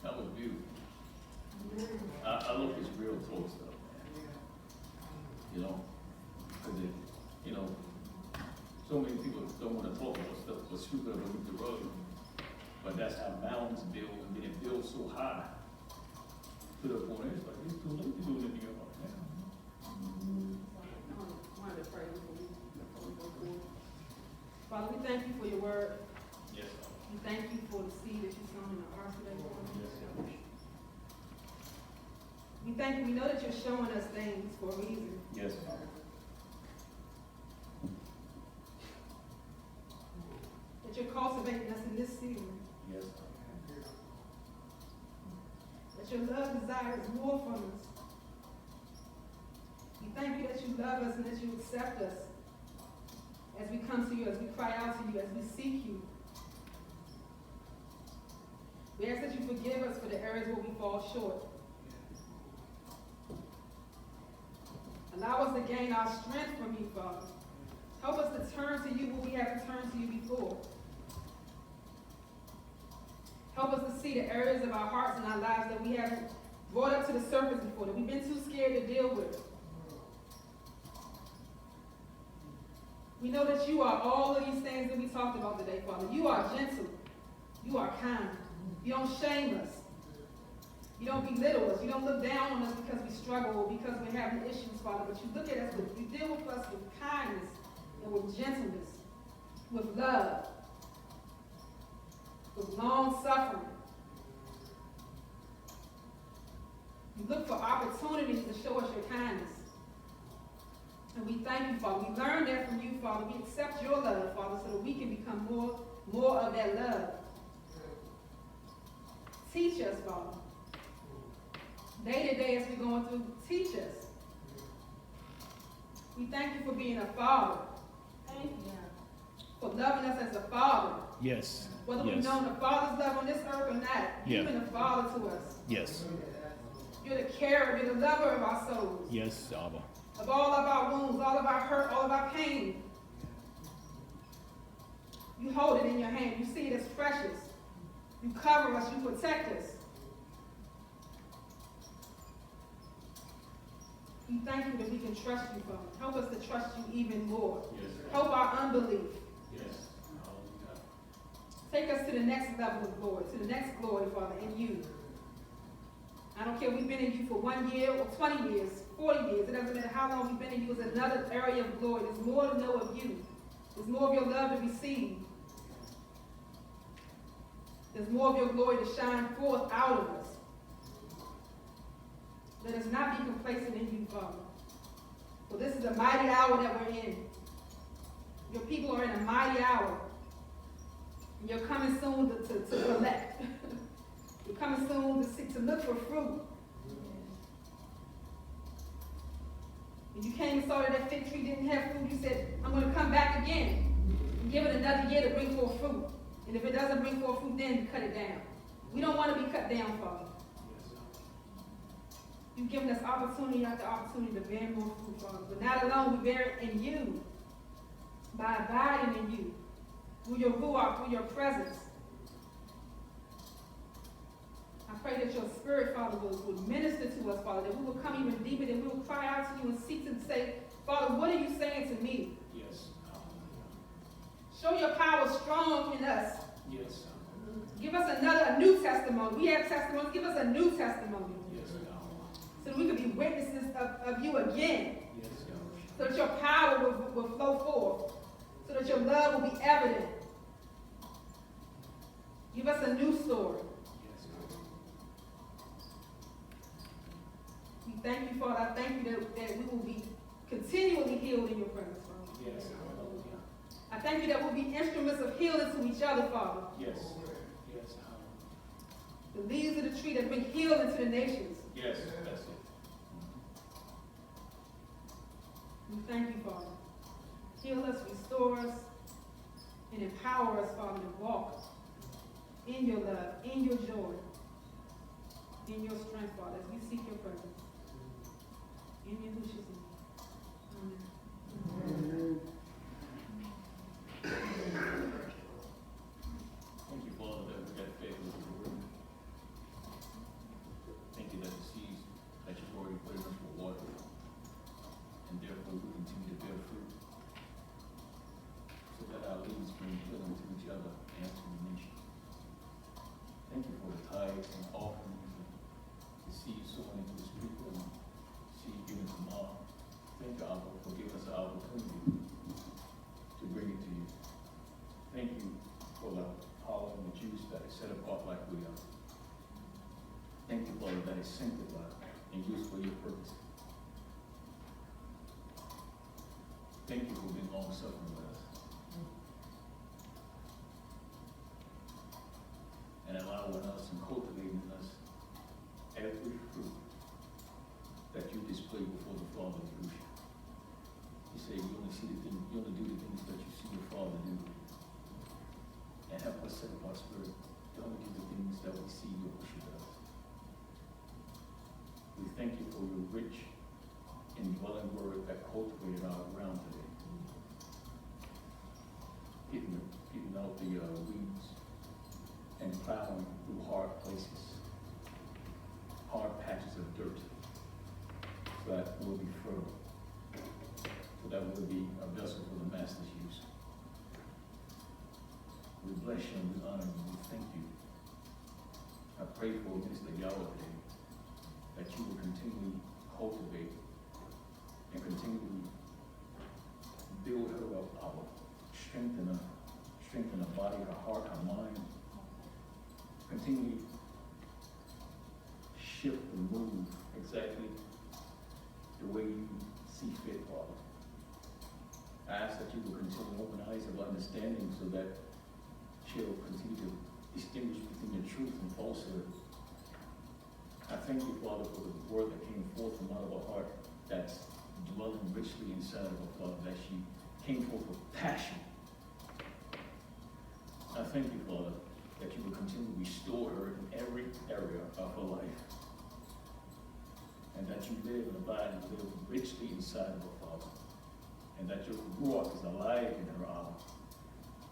That was beautiful. I love this real talk stuff, man. Because so many people don't want to talk about stuff but stupid underneath the rug. But that's how mountains build, and then it builds so high to the point it's like it's too late to do anything about it now. I wanted to pray before we go forward. Father, we thank You for Your word. Yes, sir. We thank You for the seed that You sown in our hearts today, Lord. Yes, sir. We thank You. We know that You're showing us things for a reason. Yes, sir. That You're cultivating us in this season. Yes, sir. That Your love desires more from us. We thank You that You love us and that You accept us as we come to You, as we cry out to You, as we seek You. We ask that You forgive us for the areas where we fall short. Allow us to gain our strength from You, Father. Help us to turn to You when we haven't turned to You before. Help us to see the areas of our hearts and our lives that we haven't brought up to the surface before, that we've been too scared to deal with. We know that You are all of these things that we talked about today, Father. You are gentle. You are kind. You don't shame us. You don't belittle us. You don't look down on us because we struggle or because we're having issues, Father. But You look at us, you deal with us with kindness and with gentleness, with love, with long suffering. You look for opportunities to show us Your kindness. And we thank You, Father. We learn that from You, Father. We accept Your love, Father, so that we can become more of that love. Teach us, Father. Day to day as we're going through, teach us. We thank You for being a Father. Thank You. for loving us as a father. Yes. Whether we've Yes. known the Father's love on this earth or not, Yeah. you've been a father to us. Yes. You're the carer, you're the lover of our souls, Yes, Abba. of all of our wounds, all of our hurt, all of our pain. You hold it in your hand. You see it as precious. You cover us, you protect us. We thank you that we can trust you, Father. Help us to trust you even more. Yes. Help our unbelief. Yes. Hallelujah. Take us to the next level of glory, to the next glory, Father, in you. I don't care if we've been in you for 1 year or 20 years, 40 years. It doesn't matter how long we've been in you. It's another area of glory. There's more to know of you. There's more of your love to receive. There's more of your glory to shine forth out of us. Let us not be complacent in you, Father. For this is a mighty hour that we're in. Your people are in a mighty hour. And you're coming soon to collect. You're coming soon to look for fruit. When you came and saw that fig tree didn't have fruit, you said, I'm going to come back again and give it another year to bring forth fruit. And if it doesn't bring forth fruit, then cut it down. We don't want to be cut down, Father. You've given us opportunity after opportunity to bear more fruit, Father. But not alone, we bear it in you. By abiding in you. Through your Ruach, through your presence. I pray that your spirit, Father, will minister to us, Father. That we will come even deeper, that we will cry out to you and seek to say, Father, what are you saying to me? Yes. Show your power strong in us. Yes. Give us a new testimony. We have testimonies. Give us a new testimony. Yes. So that we can be witnesses of you again. Yes. So that your power will flow forth. So that your love will be evident. Give us a new story. We thank you, Father. I thank you that we will be continually healed in your presence, Father. Yes. I thank you that we'll be instruments of healing to each other, Father. Yes. Yes. The leaves of the tree that bring healing to the nations. Yes. That's it. We thank you, Father. Heal us, restore us, and empower us, Father, to walk in your love, in your joy, in your strength, Father, as we seek your presence. In Yahushua's name. Amen. Thank you, Father, that we got faith with your word. Thank you that the seeds that you've already put in us will water, and therefore we continue to bear fruit, so that our leaves bring healing to each other and to the nation. Thank you for the tithes and offerings and the seed sown into this people and seed given tomorrow. Thank you, Abba, for giving us an opportunity to bring it to you. Thank you for the power and the juice that is set apart like we are. Thank you, Father, that is sanctified and used for your purpose. Thank you for being long-suffering with us. And allowing us and cultivating us every fruit that you display before the Father of Yahushua. You say you only see the things, you only do the things that you see your Father do. And help us set up our spirit to only do the things that we see Yahushua does. We thank you for your rich indwelling word that cultivated our ground today. Getting out the weeds and plowing through hard places, hard patches of dirt, so that we'll be fertile, so that we'll be a vessel for the Master's use. We bless you and we honor you. We thank you. I pray for Mr. Yahweh today, that you will continually cultivate and continually build her up, Abba. Strengthen her body, her heart, her mind. Continually shift and move exactly the way you see fit, Father. I ask that you will continue to open eyes of understanding so that she'll continue to distinguish between the truth and falsehood. I thank you, Father, for the word that came forth from out of her heart that's dwelling richly inside of her, Father, that she came forth with passion I thank you, Father, that you will continue to restore her in every area of her life. And that you live and abide and live richly inside of her, Father. And that your Ruach is alive in her hour.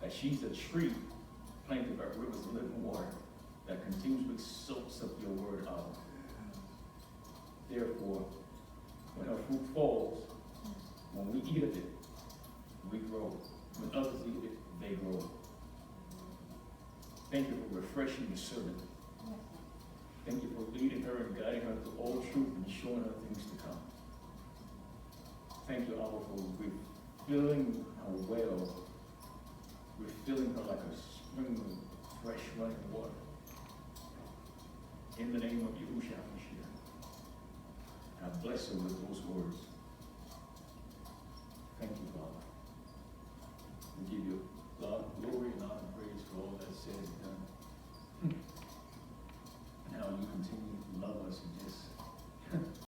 That she's a tree planted by rivers of living water that continuously soaks up your word out. Therefore, when her fruit falls, when we eat of it, we grow. When others eat it, they grow. Thank you for refreshing your servant. Thank you for leading her and guiding her to all truth and showing her things to come. Thank you, Abba, for refilling her well, refilling her like a spring of fresh running water. In the name of Yahushua HaMashiach, I bless her with those words.